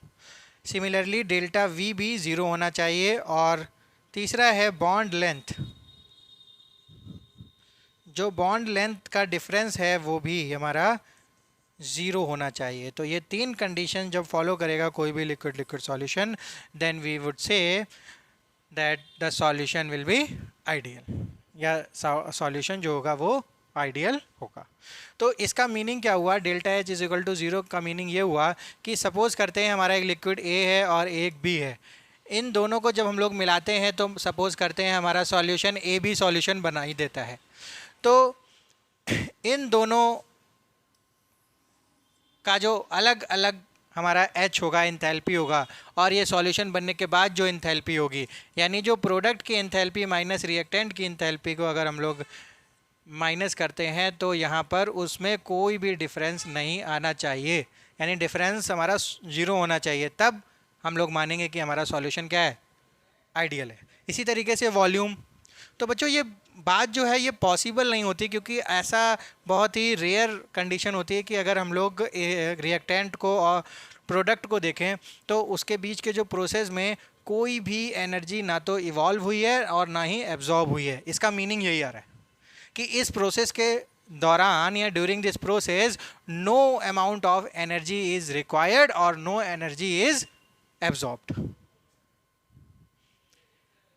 सिमिलरली डेल्टा वी भी 0 होना चाहिए। और तीसरा है बॉन्ड लेंथ, जो बॉन्ड लेंथ का डिफरेंस है वो भी हमारा 0 होना चाहिए। तो ये 3 कंडीशन जब फॉलो करेगा कोई भी liquid solution, then we would say that the solution will be ideal, या सॉल्यूशन जो होगा वो आइडियल होगा। तो इसका मीनिंग क्या हुआ, delta H is equal to 0 का मीनिंग ये हुआ कि सपोज करते हैं हमारा एक लिक्विड ए है और एक बी है, इन दोनों को जब हम लोग मिलाते हैं तो सपोज करते हैं हमारा सॉल्यूशन ए बी सॉल्यूशन बना ही देता है। तो इन दोनों का जो अलग अलग हमारा H होगा, एंथैल्पी होगा, और ये सॉल्यूशन बनने के बाद जो एंथैल्पी होगी, यानी जो प्रोडक्ट की एंथैल्पी माइनस रिएक्टेंट की एंथैल्पी को अगर हम लोग माइनस करते हैं तो यहाँ पर उसमें कोई भी डिफरेंस नहीं आना चाहिए, यानी डिफरेंस हमारा 0 होना चाहिए, तब हम लोग मानेंगे कि हमारा सॉल्यूशन क्या है, आइडियल है। इसी तरीके से वॉल्यूम। तो बच्चों ये बात जो है ये पॉसिबल नहीं होती, क्योंकि ऐसा बहुत ही रेयर कंडीशन होती है कि अगर हम लोग रिएक्टेंट को और प्रोडक्ट को देखें तो उसके बीच के जो प्रोसेस में कोई भी एनर्जी ना तो इवॉल्व हुई है और ना ही एब्जॉर्ब हुई है। इसका मीनिंग यही आ रहा है कि इस प्रोसेस के दौरान या during this process no amount of energy is required और no energy is absorbed.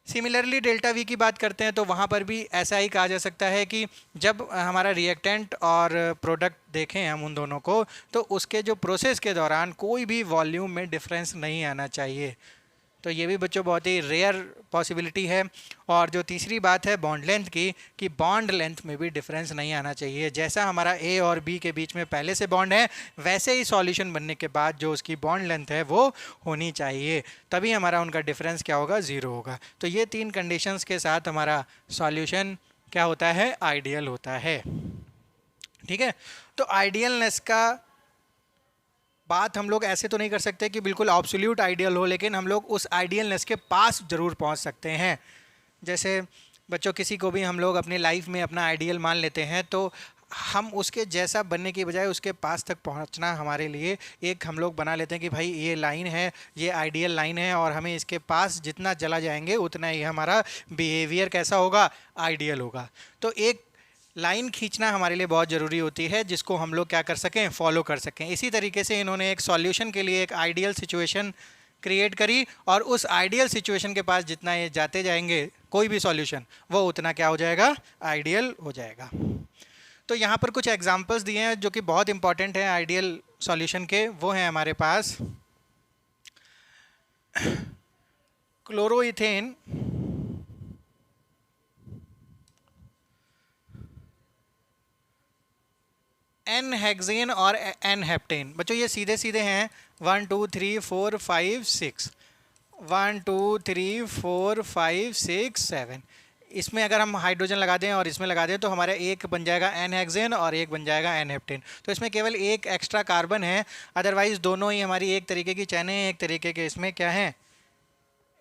Similarly delta V की बात करते हैं तो वहाँ पर भी ऐसा ही कहा जा सकता है कि जब हमारा रिएक्टेंट और प्रोडक्ट देखें हम उन दोनों को, तो उसके जो प्रोसेस के दौरान कोई भी वॉल्यूम में डिफरेंस नहीं आना चाहिए। तो ये भी बच्चों बहुत ही रेयर पॉसिबिलिटी है। और जो तीसरी बात है बॉन्ड लेंथ की, कि बॉन्ड लेंथ में भी डिफरेंस नहीं आना चाहिए। जैसा हमारा ए और बी के बीच में पहले से बॉन्ड है, वैसे ही सॉल्यूशन बनने के बाद जो उसकी बॉन्ड लेंथ है वो होनी चाहिए, तभी हमारा उनका डिफरेंस क्या होगा, 0 होगा। तो ये 3 कंडीशंस के साथ हमारा सॉल्यूशन क्या होता है, आइडियल होता है। ठीक है, तो आइडियलनेस का बात हम लोग ऐसे तो नहीं कर सकते कि बिल्कुल एब्सोल्यूट आइडियल हो, लेकिन हम लोग उस आइडियलनेस के पास ज़रूर पहुंच सकते हैं। जैसे बच्चों किसी को भी हम लोग अपनी लाइफ में अपना आइडियल मान लेते हैं, तो हम उसके जैसा बनने की बजाय उसके पास तक पहुंचना हमारे लिए एक हम लोग बना लेते हैं कि भाई ये लाइन है, ये आइडियल लाइन है, और हमें इसके पास जितना चला जाएंगे उतना ही हमारा बिहेवियर कैसा होगा, आइडियल होगा। तो एक लाइन खींचना हमारे लिए बहुत ज़रूरी होती है जिसको हम लोग क्या कर सकें, फॉलो कर सकें। इसी तरीके से इन्होंने एक सॉल्यूशन के लिए एक आइडियल सिचुएशन क्रिएट करी, और उस आइडियल सिचुएशन के पास जितना ये जाते जाएंगे कोई भी सॉल्यूशन, वो उतना क्या हो जाएगा, आइडियल हो जाएगा। तो यहाँ पर कुछ एग्जांपल्स दिए हैं जो कि बहुत इंपॉर्टेंट है आइडियल सॉल्यूशन के। वो हैं हमारे पास क्लोरोइथेन, एन हेक्सेन और एन हेप्टेन। बच्चों ये सीधे सीधे हैं, 1 2 3 4 5 6, 1 2 3 4 5 6 7। इसमें अगर हम हाइड्रोजन लगा दें और इसमें लगा दें तो हमारा एक बन जाएगा एन हेक्सेन और एक बन जाएगा एन हेप्टेन। तो इसमें केवल एक एक्स्ट्रा कार्बन है, अदरवाइज दोनों ही हमारी एक तरीके की चैनें हैं, एक तरीके के इसमें क्या हैं,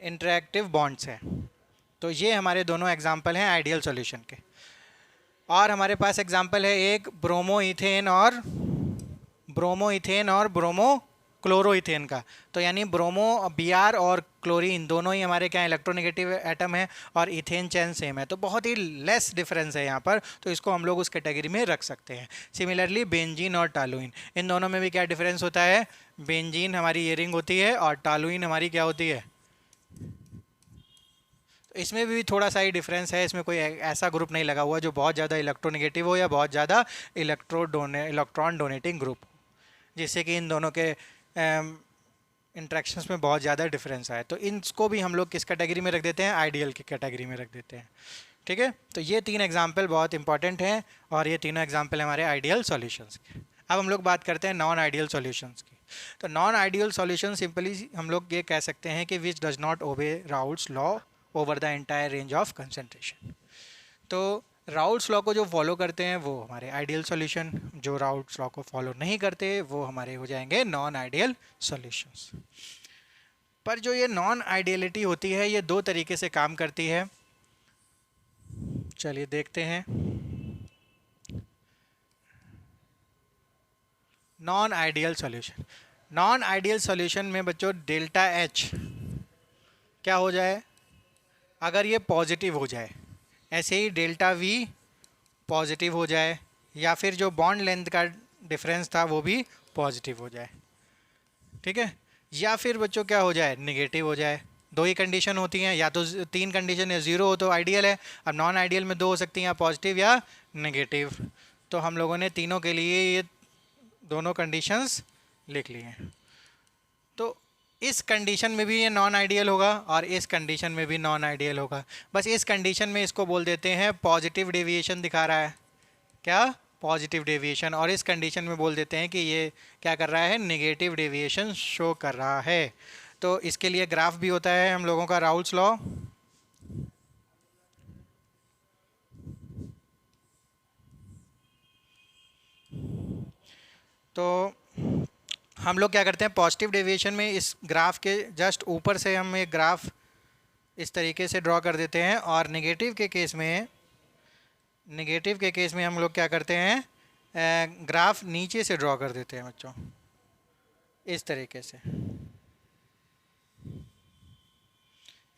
इंटरैक्टिव बॉन्ड्स हैं। तो ये हमारे दोनों एग्जाम्पल हैं आइडियल सॉल्यूशन के। और हमारे पास एग्जाम्पल है एक ब्रोमोइथेन और ब्रोमो क्लोरोइथेन का। तो यानी ब्रोमो Br और क्लोरीन दोनों ही हमारे क्या इलेक्ट्रोनेगेटिव एटम है, और इथेन चैन सेम है, तो बहुत ही लेस डिफरेंस है यहाँ पर, तो इसको हम लोग उस कैटेगरी में रख सकते हैं। सिमिलरली बेंजीन और टालुइन, इन दोनों में भी क्या डिफरेंस होता है, बेंजीन हमारी ये रिंग होती है और टालुइन हमारी क्या होती है। इसमें भी थोड़ा सा ही डिफरेंस है, इसमें कोई ऐसा ग्रुप नहीं लगा हुआ जो बहुत ज़्यादा इलेक्ट्रोनेगेटिव हो या बहुत ज़्यादा इलेक्ट्रॉन डोनेटिंग ग्रुप हो, जिससे कि इन दोनों के इंट्रैक्शंस में बहुत ज़्यादा डिफरेंस आए। तो इनको भी हम लोग किस कैटेगरी में रख देते हैं, आइडियल की कैटेगरी में रख देते हैं। ठीक है, तो ये 3 एग्जाम्पल बहुत इंपॉर्टेंट हैं, और ये तीनों एग्जाम्पल हमारे आइडियल सॉल्यूशंस के। अब हम लोग बात करते हैं नॉन आइडियल सॉल्यूशंस की। तो नॉन आइडियल सॉल्यूशन सिंपली हम लोग ये कह सकते हैं कि which does not obey Raoult's law over the entire range of concentration. तो राउल्ट्स लॉ को जो फॉलो करते हैं वो हमारे आइडियल सॉल्यूशन, जो राउल्ट्स लॉ को फॉलो नहीं करते वो हमारे हो जाएंगे नॉन आइडियल सॉल्यूशंस। पर जो ये नॉन आइडियलिटी होती है ये 2 तरीके से काम करती है। चलिए देखते हैं। Non ideal solution, non ideal solution में बच्चों डेल्टा H क्या हो जाए, अगर ये पॉजिटिव हो जाए, ऐसे ही डेल्टा V पॉजिटिव हो जाए, या फिर जो बॉन्ड लेंथ का डिफरेंस था वो भी पॉजिटिव हो जाए। ठीक है, या फिर बच्चों क्या हो जाए, नेगेटिव हो जाए। 2 ही कंडीशन होती हैं, या तो 3 कंडीशन है, 0 हो तो आइडियल है। अब नॉन आइडियल में 2 हो सकती हैं, या पॉजिटिव या नेगेटिव। तो हम लोगों ने तीनों के लिए ये दोनों कंडीशंस लिख लिए हैं। तो इस कंडीशन में भी ये नॉन आइडियल होगा और इस कंडीशन में भी नॉन आइडियल होगा। बस इस कंडीशन में इसको बोल देते हैं पॉजिटिव डेविएशन दिखा रहा है, क्या, पॉजिटिव डेविएशन, और इस कंडीशन में बोल देते हैं कि ये क्या कर रहा है, नेगेटिव डेविएशन शो कर रहा है। तो इसके लिए ग्राफ भी होता है हम लोगों का, राउल्ट्स लॉ। तो हम लोग क्या करते हैं, पॉजिटिव डेविएशन में इस ग्राफ के जस्ट ऊपर से हम एक ग्राफ इस तरीके से ड्रॉ कर देते हैं, और नेगेटिव के केस में हम लोग क्या करते हैं, ग्राफ नीचे से ड्रॉ कर देते हैं बच्चों, इस तरीके से।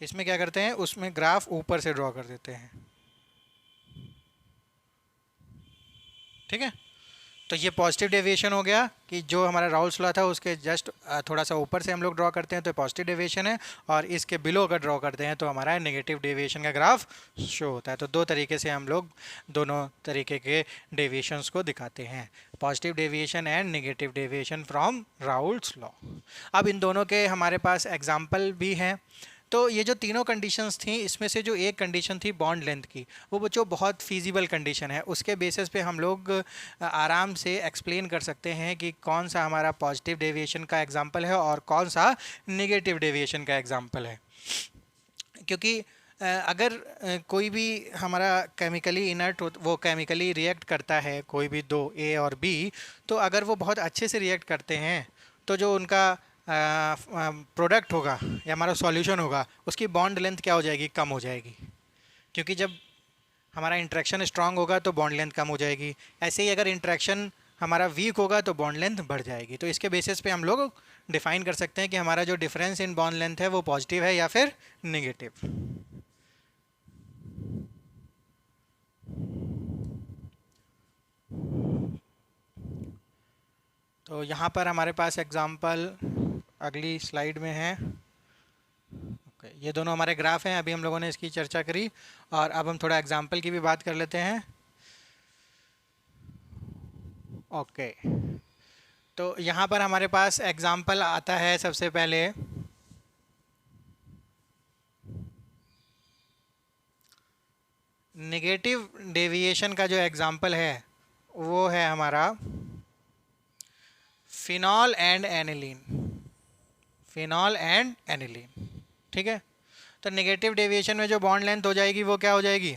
इसमें क्या करते हैं, उसमें ग्राफ ऊपर से ड्रॉ कर देते हैं। ठीक है, तो ये पॉजिटिव डेविएशन हो गया कि जो हमारा राउल्ट्स लॉ था उसके जस्ट थोड़ा सा ऊपर से हम लोग ड्रॉ करते हैं तो पॉजिटिव डेविएशन है, और इसके बिलो अगर ड्रॉ करते हैं तो हमारा नेगेटिव डेविएशन का ग्राफ शो होता है। तो 2 तरीके से हम लोग दोनों तरीके के डेविएशंस को दिखाते हैं, positive deviation and negative deviation from Raoult's law. अब इन दोनों के हमारे पास एग्जाम्पल भी हैं। तो ये जो तीनों कंडीशंस थी, इसमें से जो एक कंडीशन थी बॉन्ड लेंथ की, वो बच्चों बहुत फीजिबल कंडीशन है। उसके बेसिस पे हम लोग आराम से एक्सप्लेन कर सकते हैं कि कौन सा हमारा पॉजिटिव डेविएशन का एग्जांपल है और कौन सा नेगेटिव डेविएशन का एग्जांपल है। क्योंकि अगर कोई भी हमारा केमिकली इनर्ट वो केमिकली रिएक्ट करता है, कोई भी 2 A और B, तो अगर वो बहुत अच्छे से रिएक्ट करते हैं तो जो उनका प्रोडक्ट होगा या हमारा सॉल्यूशन होगा उसकी बॉन्ड लेंथ क्या हो जाएगी, कम हो जाएगी। क्योंकि जब हमारा इंट्रैक्शन स्ट्रांग होगा तो बॉन्ड लेंथ कम हो जाएगी, ऐसे ही अगर इंट्रैक्शन हमारा वीक होगा तो बॉन्ड लेंथ बढ़ जाएगी। तो इसके बेसिस पे हम लोग डिफाइन कर सकते हैं कि हमारा जो डिफरेंस इन बॉन्ड लेंथ है वो पॉजिटिव है या फिर नेगेटिव। तो यहाँ पर हमारे पास एग्जांपल अगली स्लाइड में है। ये दोनों हमारे ग्राफ हैं, अभी हम लोगों ने इसकी चर्चा करी और अब हम थोड़ा एग्जांपल की भी बात कर लेते हैं। ओके, तो यहाँ पर हमारे पास एग्जांपल आता है सबसे पहले नेगेटिव डेविएशन का जो एग्जांपल है वो है हमारा phenol and aniline, phenol and aniline. ठीक है, तो नेगेटिव डेविएशन में जो बॉन्ड लेंथ हो जाएगी वो क्या हो जाएगी,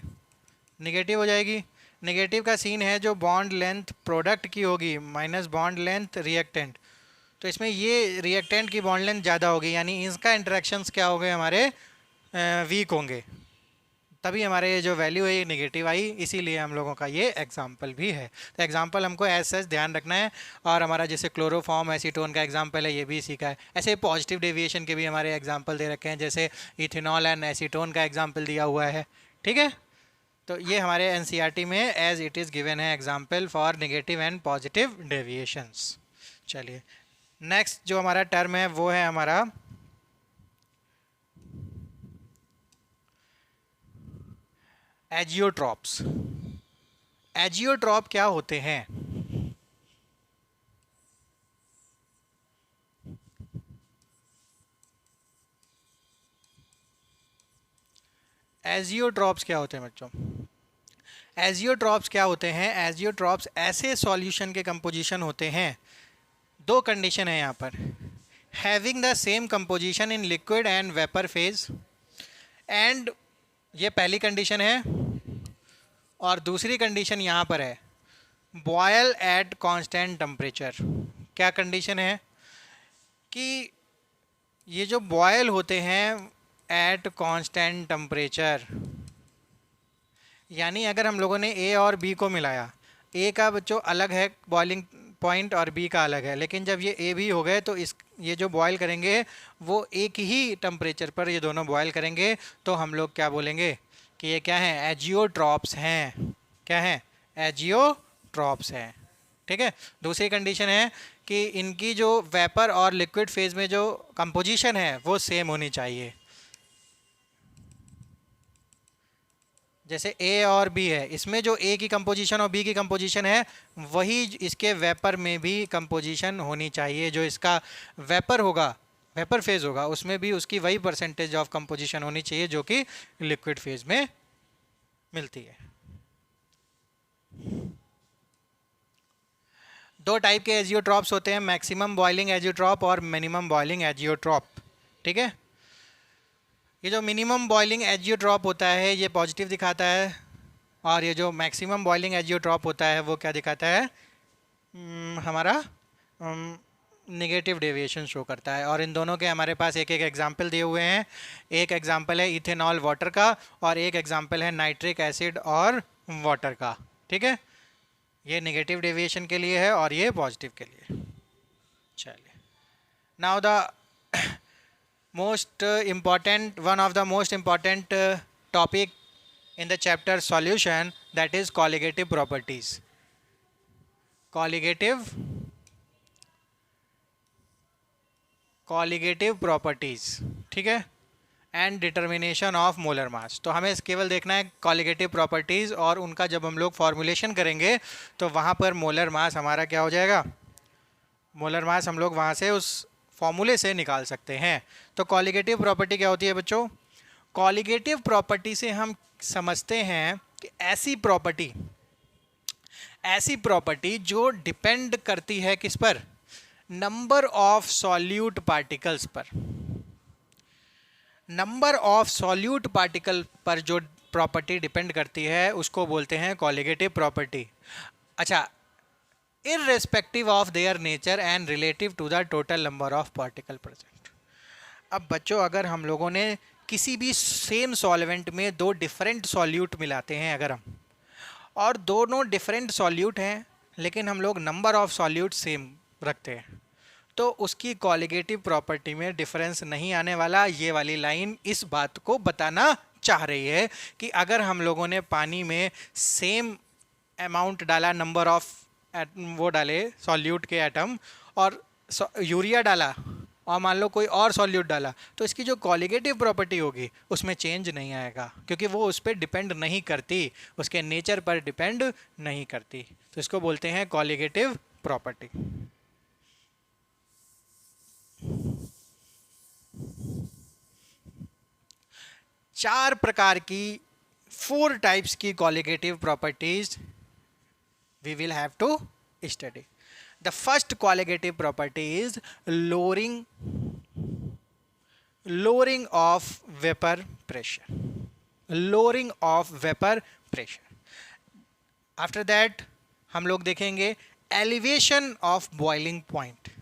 नेगेटिव हो जाएगी। नेगेटिव का सीन है जो बॉन्ड लेंथ प्रोडक्ट की होगी माइनस बॉन्ड लेंथ रिएक्टेंट, तो इसमें ये रिएक्टेंट की बॉन्ड लेंथ ज़्यादा होगी, यानी इसका इंटरेक्शंस क्या हो गए हमारे वीक होंगे, तभी हमारे ये जो वैल्यू है ये नेगेटिव आई, इसीलिए हम लोगों का ये एग्जाम्पल भी है। तो एग्जाम्पल हमको एज सच ध्यान रखना है। और हमारा जैसे क्लोरोफॉर्म एसीटोन का एग्जाम्पल है ये भी इसी का है। ऐसे पॉजिटिव डेविएशन के भी हमारे एग्जाम्पल दे रखे हैं, जैसे इथेनॉल एंड एसीटोन का एग्जाम्पल दिया हुआ है। ठीक है, तो ये हमारे एनसीईआरटी में एज इट इज़ गिवन है example for negative and positive deviations. चलिए नेक्स्ट जो हमारा टर्म है वो है हमारा एजियोट्रॉप्स। एजियोट्रॉप क्या होते हैं? एजियोट्रॉप्स क्या होते हैं बच्चों? एजियोट्रॉप्स क्या होते हैं? एजियोट्रॉप्स ऐसे सॉल्यूशन के कंपोजिशन होते हैं, दो कंडीशन है यहाँ पर, having the same composition in liquid and vapour phase, and ये पहली कंडीशन है, और दूसरी कंडीशन यहाँ पर है बॉयल एट कांस्टेंट टेम्परेचर। क्या कंडीशन है कि ये जो बॉयल होते हैं एट कांस्टेंट टेम्परेचर, यानी अगर हम लोगों ने ए और बी को मिलाया, ए का बच्चों अलग है बॉइलिंग पॉइंट और बी का अलग है, लेकिन जब ये ए भी हो गए तो इस ये जो बॉयल करेंगे वो एक ही टेम्परेचर पर ये दोनों बॉयल करेंगे, तो हम लोग क्या बोलेंगे कि ये क्या हैं, एजियोट्रॉप्स हैं। क्या हैं? एजियोट्रॉप्स हैं। ठीक है, दूसरी कंडीशन है कि इनकी जो वेपर और लिक्विड फेज में जो कंपोजिशन है वो सेम होनी चाहिए। जैसे ए और बी है, इसमें जो ए की कंपोजिशन और बी की कंपोजिशन है वही इसके वेपर में भी कंपोजिशन होनी चाहिए। जो इसका वेपर होगा, वेपर फेज होगा, उसमें भी उसकी वही परसेंटेज ऑफ कंपोजिशन होनी चाहिए जो कि लिक्विड फेज में मिलती है। दो टाइप के एजियोट्रॉप्स होते हैं, मैक्सिमम बॉइलिंग एजियोट्रॉप और मिनिमम बॉइलिंग एजियोट्रॉप। ठीक है, ये जो मिनिमम बॉइलिंग एजियोट्रॉप होता है ये पॉजिटिव दिखाता है, और ये जो मैक्सिमम बॉइलिंग एजियोट्रॉप होता है वो क्या दिखाता है, हमारा नेगेटिव डेविएशन शो करता है। और इन दोनों के हमारे पास एक एक एग्जांपल दिए हुए हैं। एक एग्जांपल है इथेनॉल वाटर का, और एक एग्जांपल है नाइट्रिक एसिड और वाटर का। ठीक है, ये नेगेटिव डेविएशन के लिए है और ये पॉजिटिव के लिए। चलिए, now the most important, one of the most important topic in the chapter solution, that is colligative properties. colligative properties, ठीक है, and determination of molar mass. तो हमें केवल देखना है कॉलिगेटिव प्रॉपर्टीज़, और उनका जब हम लोग फॉर्मुलेशन करेंगे तो वहाँ पर मोलर मास हमारा क्या हो जाएगा, मोलर मास हम लोग वहाँ से उस फॉर्मूले से निकाल सकते हैं। तो कॉलिगेटिव प्रॉपर्टी क्या होती है बच्चों? कॉलिगेटिव प्रॉपर्टी से हम समझते हैं कि ऐसी प्रॉपर्टी जो डिपेंड करती है किस पर, नंबर ऑफ सॉल्यूट पार्टिकल्स पर। नंबर ऑफ सॉल्यूट पार्टिकल पर जो प्रॉपर्टी डिपेंड करती है उसको बोलते हैं कॉलिगेटिव प्रॉपर्टी। अच्छा, irrespective of their nature and relative to the total number of particle present। अब बच्चों अगर हम लोगों ने किसी भी सेम सॉल्वेंट में दो डिफरेंट सॉल्यूट मिलाते हैं अगर हम, और दोनों डिफरेंट सॉल्यूट हैं लेकिन हम लोग नंबर ऑफ सॉल्यूट सेम रखते हैं, तो उसकी कॉलिगेटिव प्रॉपर्टी में डिफरेंस नहीं आने वाला। ये वाली लाइन इस बात को बताना चाह रही है कि अगर हम लोगों ने पानी में सेम अमाउंट डाला, नंबर ऑफ वो डाले सॉल्यूट के एटम, और यूरिया डाला और मान लो कोई और सॉल्यूट डाला, तो इसकी जो कॉलिगेटिव प्रॉपर्टी होगी उसमें चेंज नहीं आएगा, क्योंकि वो उस पर डिपेंड नहीं करती, उसके नेचर पर डिपेंड नहीं करती। तो इसको बोलते हैं कॉलिगेटिव प्रॉपर्टी। चार प्रकार की, 4 टाइप्स की colligative properties we will have to study. The first colligative property is lowering of vapor pressure. Lowering of vapor pressure. After that हम लोग देखेंगे elevation of boiling point.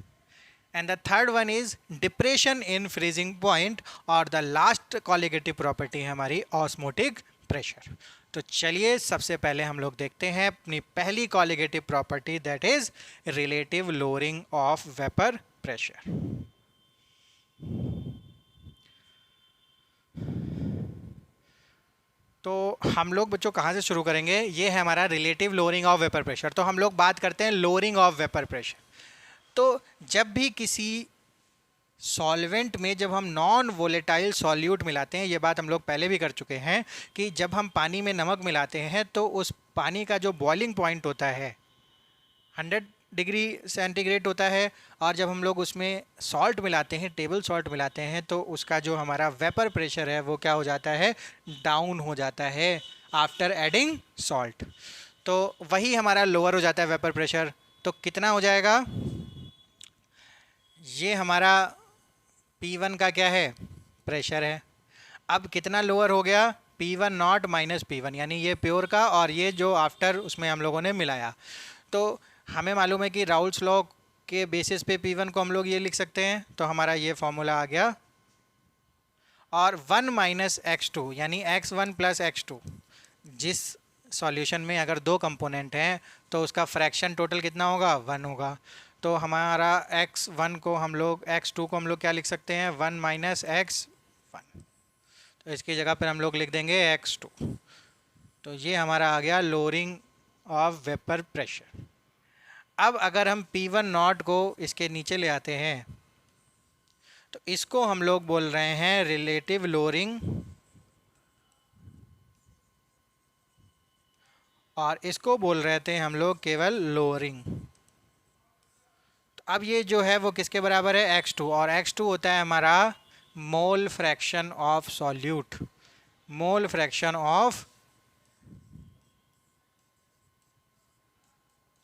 And the third one is depression in freezing point. और the last colligative property है हमारी osmotic pressure. तो चलिए सबसे पहले हम लोग देखते हैं अपनी पहली colligative property, that is relative lowering of vapour pressure. तो हम लोग बच्चों कहाँ से शुरू करेंगे? ये है हमारा relative lowering of vapour pressure. तो हम लोग बात करते हैं लोअरिंग ऑफ वेपर प्रेशर। तो जब भी किसी सॉल्वेंट में जब हम नॉन वोलेटाइल सॉल्यूट मिलाते हैं, ये बात हम लोग पहले भी कर चुके हैं कि जब हम पानी में नमक मिलाते हैं तो उस पानी का जो बॉइलिंग पॉइंट होता है 100 डिग्री सेंटीग्रेड होता है, और जब हम लोग उसमें सॉल्ट मिलाते हैं, टेबल सॉल्ट मिलाते हैं, तो उसका जो हमारा वेपर प्रेशर है वो क्या हो जाता है? डाउन हो जाता है आफ्टर एडिंग सॉल्ट। तो वही हमारा लोअर हो जाता है वेपर प्रेशर। तो कितना हो जाएगा? ये हमारा P1 का क्या है? प्रेशर है। अब कितना लोअर हो गया? P1 नॉट माइनस P1, यानी ये प्योर का और ये जो आफ्टर उसमें हम लोगों ने मिलाया। तो हमें मालूम है कि राउल्स लॉ के बेसिस पे P1 को हम लोग ये लिख सकते हैं, तो हमारा ये फॉर्मूला आ गया। और 1 माइनस x2 यानी x1 प्लस x2, जिस सॉल्यूशन में अगर दो कंपोनेंट हैं तो उसका फ्रैक्शन टोटल कितना होगा? 1 होगा। तो हमारा x1 को हम लोग, x2 को हम लोग क्या लिख सकते हैं? 1 माइनस x1। तो इसकी जगह पर हम लोग लिख देंगे x2। तो ये हमारा आ गया लोअरिंग ऑफ वेपर प्रेशर। अब अगर हम P1 नॉट को इसके नीचे ले आते हैं तो इसको हम लोग बोल रहे हैं रिलेटिव लोअरिंग, और इसको बोल रहे थे हम लोग केवल लोअरिंग। अब ये जो है वो किसके बराबर है? x2, और x2 होता है हमारा मोल fraction of solute, mole fraction of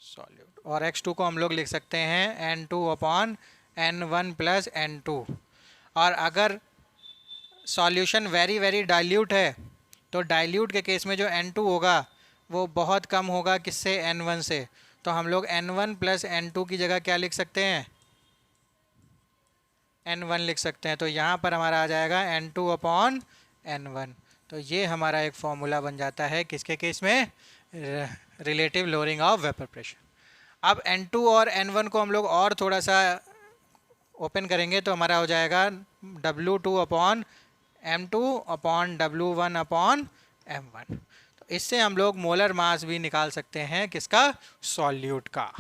solute. और x2 को हम लोग लिख सकते हैं n2 upon n1 plus n2। और अगर सॉल्यूशन वेरी वेरी डाइल्यूट है तो डाइल्यूट के केस में जो n2 होगा वो बहुत कम होगा किससे? n1 से। तो हम लोग n1 प्लस n2 की जगह क्या लिख सकते हैं? n1 लिख सकते हैं। तो यहाँ पर हमारा आ जाएगा n2 अपॉन n1। तो ये हमारा एक फॉर्मूला बन जाता है किसके केस में? Relative lowering of vapour pressure. अब n2 और n1 को हम लोग और थोड़ा सा ओपन करेंगे तो हमारा हो जाएगा W2 upon M2 upon W1 upon M1। तो इससे हम लोग मोलर मास भी निकाल सकते हैं किसका? सॉल्यूट का।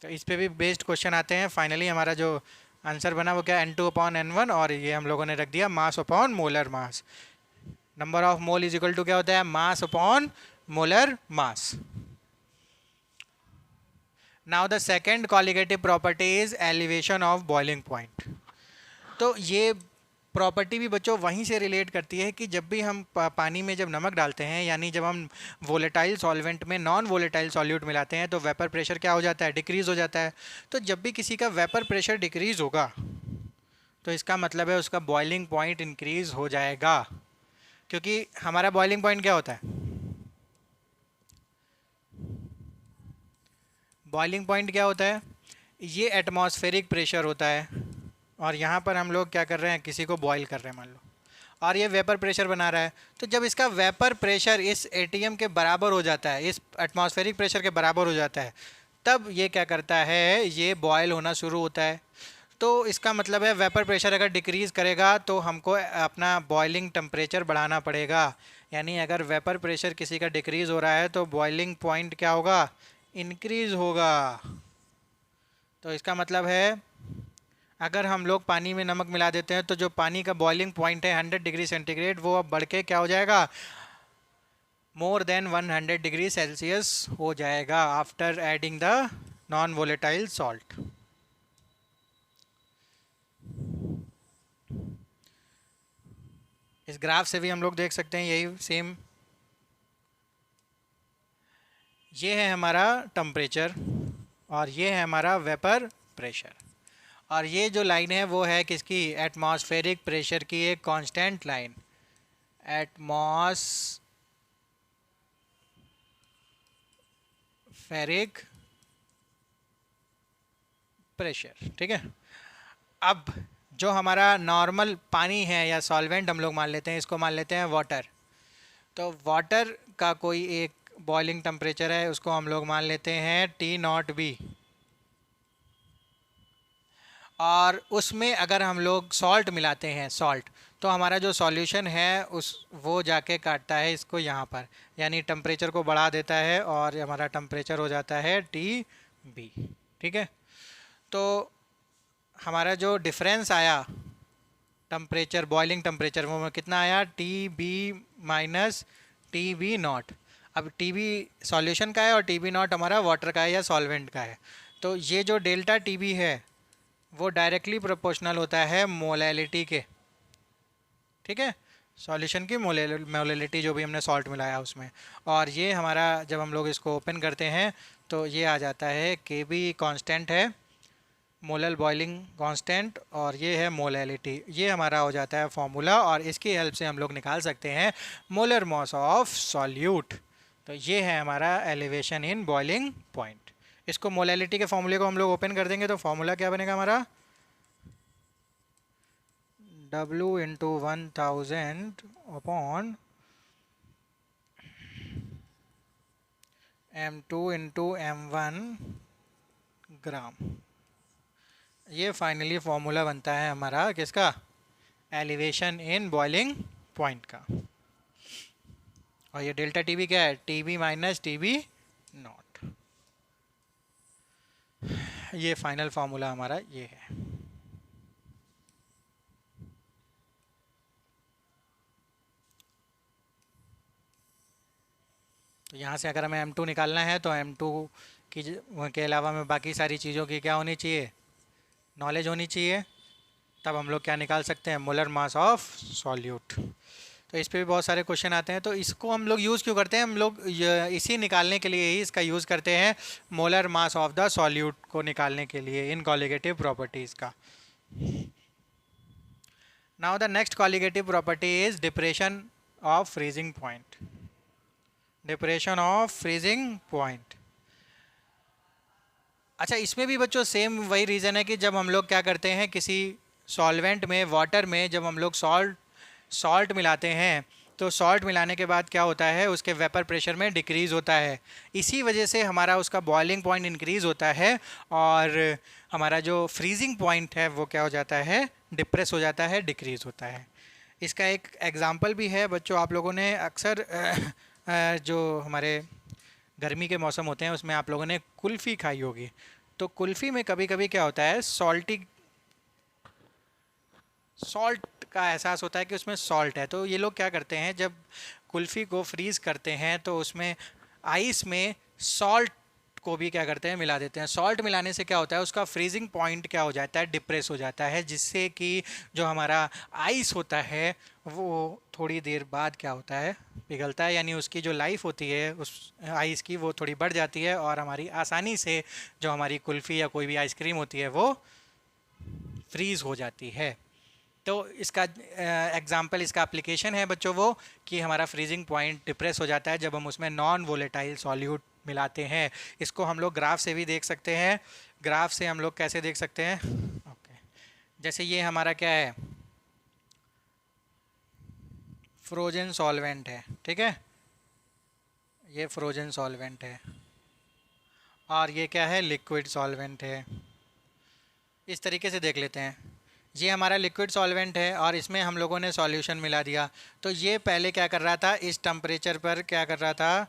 तो इस पे भी बेस्ड क्वेश्चन आते हैं। फाइनली हमारा जो आंसर बना वो क्या? N2 अपॉन N1, और ये हम लोगों ने रख दिया mass upon molar mass. Number of mole is equal to क्या होता है? Mass upon molar mass. Now the second colligative property is elevation of boiling point. तो ये प्रॉपर्टी भी बच्चों वहीं से रिलेट करती है कि जब भी हम पानी में जब नमक डालते हैं, यानी जब हम वोलेटाइल सॉल्वेंट में नॉन वोलेटाइल सॉल्यूट मिलाते हैं, तो वेपर प्रेशर क्या हो जाता है? डिक्रीज़ हो जाता है। तो जब भी किसी का वेपर प्रेशर डिक्रीज़ होगा तो इसका मतलब है उसका बॉइलिंग पॉइंट इंक्रीज़ हो जाएगा, क्योंकि हमारा बॉइलिंग पॉइंट क्या होता है? बॉइलिंग पॉइंट क्या होता है? ये एटमॉस्फेरिक प्रेशर होता है। और यहाँ पर हम लोग क्या कर रहे हैं, किसी को बॉईल कर रहे हैं मान लो, और ये वेपर प्रेशर बना रहा है। तो जब इसका वेपर प्रेशर इस एटीएम के बराबर हो जाता है, इस एटमॉस्फेरिक प्रेशर के बराबर हो जाता है, तब ये क्या करता है, ये बॉयल होना शुरू होता है। तो इसका मतलब है वेपर प्रेशर अगर डिक्रीज़ करेगा तो हमको अपना बॉइलिंग टेम्परेचर बढ़ाना पड़ेगा। यानी अगर वेपर प्रेशर किसी का डिक्रीज़ हो रहा है तो बॉइलिंग पॉइंट क्या होगा, इंक्रीज़ होगा। तो इसका मतलब है अगर हम लोग पानी में नमक मिला देते हैं तो जो पानी का बॉइलिंग पॉइंट है 100 डिग्री सेंटीग्रेड, वो अब बढ़ के क्या हो जाएगा, मोर देन 100 डिग्री सेल्सियस हो जाएगा after adding the non volatile salt. इस ग्राफ से भी हम लोग देख सकते हैं यही सेम। ये है हमारा टेम्परेचर और ये है हमारा वेपर प्रेशर, और ये जो लाइन है वो है किसकी, एटमॉस्फेरिक प्रेशर की एक कांस्टेंट लाइन, एटमॉस्फेरिक प्रेशर। ठीक है। अब जो हमारा नॉर्मल पानी है या सॉल्वेंट हम लोग मान लेते हैं, इसको मान लेते हैं वाटर। तो वाटर का कोई एक बॉइलिंग टेम्परेचर है, उसको हम लोग मान लेते हैं T0B। और उसमें अगर हम लोग सॉल्ट मिलाते हैं, सॉल्ट, तो हमारा जो सॉल्यूशन है उस वो जाके काटता है इसको यहाँ पर, यानी टेम्परेचर को बढ़ा देता है और हमारा टेम्परेचर हो जाता है TB। ठीक है। तो हमारा जो डिफरेंस आया टेम्परेचर, बॉइलिंग टेम्परेचर, वो कितना आया, TB माइनस TB0। अब TB सॉल्यूशन का है और TB0 हमारा वाटर का है या सॉल्वेंट का है। तो ये जो डेल्टा TB है वो डायरेक्टली प्रोपोर्शनल होता है मोलैलिटी के। ठीक है, सॉल्यूशन की मोलैलिटी जो भी हमने सॉल्ट मिलाया उसमें। और ये हमारा जब हम लोग इसको ओपन करते हैं तो ये आ जाता है Kb कांस्टेंट है, मोलल बॉइलिंग कांस्टेंट, और ये है मोलैलिटी। ये हमारा हो जाता है फॉर्मूला, और इसकी हेल्प से हम लोग निकाल सकते हैं मोलर मास ऑफ सॉल्यूट। तो ये है हमारा एलिवेशन इन बॉइलिंग पॉइंट। इसको मोलैलिटी के फॉर्मूले को हम लोग ओपन कर देंगे तो फॉर्मूला क्या बनेगा हमारा, W into 1000 upon M2 into M1 ग्राम। ये फाइनली फॉर्मूला बनता है हमारा किसका, एलिवेशन इन बॉइलिंग पॉइंट का। और ये डेल्टा टीबी क्या है, TB माइनस TB0। ये फाइनल फार्मूला हमारा ये है। तो यहाँ से अगर हमें M2 निकालना है तो M2 की के अलावा में बाकी सारी चीज़ों की क्या होनी चाहिए, नॉलेज होनी चाहिए। तब हम लोग क्या निकाल सकते हैं, मोलर मास ऑफ सॉल्यूट। तो इस पे भी बहुत सारे क्वेश्चन आते हैं। तो इसको हम लोग यूज़ क्यों करते हैं, हम लोग इसी निकालने के लिए ही इसका यूज़ करते हैं, molar mass of the solute को निकालने के लिए इन कॉलिगेटिव प्रॉपर्टीज़ का। Now the next colligative property is depression of freezing point. Depression of freezing point. अच्छा, इसमें भी बच्चों सेम वही रीज़न है कि जब हम लोग क्या करते हैं किसी सॉल्वेंट में, वाटर में, जब हम लोग सॉल्ट मिलाते हैं तो सॉल्ट मिलाने के बाद क्या होता है, उसके वेपर प्रेशर में डिक्रीज़ होता है। इसी वजह से हमारा उसका बॉइलिंग पॉइंट इंक्रीज़ होता है और हमारा जो फ्रीजिंग पॉइंट है वो क्या हो जाता है, डिप्रेस हो जाता है, डिक्रीज़ होता है। इसका एक एग्ज़ाम्पल भी है बच्चों, आप लोगों ने अक्सर जो हमारे गर्मी के मौसम होते हैं उसमें आप लोगों ने कुल्फ़ी खाई होगी। तो कुल्फ़ी में कभी कभी क्या होता है, सॉल्ट का एहसास होता है कि उसमें सॉल्ट है। तो ये लोग क्या करते हैं, जब कुल्फ़ी को फ्रीज़ करते हैं तो उसमें आइस में सॉल्ट को भी क्या करते हैं, मिला देते हैं। सॉल्ट मिलाने से क्या होता है, उसका फ्रीजिंग पॉइंट क्या हो जाता है, डिप्रेस हो जाता है, जिससे कि जो हमारा आइस होता है वो थोड़ी देर बाद क्या होता है, पिघलता है। यानी उसकी जो लाइफ होती है उस आइस की वो थोड़ी बढ़ जाती है और हमारी आसानी से जो हमारी कुल्फ़ी या कोई भी आइसक्रीम होती है वो फ्रीज़ हो जाती है। तो इसका एग्जांपल, इसका एप्लीकेशन है बच्चों वो कि हमारा फ्रीजिंग पॉइंट डिप्रेस हो जाता है जब हम उसमें नॉन वोलेटाइल सॉल्यूट मिलाते हैं। इसको हम लोग ग्राफ से भी देख सकते हैं। ग्राफ से हम लोग कैसे देख सकते हैं, ओके, जैसे ये हमारा क्या है, फ्रोजन सॉल्वेंट है, ठीक है, ये फ्रोजन सॉल्वेंट है, और ये क्या है, लिक्विड सॉल्वेंट है। इस तरीके से देख लेते हैं, ये हमारा लिक्विड सॉल्वेंट है और इसमें हम लोगों ने सॉल्यूशन मिला दिया। तो ये पहले क्या कर रहा था, इस टेम्परेचर पर क्या कर रहा था,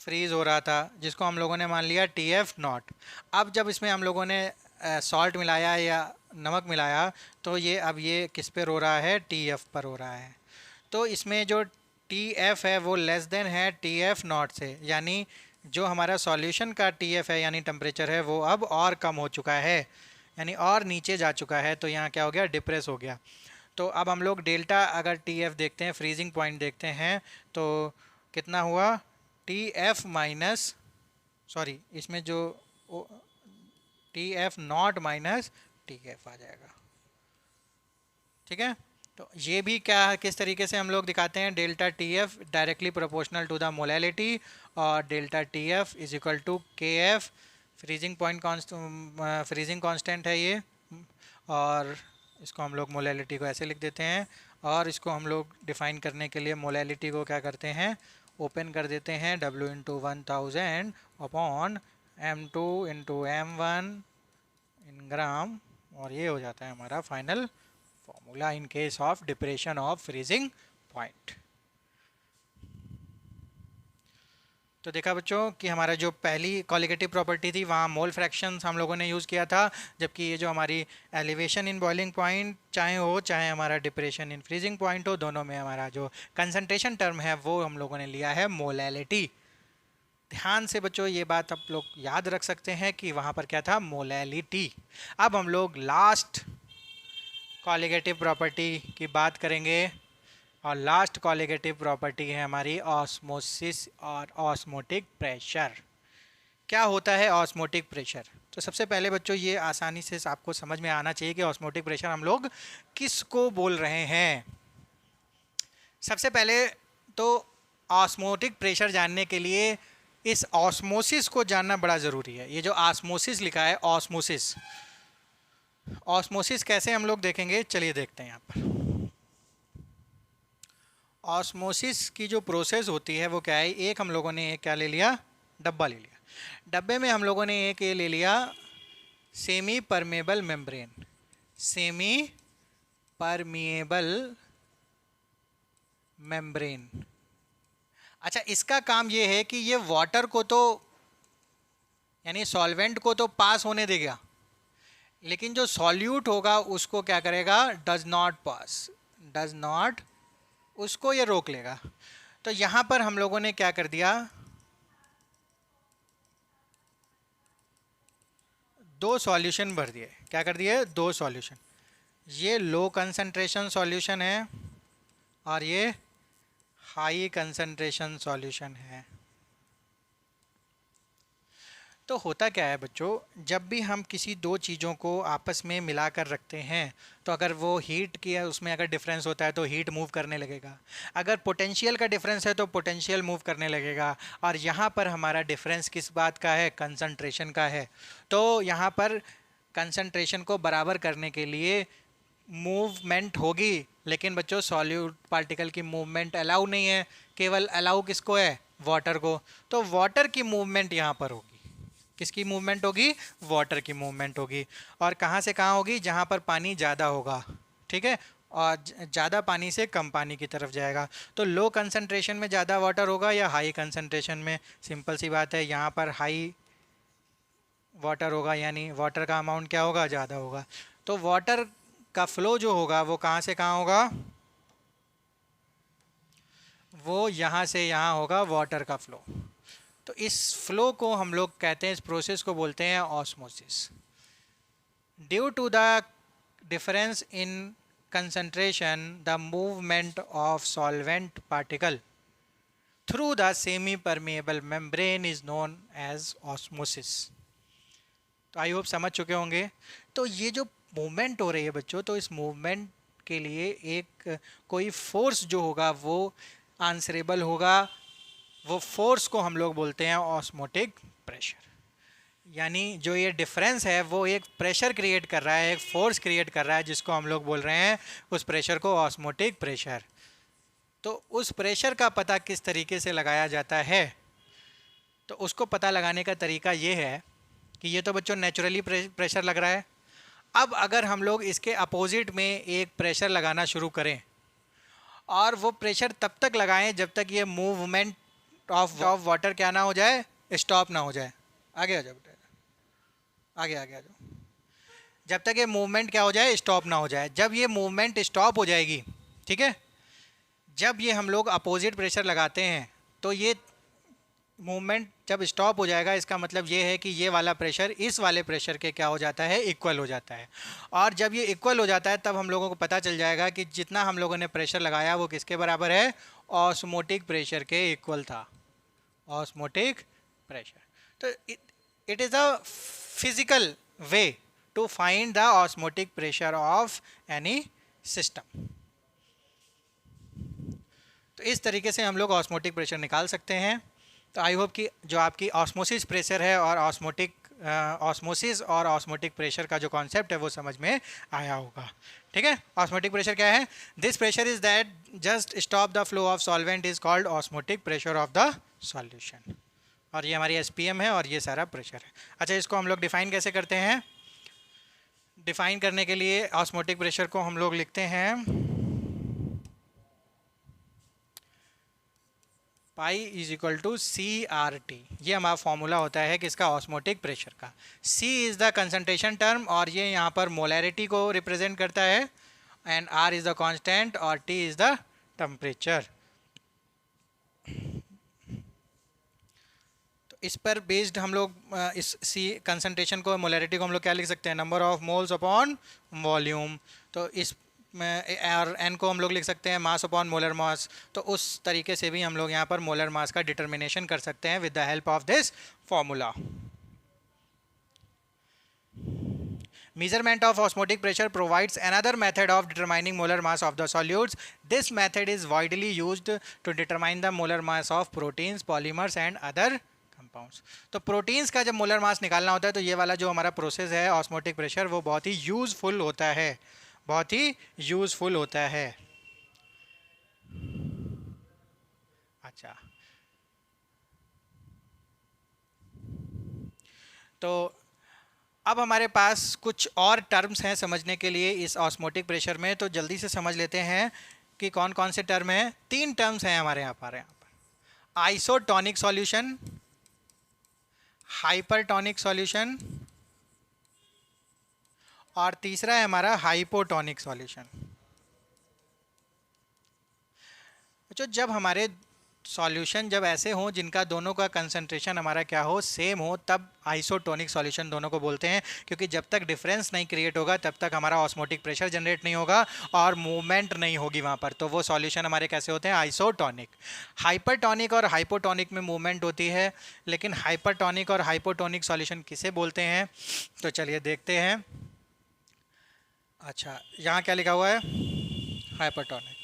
फ्रीज़ हो रहा था, जिसको हम लोगों ने मान लिया टी एफ नॉट। अब जब इसमें हम लोगों ने सॉल्ट मिलाया या नमक मिलाया, तो ये अब ये किस पर हो रहा है, टी एफ पर हो रहा है। तो इसमें जो टी एफ है वो लेस देन है टी एफ नॉट से, यानी जो हमारा सॉल्यूशन का टी एफ है यानी टेम्परेचर है वो अब और कम हो चुका है, यानी और नीचे जा चुका है। तो यहाँ क्या हो गया, डिप्रेस हो गया। तो अब हम लोग डेल्टा अगर टी एफ देखते हैं, फ्रीजिंग पॉइंट देखते हैं, तो कितना हुआ, टी एफ माइनस, सॉरी इसमें जो T F naught minus T F आ जाएगा, ठीक है। तो ये भी क्या, किस तरीके से हम लोग दिखाते हैं, delta T F directly proportional to the molality, और delta T F is equal to K F, freezing point freezing constant है ये, और इसको हम लोग मोलैलिटी को ऐसे लिख देते हैं, और इसको हम लोग डिफाइन करने के लिए मोलैलिटी को क्या करते हैं, ओपन कर देते हैं, W into 1000 upon M2 into M1 इन ग्राम, और ये हो जाता है हमारा final formula in case of depression of freezing point. तो देखा बच्चों कि हमारा जो पहली क्वालिटेटिव प्रॉपर्टी थी वहाँ मोल फ्रैक्शंस हम लोगों ने यूज़ किया था, जबकि ये जो हमारी एलिवेशन इन बॉइलिंग पॉइंट चाहे हो, चाहे हमारा डिप्रेशन इन फ्रीजिंग पॉइंट हो, दोनों में हमारा जो कंसंट्रेशन टर्म है वो हम लोगों ने लिया है मोलैलिटी। ध्यान से बच्चों ये बात आप लोग याद रख सकते हैं कि वहाँ पर क्या था, मोलैलिटी। अब हम लोग लास्ट कॉलिगेटिव प्रॉपर्टी की बात करेंगे, और लास्ट कॉलिगेटिव प्रॉपर्टी है हमारी ऑस्मोसिस और ऑस्मोटिक प्रेशर। क्या होता है ऑस्मोटिक प्रेशर? तो सबसे पहले बच्चों ये आसानी से आपको समझ में आना चाहिए कि ऑस्मोटिक प्रेशर हम लोग किसको बोल रहे हैं। सबसे पहले तो ऑस्मोटिक प्रेशर जानने के लिए इस ऑस्मोसिस को जानना बड़ा ज़रूरी है। ये जो ऑस्मोसिस लिखा है, ऑस्मोसिस, ऑस्मोसिस कैसे हम लोग देखेंगे, चलिए देखते हैं यहाँ पर। ऑस्मोसिस की जो प्रोसेस होती है वो क्या है, एक हम लोगों ने एक क्या ले लिया, डब्बा ले लिया, डब्बे में हम लोगों ने एक ये ले लिया semi permeable membrane, semi permeable membrane. अच्छा, इसका काम ये है कि ये वाटर को तो यानी सॉल्वेंट को तो पास होने देगा, लेकिन जो सॉल्यूट होगा उसको क्या करेगा, does not pass, does not, उसको ये रोक लेगा। तो यहां पर हम लोगों ने क्या कर दिया, दो सॉल्यूशन भर दिए। क्या कर दिए, दो सॉल्यूशन। ये लो कंसंट्रेशन सॉल्यूशन है और ये हाई कंसंट्रेशन सॉल्यूशन है। तो होता क्या है बच्चों, जब भी हम किसी दो चीज़ों को आपस में मिलाकर रखते हैं, तो अगर वो हीट की है, उसमें अगर डिफरेंस होता है तो हीट मूव करने लगेगा, अगर पोटेंशियल का डिफरेंस है तो पोटेंशियल मूव करने लगेगा, और यहाँ पर हमारा डिफरेंस किस बात का है, कंसंट्रेशन का है। तो यहाँ पर कंसंट्रेशन को बराबर करने के लिए मूवमेंट होगी, लेकिन बच्चों सॉल्यूट पार्टिकल की मूवमेंट अलाउ नहीं है, केवल अलाउ किसको है, वाटर को। तो वाटर की मूवमेंट यहाँ पर होगी, किसकी मूवमेंट होगी, वाटर की मूवमेंट होगी। और कहाँ से कहाँ होगी, जहाँ पर पानी ज़्यादा होगा, ठीक है, और ज़्यादा पानी से कम पानी की तरफ जाएगा। तो लो कंसंट्रेशन में ज़्यादा वाटर होगा या हाई कंसंट्रेशन में, सिंपल सी बात है, यहाँ पर हाई वाटर होगा, यानी वाटर का अमाउंट क्या होगा, ज़्यादा होगा। तो वाटर का फ्लो जो होगा वो कहाँ से कहाँ होगा, वो यहाँ से यहाँ होगा, वाटर का फ्लो। तो इस फ्लो को हम लोग कहते हैं, इस प्रोसेस को बोलते हैं osmosis. Due to the difference in concentration, the movement of solvent particle through the semi permeable membrane is known as osmosis। तो आई होप समझ चुके होंगे। तो ये जो मूवमेंट हो रही है बच्चों, तो इस मूवमेंट के लिए एक कोई फोर्स जो होगा वो आंसरेबल होगा, वो फोर्स को हम लोग बोलते हैं ऑस्मोटिक प्रेशर। यानी जो ये डिफरेंस है वो एक प्रेशर क्रिएट कर रहा है, एक फोर्स क्रिएट कर रहा है, जिसको हम लोग बोल रहे हैं उस प्रेशर को ऑस्मोटिक प्रेशर। तो उस प्रेशर का पता किस तरीके से लगाया जाता है, तो उसको पता लगाने का तरीका ये है कि ये तो बच्चों नेचुरली प्रेशर लग रहा है। अब अगर हम लोग इसके अपोजिट में एक प्रेशर लगाना शुरू करें, और वो प्रेशर तब तक लगाएं जब तक ये मूवमेंट ऑफ वाटर क्या ना हो जाए, स्टॉप ना हो जाए। आगे आ जाओ बेटा, आगे आगे आ जाओ। जब तक ये मूवमेंट क्या हो जाए, स्टॉप ना हो जाए। जब ये मूवमेंट स्टॉप हो जाएगी, ठीक है, जब ये हम लोग अपोजिट प्रेशर लगाते हैं तो ये मूवमेंट जब स्टॉप हो जाएगा, इसका मतलब ये है कि ये वाला प्रेशर इस वाले प्रेशर के क्या हो जाता है, इक्वल हो जाता है। और जब ये इक्वल हो जाता है तब हम लोगों को पता चल जाएगा कि जितना हम लोगों ने प्रेशर लगाया वो किसके बराबर है, ऑस्मोटिक प्रेशर के इक्वल था, ऑस्मोटिक प्रेशर। तो it is a physical way to find the osmotic pressure of any system. तो इस तरीके से हम लोग ऑस्मोटिक प्रेशर निकाल सकते हैं। तो आई होप कि जो आपकी ऑस्मोसिस प्रेशर है और ऑस्मोसिस और ऑस्मोटिक प्रेशर का जो कॉन्सेप्ट है वो समझ में आया होगा। ठीक है, ऑस्मोटिक प्रेशर क्या है? This pressure is that just stop the flow of solvent is called osmotic pressure of the solution. और ये हमारी SPM है और ये सारा प्रेशर है। अच्छा, इसको हम लोग डिफाइन कैसे करते हैं? डिफाइन करने के लिए ऑस्मोटिक प्रेशर को हम लोग लिखते हैं pi is equal to CRT। ये हमारा फॉर्मूला होता है किसका? ऑस्मोटिक प्रेशर का। C is the concentration term और ये यहाँ पर मोलैरिटी को रिप्रेजेंट करता है, and R is the constant और T इज़ द टेम्परेचर। तो इस पर बेस्ड हम लोग इस C कंसंट्रेशन को, मोलैरिटी को हम लोग क्या लिख सकते हैं? Number of moles upon volume. तो इस और N को हम लोग लिख सकते हैं मास अपॉन मोलर मास। तो उस तरीके से भी हम लोग यहाँ पर मोलर मास का डिटर्मिनेशन कर सकते हैं with the help of this formula. Measurement of osmotic pressure provides another method of determining molar mass of the solutes. This method is widely used to determine the molar mass of proteins, polymers and other compounds. तो proteins का जब molar mass निकालना होता है तो ये वाला जो हमारा प्रोसेस है ऑस्मोटिक प्रेशर, वो बहुत ही यूजफुल होता है, बहुत ही यूजफुल होता है। अच्छा, तो अब हमारे पास कुछ और टर्म्स हैं समझने के लिए इस ऑस्मोटिक प्रेशर में, तो जल्दी से समझ लेते हैं कि कौन कौन से टर्म हैं। 3 टर्म्स हैं हमारे यहाँ पर आइसोटोनिक सॉल्यूशन, हाइपरटोनिक सॉल्यूशन और तीसरा है हमारा हाइपोटोनिक सॉल्यूशन। तो जब हमारे सॉल्यूशन जब ऐसे हों जिनका दोनों का कंसंट्रेशन हमारा क्या हो, सेम हो, तब आइसोटोनिक सॉल्यूशन दोनों को बोलते हैं। क्योंकि जब तक डिफरेंस नहीं क्रिएट होगा तब तक हमारा ऑस्मोटिक प्रेशर जनरेट नहीं होगा और मूवमेंट नहीं होगी वहाँ पर, तो वो सॉल्यूशन हमारे कैसे होते हैं? आइसोटोनिक। हाइपरटोनिक और हाइपोटोनिक में मूवमेंट होती है, लेकिन हाइपरटोनिक और हाइपोटोनिक सॉल्यूशन किसे बोलते हैं? तो चलिए देखते हैं। अच्छा, यहाँ क्या लिखा हुआ है? Hypertonic.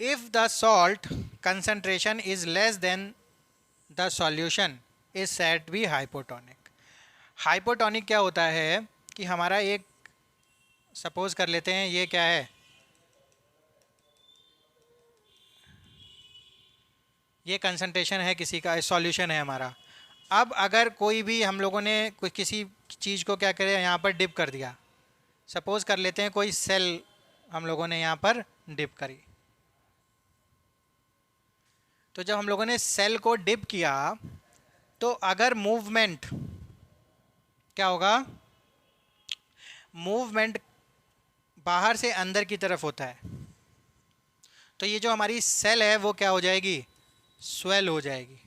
If the salt concentration is less than the solution is said to be hypotonic. Hypotonic क्या होता है कि हमारा एक, सपोज कर लेते हैं ये क्या है, ये कंसंट्रेशन है किसी का, सॉल्यूशन है हमारा। अब अगर कोई भी हम लोगों ने कोई किसी चीज़ को क्या करे, यहाँ पर डिप कर दिया, सपोज कर लेते हैं कोई सेल हम लोगों ने यहाँ पर डिप करी, तो जब हम लोगों ने सेल को डिप किया तो अगर मूवमेंट क्या होगा, मूवमेंट बाहर से अंदर की तरफ होता है, तो ये जो हमारी सेल है वो क्या हो जाएगी? स्वेल हो जाएगी।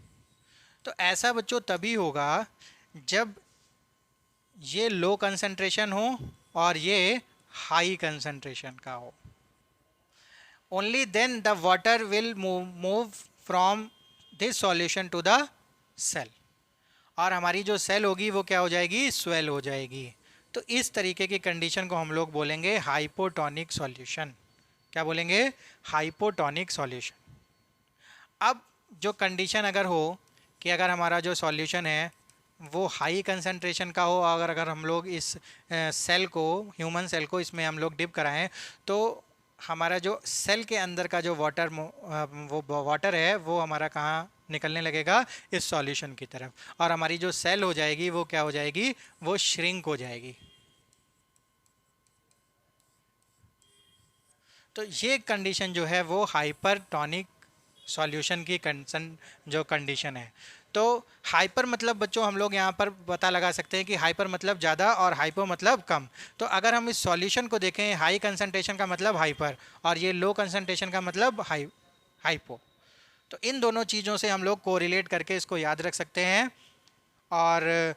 तो ऐसा बच्चों तभी होगा जब ये लो कंसंट्रेशन हो और ये हाई कंसंट्रेशन का हो। Only then the water will move from this solution to the cell, और हमारी जो सेल होगी वो क्या हो जाएगी? स्वेल हो जाएगी। तो इस तरीके की कंडीशन को हम लोग बोलेंगे हाइपोटोनिक सॉल्यूशन। क्या बोलेंगे? Hypotonic solution. अब जो कंडीशन अगर हो कि अगर हमारा जो सॉल्यूशन है वो हाई कंसंट्रेशन का हो, अगर हम लोग इस सेल को, ह्यूमन सेल को इसमें हम लोग डिप कराएं, तो हमारा जो सेल के अंदर का जो वाटर, वो वाटर है वो हमारा कहाँ निकलने लगेगा, इस सॉल्यूशन की तरफ, और हमारी जो सेल हो जाएगी वो क्या हो जाएगी, वो श्रिंक हो जाएगी। तो ये कंडीशन जो है वो हाइपरटोनिक सॉल्यूशन की जो कंडीशन है। तो हाइपर मतलब बच्चों हम लोग यहाँ पर पता लगा सकते हैं कि हाइपर मतलब ज़्यादा और हाइपो मतलब कम। तो अगर हम इस सॉल्यूशन को देखें, हाई कंसंट्रेशन का मतलब हाइपर और ये लो कंसंट्रेशन का मतलब हाइपो। तो इन दोनों चीज़ों से हम लोग कोरिलेट करके इसको याद रख सकते हैं। और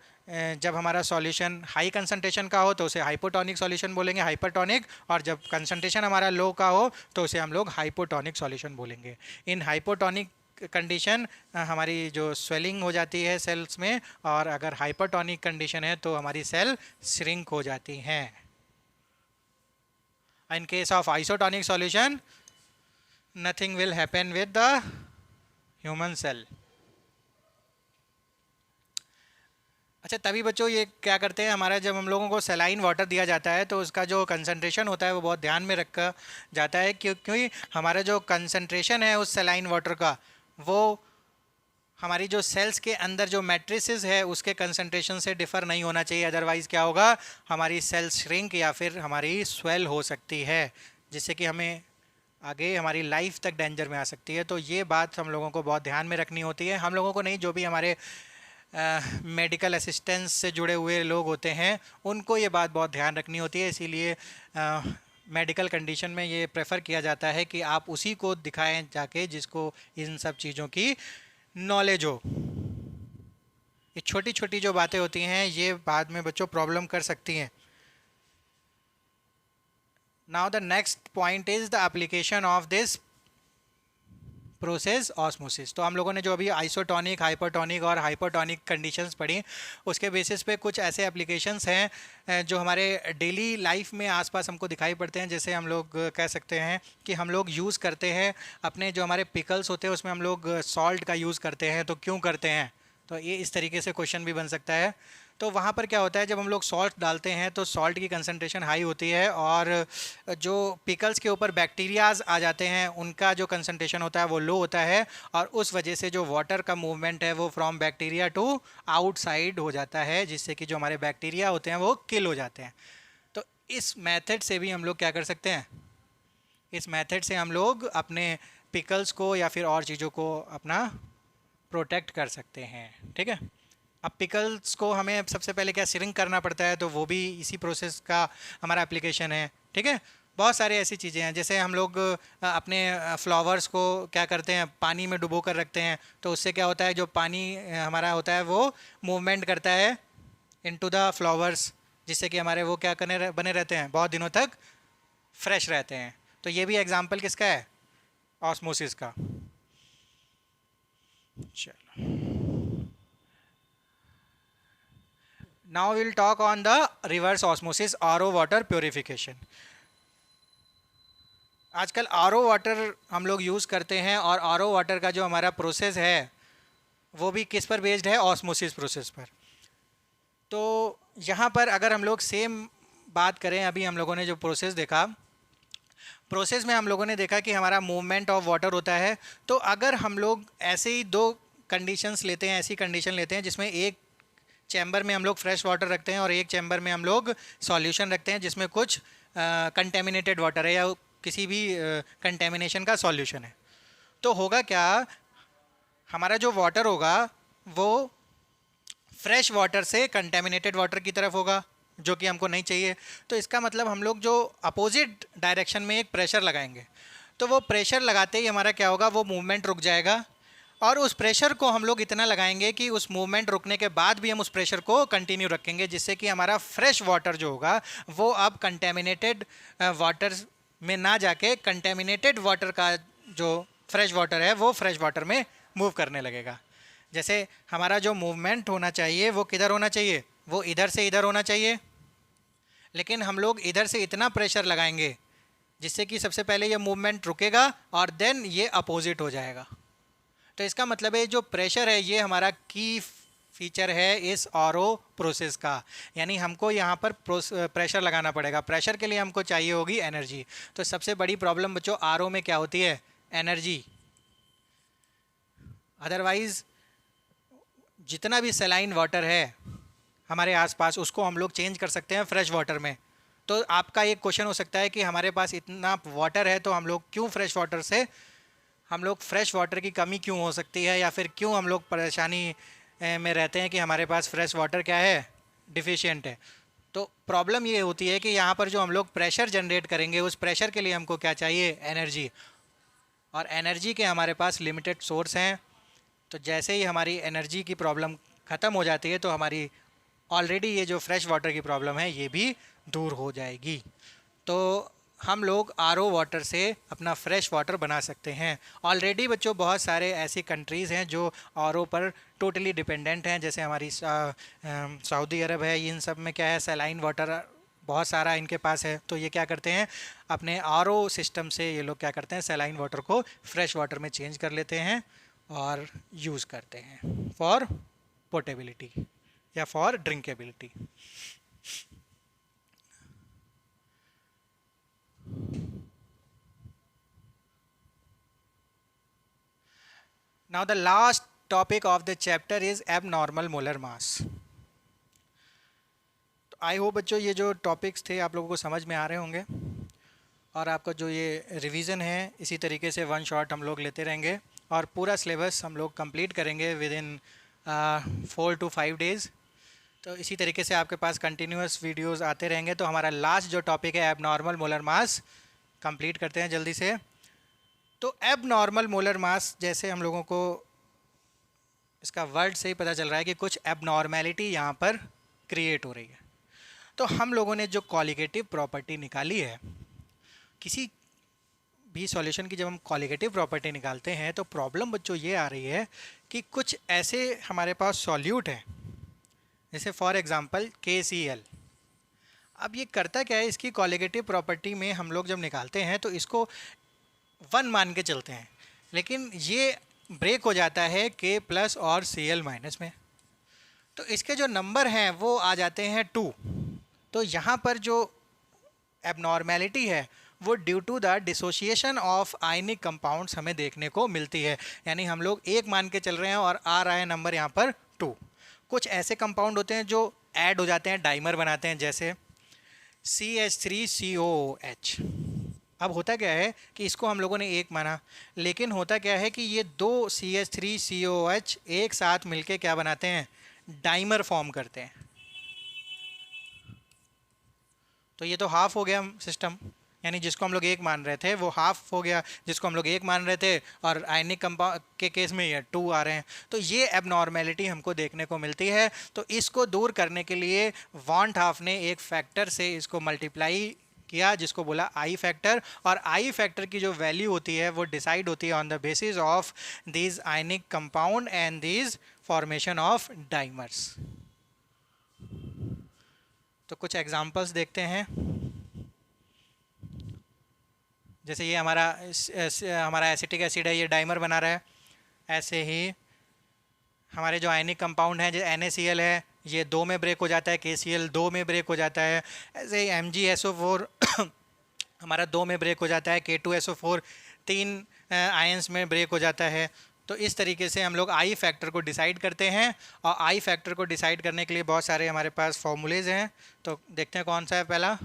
जब हमारा सॉल्यूशन हाई कंसंट्रेशन का हो तो उसे हाइपोटोनिक सॉल्यूशन बोलेंगे, हाइपरटोनिक, और जब कंसंट्रेशन हमारा लो का हो तो उसे हम लोग हाइपोटोनिक सॉल्यूशन बोलेंगे। इन हाइपोटोनिक कंडीशन हमारी जो स्वेलिंग हो जाती है सेल्स में, और अगर हाइपरटोनिक कंडीशन है तो हमारी सेल श्रिंक हो जाती हैं। In case of isotonic solution nothing will happen with the human cell. अच्छा, तभी बच्चों ये क्या करते हैं, हमारा जब हम लोगों को सेलाइन वाटर दिया जाता है तो उसका जो कंसंट्रेशन होता है वो बहुत ध्यान में रखा जाता है, क्योंकि हमारा जो कंसंट्रेशन है उस सेलाइन वाटर का वो हमारी जो सेल्स के अंदर जो मैट्रिसेस है उसके कंसंट्रेशन से डिफ़र नहीं होना चाहिए। अदरवाइज़ क्या होगा, हमारी सेल श्रिंक या फिर हमारी स्वेल हो सकती है, जिससे कि हमें आगे हमारी लाइफ तक डेंजर में आ सकती है। तो ये बात हम लोगों को बहुत ध्यान में रखनी होती है। हम लोगों को नहीं, जो भी हमारे मेडिकल असिस्टेंस से जुड़े हुए लोग होते हैं उनको ये बात बहुत ध्यान रखनी होती है। इसीलिए मेडिकल कंडीशन में ये प्रेफर किया जाता है कि आप उसी को दिखाएं जाके जिसको इन सब चीज़ों की नॉलेज हो। ये छोटी छोटी जो बातें होती हैं ये बाद में बच्चों प्रॉब्लम कर सकती हैं। Now the next point is the application of this process osmosis. तो हम लोगों ने जो अभी आइसोटोनिक, हाइपरटोनिक और हाइपरटोनिक कंडीशंस पढ़ी, उसके बेसिस पे कुछ ऐसे एप्लीकेशंस हैं जो हमारे डेली लाइफ में आसपास हमको दिखाई पड़ते हैं। जैसे हम लोग कह सकते हैं कि हम लोग यूज़ करते हैं अपने जो हमारे पिकल्स होते हैं उसमें हम लोग सॉल्ट का यूज़ करते हैं। तो क्यों करते हैं, तो ये इस तरीके से क्वेश्चन भी बन सकता है। तो वहाँ पर क्या होता है, जब हम लोग सॉल्ट डालते हैं तो सॉल्ट की कंसंट्रेशन हाई होती है, और जो पिकल्स के ऊपर बैक्टीरियाज आ जाते हैं उनका जो कंसंट्रेशन होता है वो लो होता है, और उस वजह से जो वाटर का मूवमेंट है वो फ्रॉम बैक्टीरिया टू आउटसाइड हो जाता है, जिससे कि जो हमारे बैक्टीरिया होते हैं वो किल हो जाते हैं। तो इस मेथड से भी हम लोग क्या कर सकते हैं, इस मेथड से हम लोग अपने पिकल्स को या फिर और चीज़ों को अपना प्रोटेक्ट कर सकते हैं। ठीक है, अब पिकल्स को हमें सबसे पहले क्या श्रिंक करना पड़ता है, तो वो भी इसी प्रोसेस का हमारा एप्लीकेशन है। ठीक है, बहुत सारी ऐसी चीज़ें हैं। जैसे हम लोग अपने फ्लावर्स को क्या करते हैं, पानी में डुबो कर रखते हैं, तो उससे क्या होता है, जो पानी हमारा होता है वो मूवमेंट करता है इनटू द फ्लावर्स, जिससे कि हमारे वो क्या करने बने रहते हैं, बहुत दिनों तक फ्रेश रहते हैं। तो ये भी एग्जाम्पल किसका है, ऑस्मोसिस का। चलो, now we will talk on the reverse osmosis RO water purification। आजकल RO वाटर हम लोग यूज़ करते हैं, और RO वाटर का जो हमारा प्रोसेस है वो भी किस पर बेस्ड है, ऑस्मोसिस प्रोसेस पर। तो यहाँ पर अगर हम लोग सेम बात करें, अभी हम लोगों ने जो प्रोसेस देखा, प्रोसेस में हम लोगों ने देखा कि हमारा मूवमेंट ऑफ वाटर होता है। तो अगर हम लोग ऐसे ही दो कंडीशंस लेते हैं, ऐसी कंडीशन लेते हैं जिसमें एक चैम्बर में हम लोग फ्रेश वाटर रखते हैं और एक चैम्बर में हम लोग सॉल्यूशन रखते हैं जिसमें कुछ कंटेमिनेटेड वाटर है या किसी भी कंटेमिनेशन का सॉल्यूशन है, तो होगा क्या, हमारा जो वाटर होगा वो फ्रेश वाटर से कंटेमिनेटेड वाटर की तरफ होगा, जो कि हमको नहीं चाहिए। तो इसका मतलब हम लोग जो अपोजिट डायरेक्शन में एक प्रेशर लगाएंगे, तो वो प्रेशर लगाते ही हमारा क्या होगा, वो मूवमेंट रुक जाएगा, और उस प्रेशर को हम लोग इतना लगाएंगे कि उस मूवमेंट रुकने के बाद भी हम उस प्रेशर को कंटिन्यू रखेंगे, जिससे कि हमारा फ्रेश वाटर जो होगा वो अब कंटेमिनेटेड वाटर में ना जाके कंटेमिनेटेड वाटर का जो फ्रेश वाटर है वो फ्रेश वाटर में मूव करने लगेगा। जैसे हमारा जो मूवमेंट होना चाहिए वो किधर होना चाहिए, वो इधर से इधर होना चाहिए, लेकिन हम लोग इधर से इतना प्रेशर लगाएंगे जिससे कि सबसे पहले ये मूवमेंट रुकेगा और देन ये अपोजिट हो जाएगा। तो इसका मतलब है जो प्रेशर है ये हमारा की फीचर है इस आरओ प्रोसेस का, यानी हमको यहाँ पर प्रेशर लगाना पड़ेगा। प्रेशर के लिए हमको चाहिए होगी एनर्जी। तो सबसे बड़ी प्रॉब्लम बच्चों आरओ में क्या होती है? एनर्जी। अदरवाइज जितना भी सलाइन वाटर है हमारे आसपास उसको हम लोग चेंज कर सकते हैं फ्रेश वाटर में। तो आपका एक क्वेश्चन हो सकता है कि हमारे पास इतना वाटर है तो हम लोग क्यों फ्रेश वाटर से, हम लोग फ्रेश वाटर की कमी क्यों हो सकती है, या फिर क्यों हम लोग परेशानी में रहते हैं कि हमारे पास फ्रेश वाटर क्या है, डिफिशिएंट है। तो प्रॉब्लम ये होती है कि यहाँ पर जो हम लोग प्रेशर जनरेट करेंगे उस प्रेशर के लिए हमको क्या चाहिए? एनर्जी। और एनर्जी के हमारे पास लिमिटेड सोर्स हैं। तो जैसे ही हमारी एनर्जी की प्रॉब्लम ख़त्म हो जाती है तो हमारी ऑलरेडी ये जो फ्रेश वाटर की प्रॉब्लम है ये भी दूर हो जाएगी। तो हम लोग आरओ वाटर से अपना फ्रेश वाटर बना सकते हैं। ऑलरेडी बच्चों बहुत सारे ऐसी कंट्रीज़ हैं जो आरओ पर टोटली डिपेंडेंट हैं, जैसे हमारी सऊदी अरब है। इन सब में क्या है, सलाइन वाटर बहुत सारा इनके पास है। तो ये क्या करते हैं, अपने आरओ सिस्टम से ये लोग क्या करते हैं, सलाइन वाटर को फ्रेश वाटर में चेंज कर लेते हैं और यूज़ करते हैं फॉर पोर्टेबिलिटी या for ड्रिंकेबिलिटी। Now the last topic of the chapter is abnormal molar mass. तो आई होप बच्चों ये जो टॉपिक्स थे आप लोगों को समझ में आ रहे होंगे, और आपका जो ये रिवीजन है इसी तरीके से वन शॉट हम लोग लेते रहेंगे और पूरा सिलेबस हम लोग कंप्लीट करेंगे विद इन 4 to 5 डेज़। तो इसी तरीके से आपके पास कंटिन्यूस वीडियोस आते रहेंगे। तो हमारा लास्ट जो टॉपिक है एबनॉर्मल मोलर मास कंप्लीट करते हैं जल्दी से। तो एबनॉर्मल मोलर मास, जैसे हम लोगों को इसका वर्ड से ही पता चल रहा है कि कुछ एबनॉर्मेलिटी यहाँ पर क्रिएट हो रही है। तो हम लोगों ने जो क्वालिटेटिव प्रॉपर्टी निकाली है, किसी भी सॉल्यूशन की जब हम क्वालिटेटिव प्रॉपर्टी निकालते हैं तो प्रॉब्लम बच्चों ये आ रही है कि कुछ ऐसे हमारे पास सॉल्यूट हैं, जैसे फॉर एग्जांपल KCl। अब ये करता क्या है, इसकी क्वालिटेटिव प्रॉपर्टी में हम लोग जब निकालते हैं तो इसको 1 मान के चलते हैं, लेकिन ये ब्रेक हो जाता है K+ और Cl- में। तो इसके जो नंबर हैं वो आ जाते हैं 2। तो यहाँ पर जो एबनॉर्मेलिटी है वो due to the dissociation of ionic compounds हमें देखने को मिलती है। यानी हम लोग 1 मान के चल रहे हैं और आ रहा है नंबर यहाँ पर 2। कुछ ऐसे कंपाउंड होते हैं जो ऐड हो जाते हैं, डाइमर बनाते हैं, जैसे CH3COOH। अब होता क्या है कि इसको हम लोगों ने 1 माना, लेकिन होता क्या है कि ये 2 CH3COOH एक साथ मिलके क्या बनाते हैं, डाइमर फॉर्म करते हैं। तो ये तो हाफ हो गया सिस्टम, यानी जिसको हम लोग 1 मान रहे थे वो हाफ हो गया जिसको हम लोग 1 मान रहे थे, और आयनिक कंपाउंड के केस में ये 2 आ रहे हैं। तो ये एबनॉर्मेलिटी हमको देखने को मिलती है। तो इसको दूर करने के लिए वॉन्ट हाफ ने एक फैक्टर से इसको मल्टीप्लाई किया जिसको बोला आई फैक्टर। और आई फैक्टर की जो वैल्यू होती है वो डिसाइड होती है on the basis of these ionic compound and these formation of dimers. तो कुछ एग्जांपल्स देखते हैं। जैसे ये हमारा एसिटिक एसिड है, ये डाइमर बना रहा है। ऐसे ही हमारे जो आयनिक कंपाउंड हैं, जैसे NaCl है, ये 2 में ब्रेक हो जाता है, KCl 2 में ब्रेक हो जाता है। ऐसे ही MgSO4 हमारा 2 में ब्रेक हो जाता है, K2SO4 3 आयंस में ब्रेक हो जाता है। तो इस तरीके से हम लोग आई फैक्टर को डिसाइड करते हैं, और आई फैक्टर को डिसाइड करने के लिए बहुत सारे हमारे पास फॉर्मूलेज हैं। तो देखते हैं कौन सा है पहला।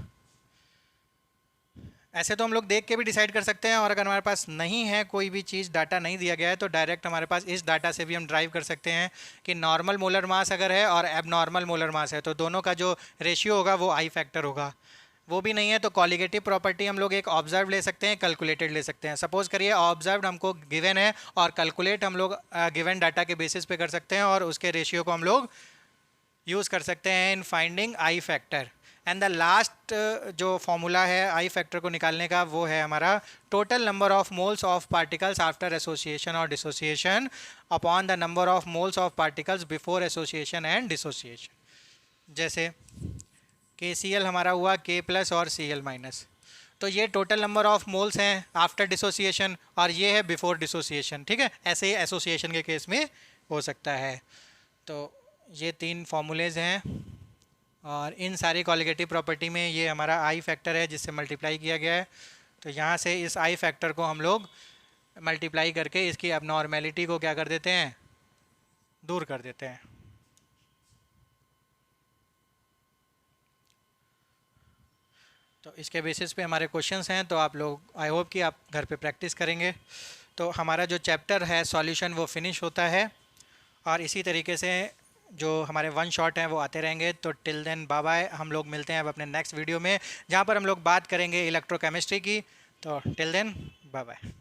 ऐसे तो हम लोग देख के भी डिसाइड कर सकते हैं, और अगर हमारे पास नहीं है कोई भी चीज़, डाटा नहीं दिया गया है, तो डायरेक्ट हमारे पास इस डाटा से भी हम ड्राइव कर सकते हैं कि नॉर्मल मोलर मास अगर है और एबनॉर्मल मोलर मास है तो दोनों का जो रेशियो होगा वो आई फैक्टर होगा। वो भी नहीं है तो क्वालिटेटिव प्रॉपर्टी हम लोग एक ऑब्जर्व ले सकते हैं, कैलकुलेटेड ले सकते हैं। सपोज करिए ऑब्जर्व हमको गिवन है और कैलकुलेट हम लोग गिवन डाटा के बेसिस पे कर सकते हैं, और उसके रेशियो को हम लोग यूज़ कर सकते हैं in finding I factor. And the last जो फॉर्मूला है आई फैक्टर को निकालने का वो है हमारा total number of moles of particles after association और dissociation upon the number of moles of particles before association and dissociation. जैसे KCl हमारा हुआ K+ और Cl-। तो ये टोटल नंबर ऑफ मोल्स हैं आफ्टर डिसोसिएशन और ये है बिफोर डिसोसिएशन, ठीक है। ऐसे ही एसोसिएशन के केस में हो सकता है। तो ये 3 फॉर्मूलेज हैं और इन सारी कॉलिगेटिव प्रॉपर्टी में ये हमारा आई फैक्टर है जिससे मल्टीप्लाई किया गया है। तो यहाँ से इस आई फैक्टर को हम लोग मल्टीप्लाई करके इसकी अबनॉर्मेलिटी को क्या कर देते हैं, दूर कर देते हैं। तो इसके बेसिस पे हमारे क्वेश्चंस हैं, तो आप लोग आई होप कि आप घर पे प्रैक्टिस करेंगे। तो हमारा जो चैप्टर है सॉल्यूशन वो फिनिश होता है और इसी तरीके से जो हमारे वन शॉट हैं वो आते रहेंगे। तो टिल देन बाय बाय, हम लोग मिलते हैं अब अपने नेक्स्ट वीडियो में जहाँ पर हम लोग बात करेंगे इलेक्ट्रोकेमिस्ट्री की। तो टिल देन बाय बाय।